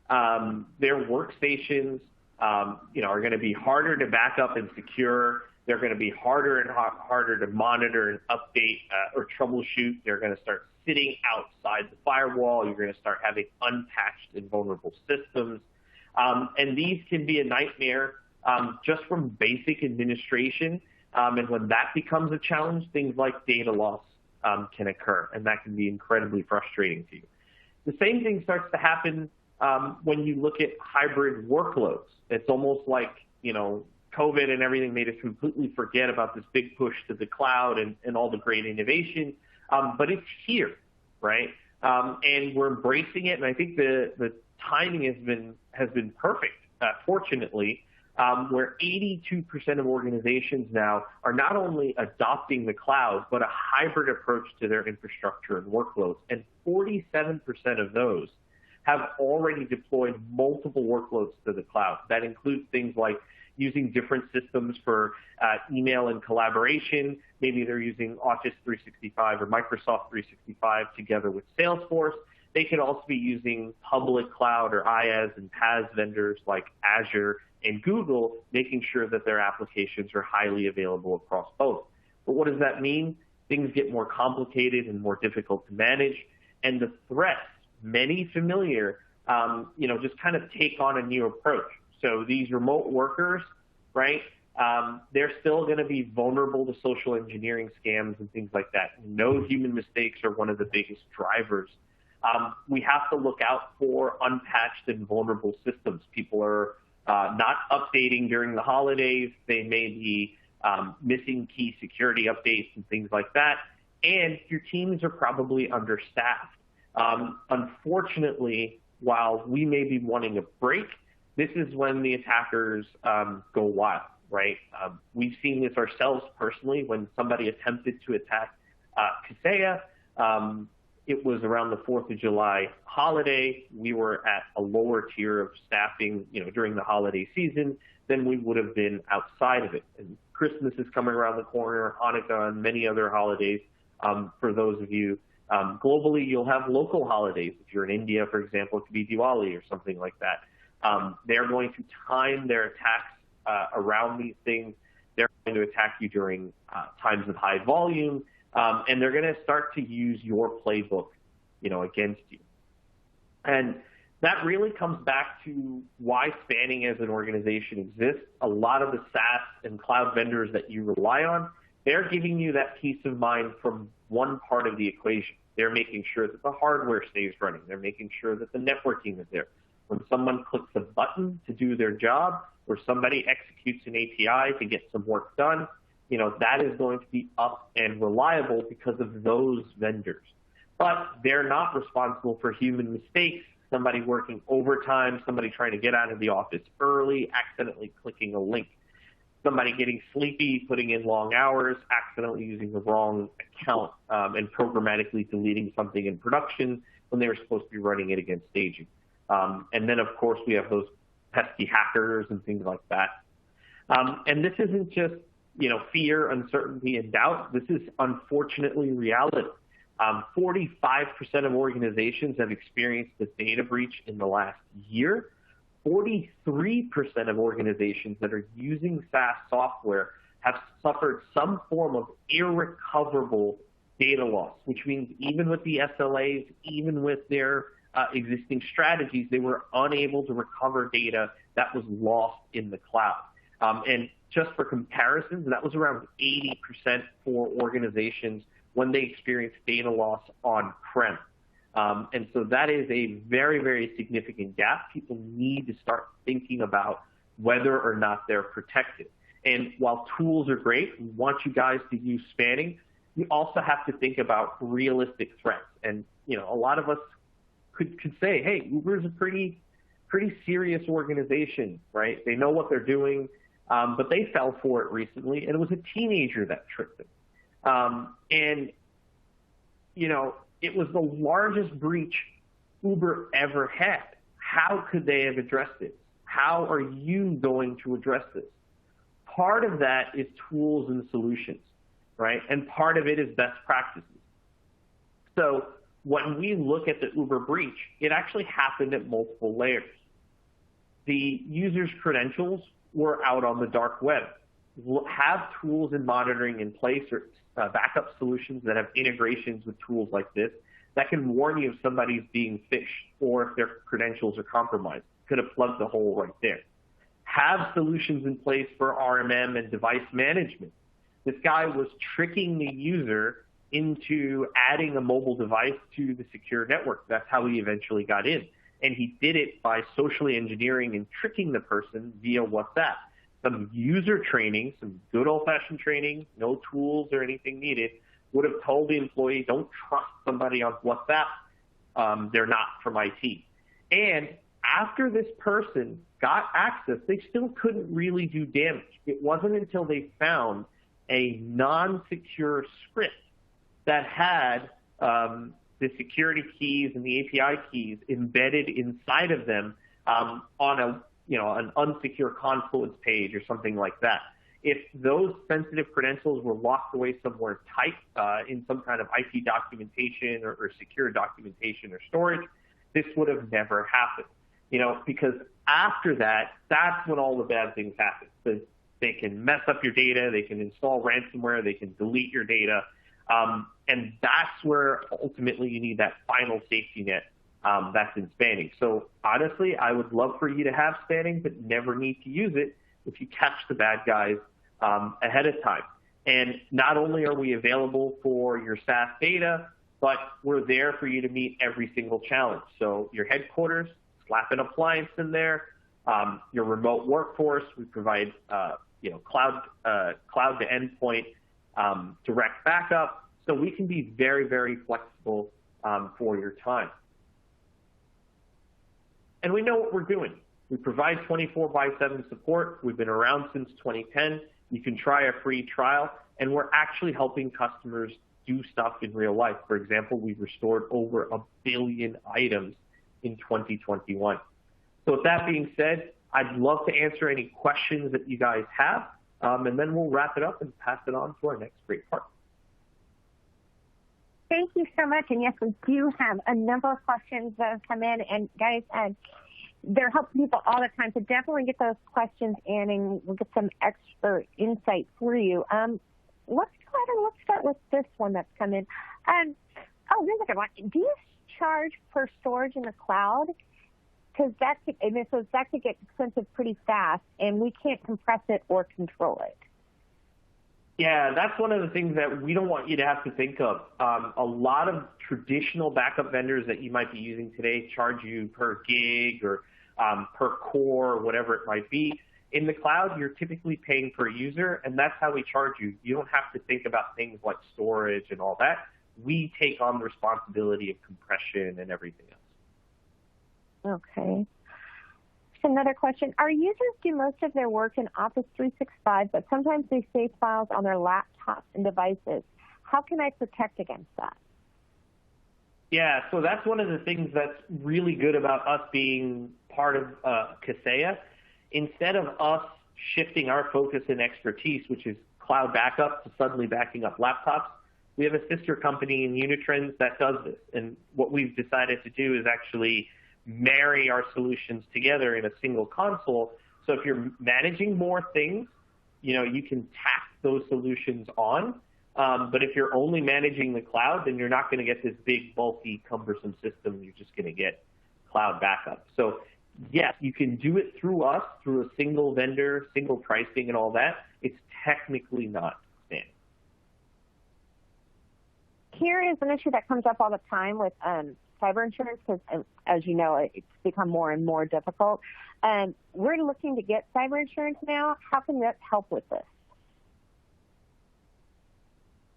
Their workstations, are going to be harder to back up and secure. They're going to be harder and harder to monitor and update or troubleshoot. They're going to start sitting outside the firewall. You're going to start having unpatched and vulnerable systems. And these can be a nightmare just from basic administration. And when that becomes a challenge, things like data loss can occur, and that can be incredibly frustrating to you. The same thing starts to happen when you look at hybrid workloads. It's almost like, COVID and everything made us completely forget about this big push to the cloud and all the great innovation, but it's here, right? And we're embracing it, and I think the timing has been perfect, fortunately, where 82% of organizations now are not only adopting the cloud, but a hybrid approach to their infrastructure and workloads. And 47% of those have already deployed multiple workloads to the cloud. That includes things like using different systems for email and collaboration. Maybe they're using Office 365 or Microsoft 365 together with Salesforce. They could also be using public cloud or IaaS and PaaS vendors like Azure and Google, making sure that their applications are highly available across both. But what does that mean? Things get more complicated and more difficult to manage, and the threats, many familiar, just kind of take on a new approach. So these remote workers, right, they're still going to be vulnerable to social engineering scams and things like that. No human mistakes are one of the biggest drivers. We have to look out for unpatched and vulnerable systems. People are not updating during the holidays. They may be missing key security updates and things like that. And your teams are probably understaffed. Unfortunately, while we may be wanting a break, this is when the attackers go wild, right? We've seen this ourselves personally when somebody attempted to attack Kaseya. It was around the 4th of July holiday. We were at a lower tier of staffing, during the holiday season than we would have been outside of it. And Christmas is coming around the corner, Hanukkah, and many other holidays. For those of you globally, you'll have local holidays. If you're in India, for example, it could be Diwali or something like that. They're going to time their attacks around these things. They're going to attack you during times of high volume. And they're going to start to use your playbook, against you. And that really comes back to why spanning as an organization exists. A lot of the SaaS and cloud vendors that you rely on, they're giving you that peace of mind from one part of the equation. They're making sure that the hardware stays running. They're making sure that the networking is there. When someone clicks a button to do their job, or somebody executes an API to get some work done, that is going to be up and reliable because of those vendors. But they're not responsible for human mistakes, somebody working overtime, somebody trying to get out of the office early, accidentally clicking a link, somebody getting sleepy, putting in long hours, accidentally using the wrong account, and programmatically deleting something in production when they were supposed to be running it against staging. And then, of course, we have those pesky hackers and things like that. And this isn't just fear, uncertainty, and doubt. This is unfortunately reality. 45% of organizations have experienced a data breach in the last year. 43% of organizations that are using SaaS software have suffered some form of irrecoverable data loss, which means even with the SLAs, even with their existing strategies, they were unable to recover data that was lost in the cloud. And just for comparison, that was around 80% for organizations when they experienced data loss on-prem. And so that is a very, very significant gap. People need to start thinking about whether or not they're protected. And while tools are great, we want you guys to use spanning, you also have to think about realistic threats. And, a lot of us could say, hey, Uber is a pretty serious organization, right? They know what they're doing. But they fell for it recently, and it was a teenager that tricked them. It was the largest breach Uber ever had. How could they have addressed it? How are you going to address this? Part of that is tools and solutions, right? And part of it is best practices. So when we look at the Uber breach, it actually happened at multiple layers. The user's credentials were out on the dark web. We'll have tools and monitoring in place, or backup solutions that have integrations with tools like this that can warn you if somebody's being phished or if their credentials are compromised. Could have plugged the hole right there. Have solutions in place for RMM and device management. This guy was tricking the user into adding a mobile device to the secure network. That's how he eventually got in. And he did it by socially engineering and tricking the person via WhatsApp. Some user training, some good old-fashioned training, no tools or anything needed, would have told the employee, don't trust somebody on WhatsApp. They're not from IT. And after this person got access, they still couldn't really do damage. It wasn't until they found a non-secure script that had the security keys and the API keys embedded inside of them on an unsecure Confluence page or something like that. If those sensitive credentials were locked away somewhere tight in some kind of IP documentation or secure documentation or storage, this would have never happened. Because after that, that's when all the bad things happen. So they can mess up your data, they can install ransomware, they can delete your data, and that's where ultimately you need that final safety net that's in spanning. So honestly, I would love for you to have spanning, but never need to use it if you catch the bad guys ahead of time. And not only are we available for your SaaS data, but we're there for you to meet every single challenge. So your headquarters, slap an appliance in there. Your remote workforce, we provide cloud to endpoint direct backup. So we can be very, very flexible for your time. And we know what we're doing. We provide 24/7 support. We've been around since 2010. You can try a free trial, and we're actually helping customers do stuff in real life. For example, we've restored over 1 billion items in 2021. So with that being said, I'd love to answer any questions that you guys have, and then we'll wrap it up and pass it on to our next great part. Thank you so much. And yes, we do have a number of questions that have come in. And guys, they're helping people all the time. So definitely get those questions in and we'll get some expert insight for you. Let's go ahead and let's start with this one that's come in. Here's a good one. Do you charge per storage in the cloud? Because that could get expensive pretty fast, and we can't compress it or control it. Yeah, that's one of the things that we don't want you to have to think of. A lot of traditional backup vendors that you might be using today charge you per gig or per core, or whatever it might be. In the cloud, you're typically paying per user, and that's how we charge you. You don't have to think about things like storage and all that. We take on the responsibility of compression and everything else. Okay. Another question. Our users do most of their work in Office 365, but sometimes they save files on their laptops and devices. How can I protect against that? Yeah, so that's one of the things that's really good about us being part of Kaseya. Instead of us shifting our focus and expertise, which is cloud backup, to suddenly backing up laptops, we have a sister company in Unitrends that does this. And what we've decided to do is actually marry our solutions together in a single console. So if you're managing more things, you can tack those solutions on. But if you're only managing the cloud, then you're not going to get this big, bulky, cumbersome system. You're just going to get cloud backup. So yes, you can do it through us, through a single vendor, single pricing and all that. It's technically not standard. Here is an issue that comes up all the time with cyber insurance, because as you know, it's become more and more difficult. We're looking to get cyber insurance now. How can that help with this?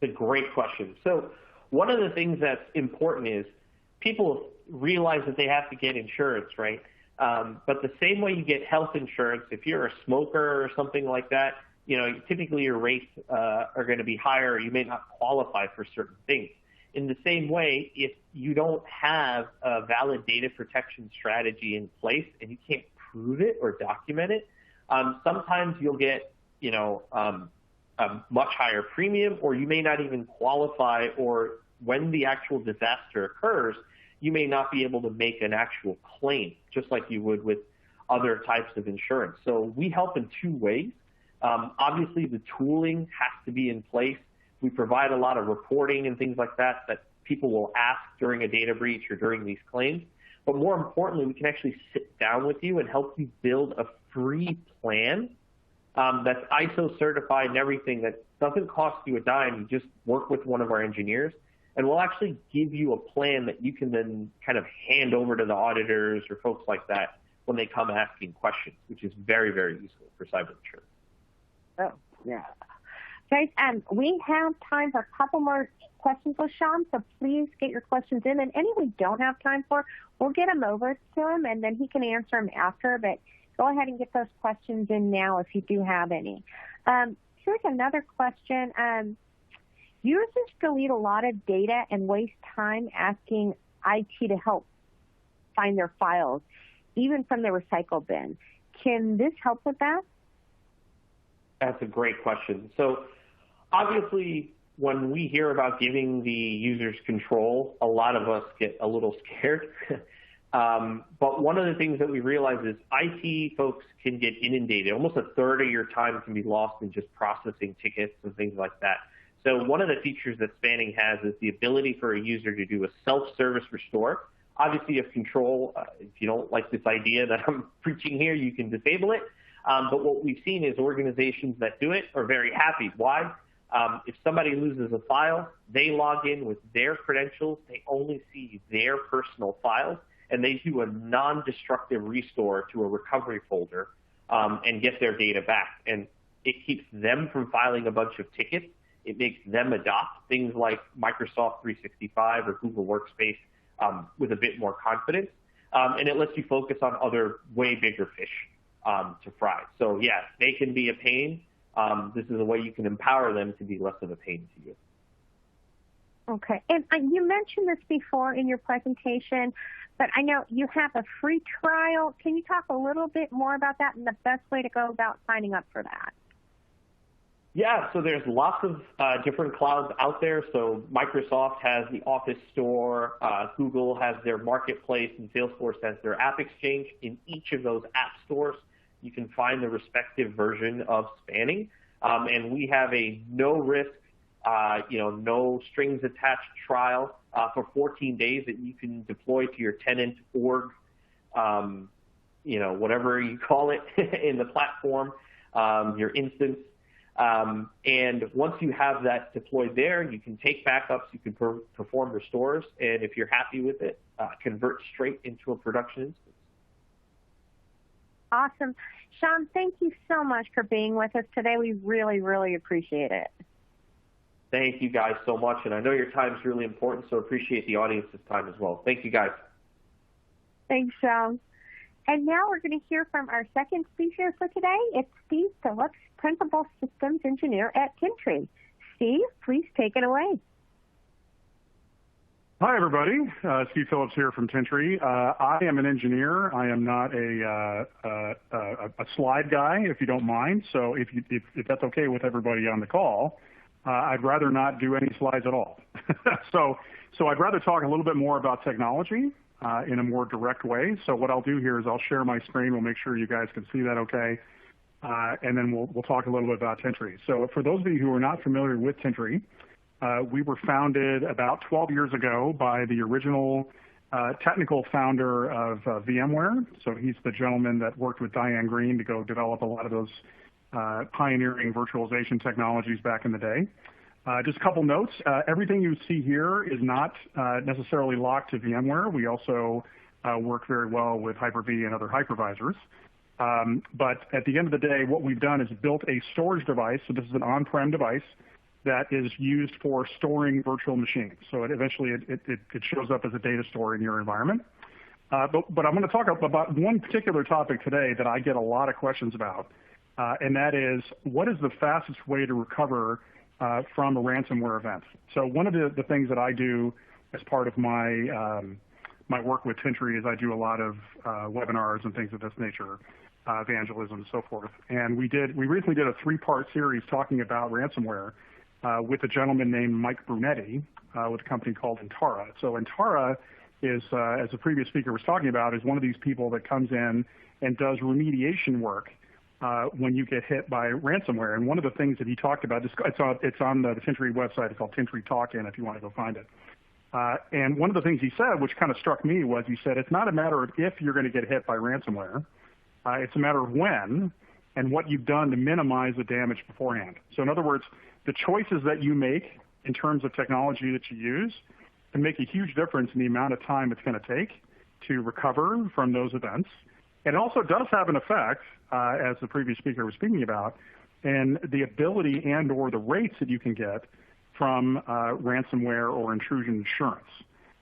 It's a great question. So one of the things that's important is people realize that they have to get insurance, right? But the same way you get health insurance, if you're a smoker or something like that, typically your rates are going to be higher. You may not qualify for certain things. In the same way, if you don't have a valid data protection strategy in place and you can't prove it or document it, sometimes you'll get, a much higher premium, or you may not even qualify, or when the actual disaster occurs, you may not be able to make an actual claim, just like you would with other types of insurance. So we help in two ways. Obviously, the tooling has to be in place. We provide a lot of reporting and things like that people will ask during a data breach or during these claims. But more importantly, we can actually sit down with you and help you build a free plan that's ISO certified and everything, that doesn't cost you a dime. You just work with one of our engineers, and we'll actually give you a plan that you can then kind of hand over to the auditors or folks like that when they come asking questions, which is very, very useful for cyber insurance. Oh, yeah. Guys, we have time for a couple more questions with Sean, so please get your questions in. And any we don't have time for, we'll get them over to him, and then he can answer them after. But go ahead and get those questions in now if you do have any. Here's another question. Users delete a lot of data and waste time asking IT to help find their files, even from the recycle bin. Can this help with that? That's a great question. So obviously, when we hear about giving the users control, a lot of us get a little scared. But one of the things that we realize is IT folks can get inundated. Almost a third of your time can be lost in just processing tickets and things like that. So one of the features that Spanning has is the ability for a user to do a self-service restore. Obviously, you have control. If you don't like this idea that I'm preaching here, you can disable it. But what we've seen is organizations that do it are very happy. Why? If somebody loses a file, they log in with their credentials. They only see their personal files, and they do a non-destructive restore to a recovery folder and get their data back. And it keeps them from filing a bunch of tickets. It makes them adopt things like Microsoft 365 or Google Workspace with a bit more confidence. And it lets you focus on other way bigger fish to fry. So yeah, they can be a pain. This is a way you can empower them to be less of a pain to you. Okay, and you mentioned this before in your presentation, but I know you have a free trial. Can you talk a little bit more about that and the best way to go about signing up for that? Yeah, so there's lots of different clouds out there. So Microsoft has the Office Store, Google has their Marketplace, and Salesforce has their App Exchange. In each of those app stores, you can find the respective version of Spanning. And we have a no-risk, no strings attached trial for 14 days that you can deploy to your tenant, org, whatever you call it in the platform, your instance. And once you have that deployed there, you can take backups, you can perform restores, and if you're happy with it, convert straight into a production instance. Awesome. Sean, thank you so much for being with us today. We really, really appreciate it. Thank you guys so much, and I know your time is really important, so appreciate the audience's time as well. Thank you guys. Thanks, Sean. And now we're going to hear from our second speaker for today. It's Steve Phillips, Principal Systems Engineer at Tintri. Steve, please take it away. Hi, everybody. Steve Phillips here from Tintri. I am an engineer. I am not a slide guy, if you don't mind. So if that's okay with everybody on the call, I'd rather not do any slides at all. So I'd rather talk a little bit more about technology in a more direct way. So what I'll do here is I'll share my screen. We'll make sure you guys can see that okay. And then we'll talk a little bit about Tintri. So for those of you who are not familiar with Tintri, we were founded about 12 years ago by the original technical founder of VMware. So he's the gentleman that worked with Diane Green to go develop a lot of those pioneering virtualization technologies back in the day. Just a couple notes. Everything you see here is not necessarily locked to VMware. We also work very well with Hyper-V and other hypervisors. But at the end of the day, what we've done is built a storage device. So this is an on-prem device that is used for storing virtual machines. So eventually it shows up as a data store in your environment. But I'm going to talk about one particular topic today that I get a lot of questions about, and that is, what is the fastest way to recover from a ransomware event? So one of the things that I do as part of my my work with Tintri is I do a lot of webinars and things of this nature, evangelism and so forth. And we recently did a 3-part series talking about ransomware with a gentleman named Mike Brunetti with a company called Antara. So Antara is, as the previous speaker was talking about, is one of these people that comes in and does remediation work when you get hit by ransomware. And one of the things that he talked about, it's on the Tintri website. It's called Tintri Talk-In if you want to go find it. And one of the things he said, which kind of struck me, was he said, it's not a matter of if you're going to get hit by ransomware. It's a matter of when and what you've done to minimize the damage beforehand. So in other words, the choices that you make in terms of technology that you use can make a huge difference in the amount of time it's going to take to recover from those events. It also does have an effect, as the previous speaker was speaking about, in the ability and or the rates that you can get from ransomware or intrusion insurance,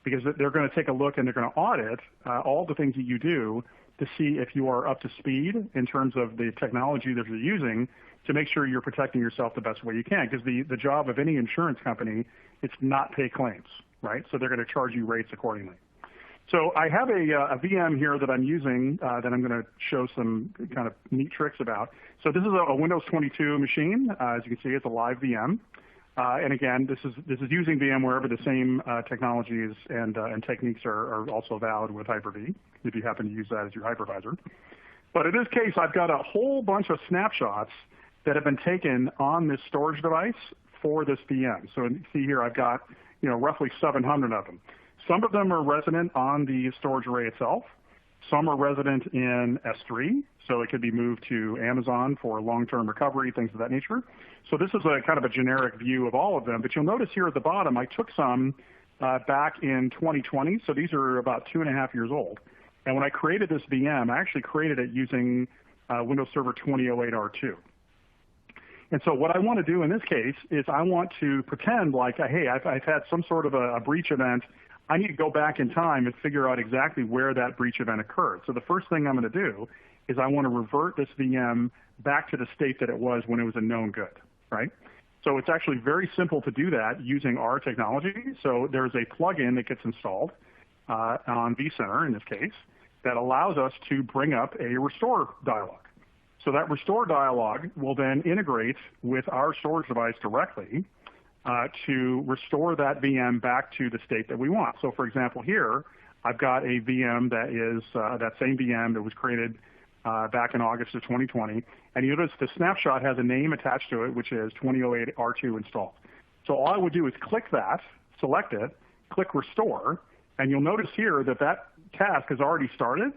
because they're going to take a look and they're going to audit all the things that you do to see if you are up to speed in terms of the technology that you're using to make sure you're protecting yourself the best way you can. Because the job of any insurance company is not pay claims, right? So they're going to charge you rates accordingly. So I have a VM here that I'm using that I'm going to show some kind of neat tricks about. So this is a Windows 22 machine. As you can see, it's a live VM. And again, this is using VMware, but the same technologies and techniques are also valid with Hyper-V, if you happen to use that as your hypervisor. But in this case, I've got a whole bunch of snapshots that have been taken on this storage device for this VM. So you see here, I've got roughly 700 of them. Some of them are resident on the storage array itself. Some are resident in S3, so it could be moved to Amazon for long-term recovery, things of that nature. So this is a kind of a generic view of all of them. But you'll notice here at the bottom, I took some back in 2020, so these are about 2.5 years old. And when I created this VM, I actually created it using Windows Server 2008 R2. And so what I want to do in this case is I want to pretend like, hey, I've had some sort of a breach event. I need to go back in time and figure out exactly where that breach event occurred. So the first thing I'm going to do is I want to revert this VM back to the state that it was when it was a known good, right? So it's actually very simple to do that using our technology. So there's a plugin that gets installed on vCenter in this case that allows us to bring up a restore dialog. So that restore dialog will then integrate with our storage device directly to restore that VM back to the state that we want. So for example, here, I've got a VM that is that same VM that was created back in August of 2020. And you notice the snapshot has a name attached to it, which is 2008 R2 installed. So all I would do is click that, select it, click restore, and you'll notice here that that task has already started.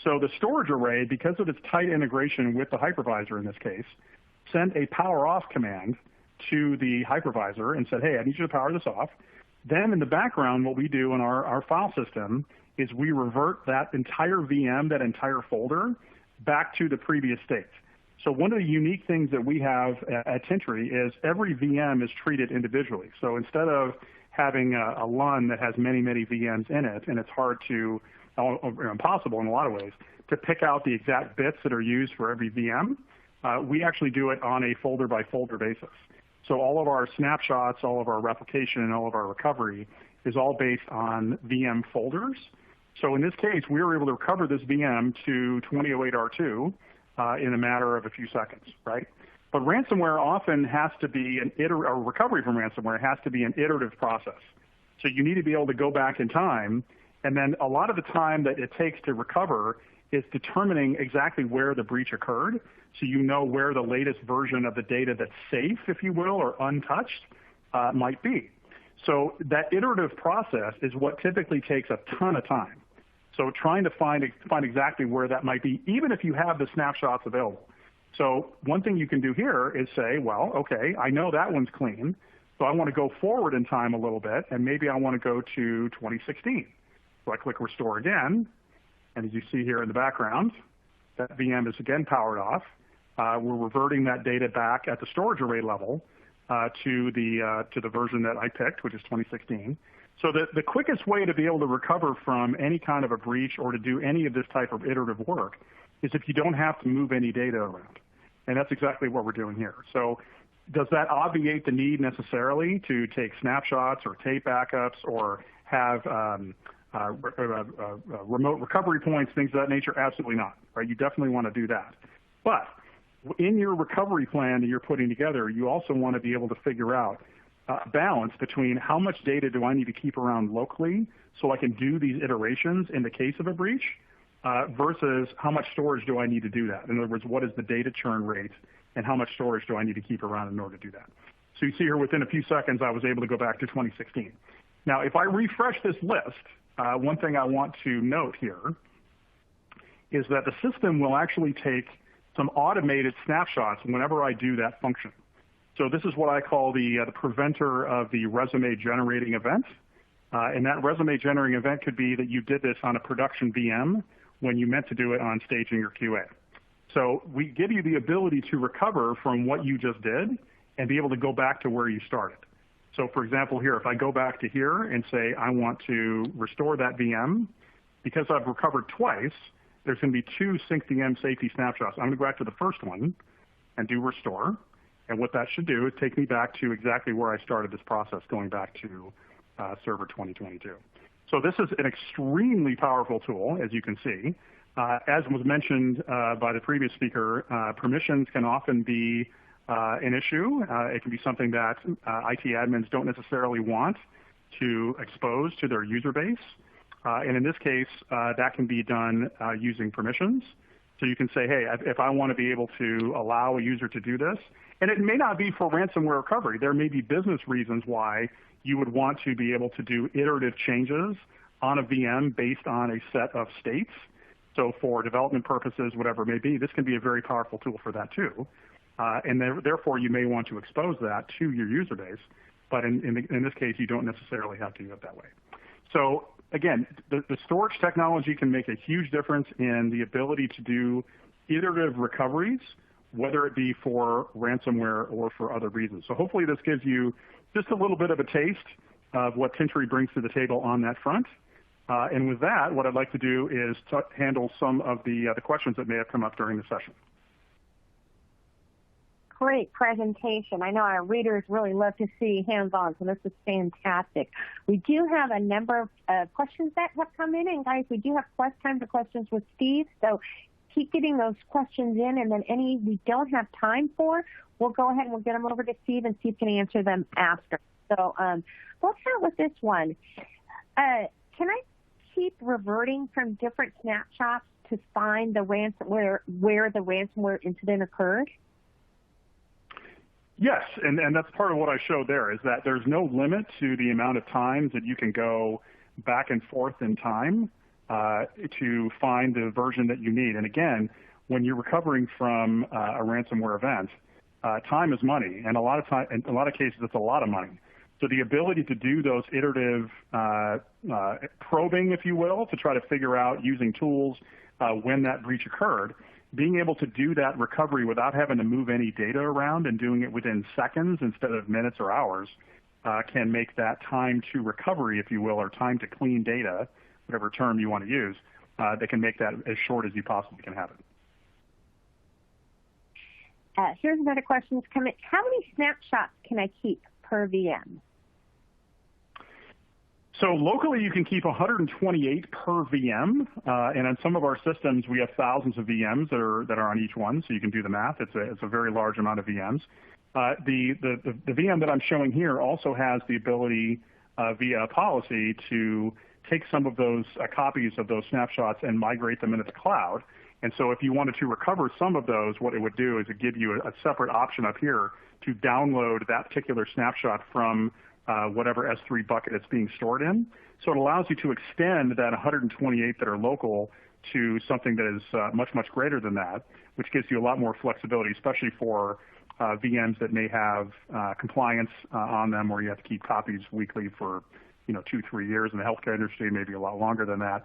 So the storage array, because of its tight integration with the hypervisor in this case, sent a power off command to the hypervisor and said, hey, I need you to power this off. Then in the background, what we do in our file system is we revert that entire VM, that entire folder, back to the previous state. So one of the unique things that we have at Tintri is every VM is treated individually. So instead of having a LUN that has many, many VMs in it, and it's hard to, or impossible in a lot of ways, to pick out the exact bits that are used for every VM, we actually do it on a folder-by-folder basis. So all of our snapshots, all of our replication, and all of our recovery is all based on VM folders. So in this case, we were able to recover this VM to 2008 R2 in a matter of a few seconds, right? But ransomware often has to be or recovery from ransomware has to be an iterative process. So you need to be able to go back in time, and then a lot of the time that it takes to recover is determining exactly where the breach occurred, so you know where the latest version of the data that's safe, if you will, or untouched might be. So that iterative process is what typically takes a ton of time. So trying to find exactly where that might be, even if you have the snapshots available. So one thing you can do here is say, well, okay, I know that one's clean, so I want to go forward in time a little bit, and maybe I want to go to 2016. So I click restore again, and as you see here in the background, that VM is again powered off. We're reverting that data back at the storage array level to the version that I picked, which is 2016. So the quickest way to be able to recover from any kind of a breach or to do any of this type of iterative work is if you don't have to move any data around. And that's exactly what we're doing here. So does that obviate the need necessarily to take snapshots or tape backups or have remote recovery points, things of that nature? Absolutely not, right? You definitely want to do that. But in your recovery plan that you're putting together, you also want to be able to figure out balance between how much data do I need to keep around locally so I can do these iterations in the case of a breach versus how much storage do I need to do that? In other words, what is the data churn rate and how much storage do I need to keep around in order to do that? So you see here within a few seconds, I was able to go back to 2016. Now, if I refresh this list, one thing I want to note here is that the system will actually take some automated snapshots whenever I do that function. So this is what I call the preventer of the resume generating event. And that resume generating event could be that you did this on a production VM when you meant to do it on staging or QA. So we give you the ability to recover from what you just did and be able to go back to where you started. So for example, here, if I go back to here and say I want to restore that VM, because I've recovered twice, there's going to be two sync VM safety snapshots. I'm going to go back to the first one and do restore. And what that should do is take me back to exactly where I started this process, going back to Server 2022. So this is an extremely powerful tool, as you can see. As was mentioned by the previous speaker, permissions can often be an issue. It can be something that IT admins don't necessarily want to expose to their user base. And in this case, that can be done using permissions. So you can say, hey, if I want to be able to allow a user to do this, and it may not be for ransomware recovery. There may be business reasons why you would want to be able to do iterative changes on a VM based on a set of states. So for development purposes, whatever it may be, this can be a very powerful tool for that too. And therefore, you may want to expose that to your user base. But in this case, you don't necessarily have to do it that way. So again, the storage technology can make a huge difference in the ability to do iterative recoveries, whether it be for ransomware or for other reasons. So hopefully this gives you just a little bit of a taste of what Tintri brings to the table on that front. And with that, what I'd like to do is to handle some of the questions that may have come up during the session. Great presentation. I know our readers really love to see hands-on, so this is fantastic. We do have a number of questions that have come in, and guys, we do have time for questions with Steve, so keep getting those questions in, and then any we don't have time for, we'll go ahead and we'll get them over to Steve, and Steve can answer them after. So we'll start with this one. Can I keep reverting from different snapshots to find the ransomware where the ransomware incident occurred? Yes, and that's part of what I showed there, is that there's no limit to the amount of times that you can go back and forth in time to find the version that you need. And again, when you're recovering from a ransomware event, time is money, and in a lot of cases, it's a lot of money. So the ability to do those iterative probing, if you will, to try to figure out using tools when that breach occurred, being able to do that recovery without having to move any data around and doing it within seconds instead of minutes or hours can make that time to recovery, if you will, or time to clean data, whatever term you want to use, that can make that as short as you possibly can have it. Here's another question that's coming. How many snapshots can I keep per VM? So locally, you can keep 128 per VM, and on some of our systems, we have thousands of VMs that are on each one. So you can do the math. It's a very large amount of VMs. The VM that I'm showing here also has the ability via a policy to take some of those copies of those snapshots and migrate them into the cloud. And so if you wanted to recover some of those, what it would do is it give you a separate option up here to download that particular snapshot from whatever S3 bucket it's being stored in. So it allows you to extend that 128 that are local to something that is much, much greater than that, which gives you a lot more flexibility, especially for VMs that may have compliance on them, where you have to keep copies weekly for 2-3 years. In the healthcare industry, maybe a lot longer than that.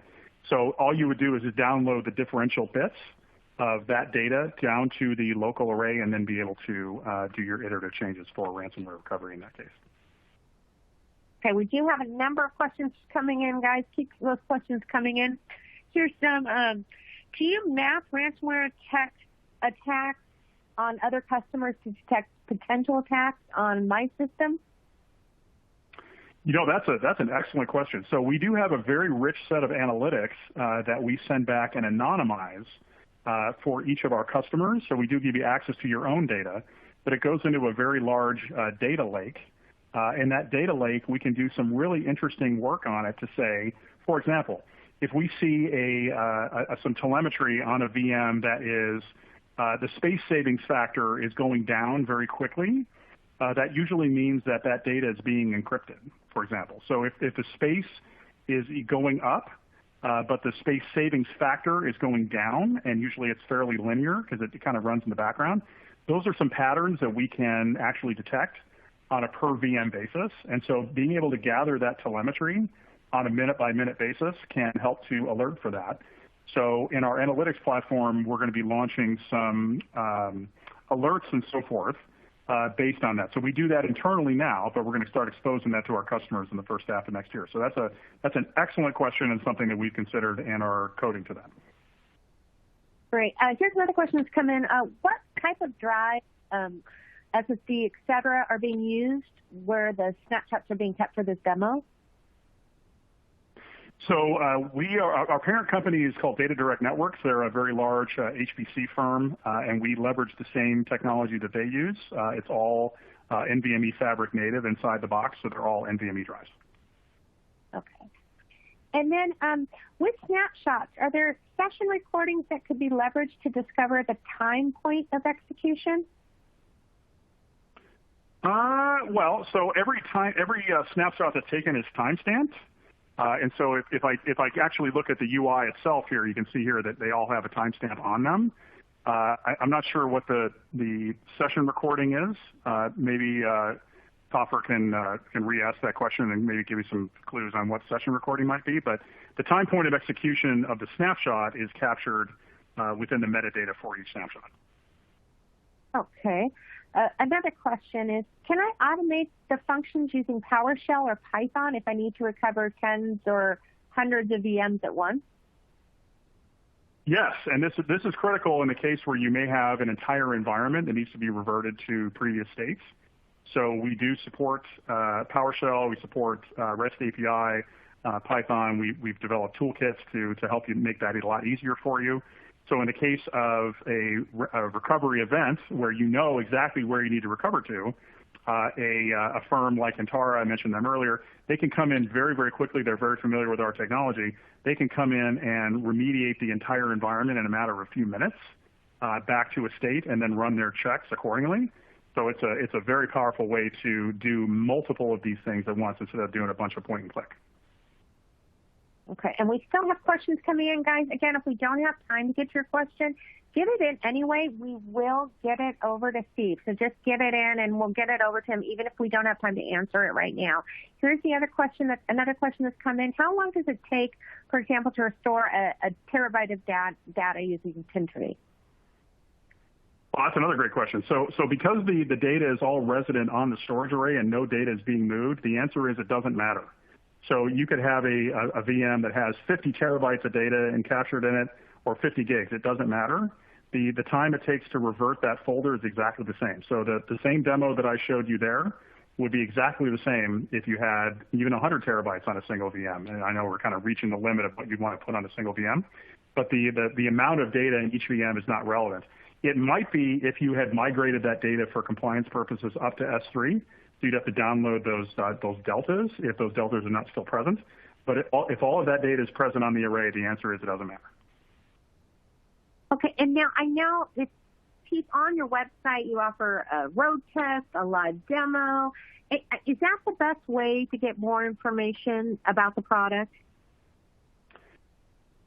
So all you would do is just download the differential bits of that data down to the local array and then be able to do your iterative changes for ransomware recovery in that case. Okay, we do have a number of questions coming in, guys. Keep those questions coming in. Here's some. Do you map ransomware attacks on other customers to detect potential attacks on my system? That's an excellent question. So we do have a very rich set of analytics that we send back and anonymize for each of our customers. So we do give you access to your own data, but it goes into a very large data lake. In that data lake, we can do some really interesting work on it to say, for example, if we see some telemetry on a VM that is the space savings factor is going down very quickly, that usually means that data is being encrypted, for example. So if the space is going up, but the space savings factor is going down, and usually it's fairly linear because it kind of runs in the background, those are some patterns that we can actually detect on a per VM basis. And so being able to gather that telemetry on a minute-by-minute basis can help to alert for that. So in our analytics platform, we're going to be launching some alerts and so forth based on that. So we do that internally now, but we're going to start exposing that to our customers in the first half of next year. So that's an excellent question and something that we've considered and are coding to that. Great. Here's another question that's come in. What type of drive, SSD, et cetera, are being used where the snapshots are being kept for this demo? So our parent company is called Data Direct Networks. They're a very large HPC firm, and we leverage the same technology that they use. It's all NVMe Fabric native inside the box, so they're all NVMe drives. Okay. And then with snapshots, are there session recordings that could be leveraged to discover the time point of execution? Well, so every snapshot that's taken is timestamped. And so if I actually look at the UI itself here, you can see here that they all have a timestamp on them. I'm not sure what the session recording is. Maybe Topher can re-ask that question and maybe give you some clues on what session recording might be. But the time point of execution of the snapshot is captured within the metadata for each snapshot. Okay. Another question is, can I automate the functions using PowerShell or Python if I need to recover tens or hundreds of VMs at once? Yes, and this is critical in the case where you may have an entire environment that needs to be reverted to previous states. So we do support PowerShell, we support REST API, Python. We've developed toolkits to help you make that a lot easier for you. So in the case of a recovery event where you know exactly where you need to recover to, a firm like Antara, I mentioned them earlier, they can come in very, very quickly. They're very familiar with our technology. They can come in and remediate the entire environment in a matter of a few minutes back to a state and then run their checks accordingly. So it's a very powerful way to do multiple of these things at once instead of doing a bunch of point and click. Okay, and we still have questions coming in, guys. Again, if we don't have time to get to your question, get it in anyway. We will get it over to Steve. So just get it in, and we'll get it over to him, even if we don't have time to answer it right now. Here's the other question. Another question that's come in. How long does it take, for example, to restore a terabyte of data using Tintri? Well, that's another great question. So because the data is all resident on the storage array and no data is being moved, the answer is it doesn't matter. So you could have a VM that has 50 terabytes of data encaptured in it or 50 gigs. It doesn't matter. The time it takes to revert that folder is exactly the same. So the same demo that I showed you there would be exactly the same if you had even 100 terabytes on a single VM. And I know we're kind of reaching the limit of what you'd want to put on a single VM, but the amount of data in each VM is not relevant. It might be if you had migrated that data for compliance purposes up to S3, so you'd have to download those deltas if those deltas are not still present. But if all of that data is present on the array, the answer is it doesn't matter. Okay, and now I know it's Pete, on your website you offer a road test, a live demo. Is that the best way to get more information about the product?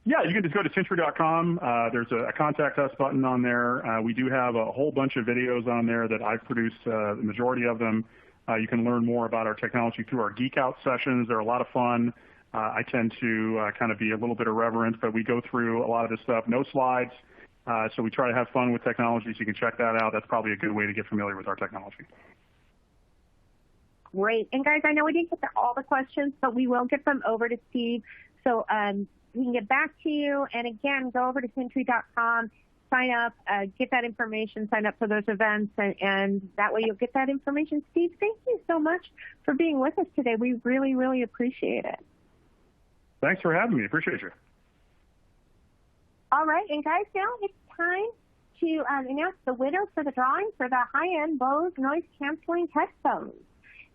Yeah, you can just go to Tintri.com. There's a contact us button on there. We do have a whole bunch of videos on there that I've produced, the majority of them. You can learn more about our technology through our Geek Out sessions. They're a lot of fun. I tend to kind of be a little bit irreverent, but we go through a lot of this stuff. No slides, so we try to have fun with technology, so you can check that out. That's probably a good way to get familiar with our technology. Great. And guys, I know we didn't get to all the questions, but we will get them over to Steve. So we can get back to you. And again, go over to Tintri.com, sign up, get that information, sign up for those events, and that way you'll get that information. Steve, thank you so much for being with us today. We really, really appreciate it. Thanks for having me. Appreciate you. All right. And guys, now it's time to announce the winner for the drawing for the high-end Bose noise-canceling headphones.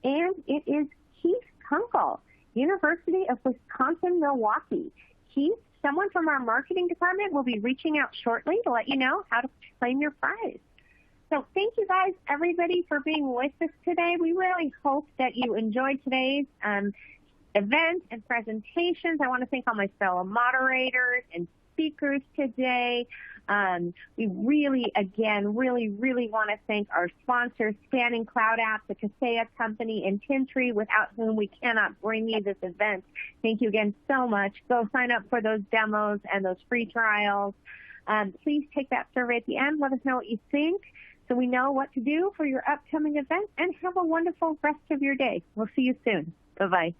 And it is Keith Kunkel, University of Wisconsin-Milwaukee. Keith, someone from our marketing department will be reaching out shortly to let you know how to claim your prize. So thank you guys, everybody, for being with us today. We really hope that you enjoyed today's event and presentations. I want to thank all my fellow moderators and speakers today. We really, again, really want to thank our sponsors, Spanning Cloud Apps, the Kaseya Company, and Tintri, without whom we cannot bring you this event. Thank you again so much. Go sign up for those demos and those free trials. Please take that survey at the end. Let us know what you think. so we know what to do for your upcoming event, and have a wonderful rest of your day. We'll see you soon. Bye-bye.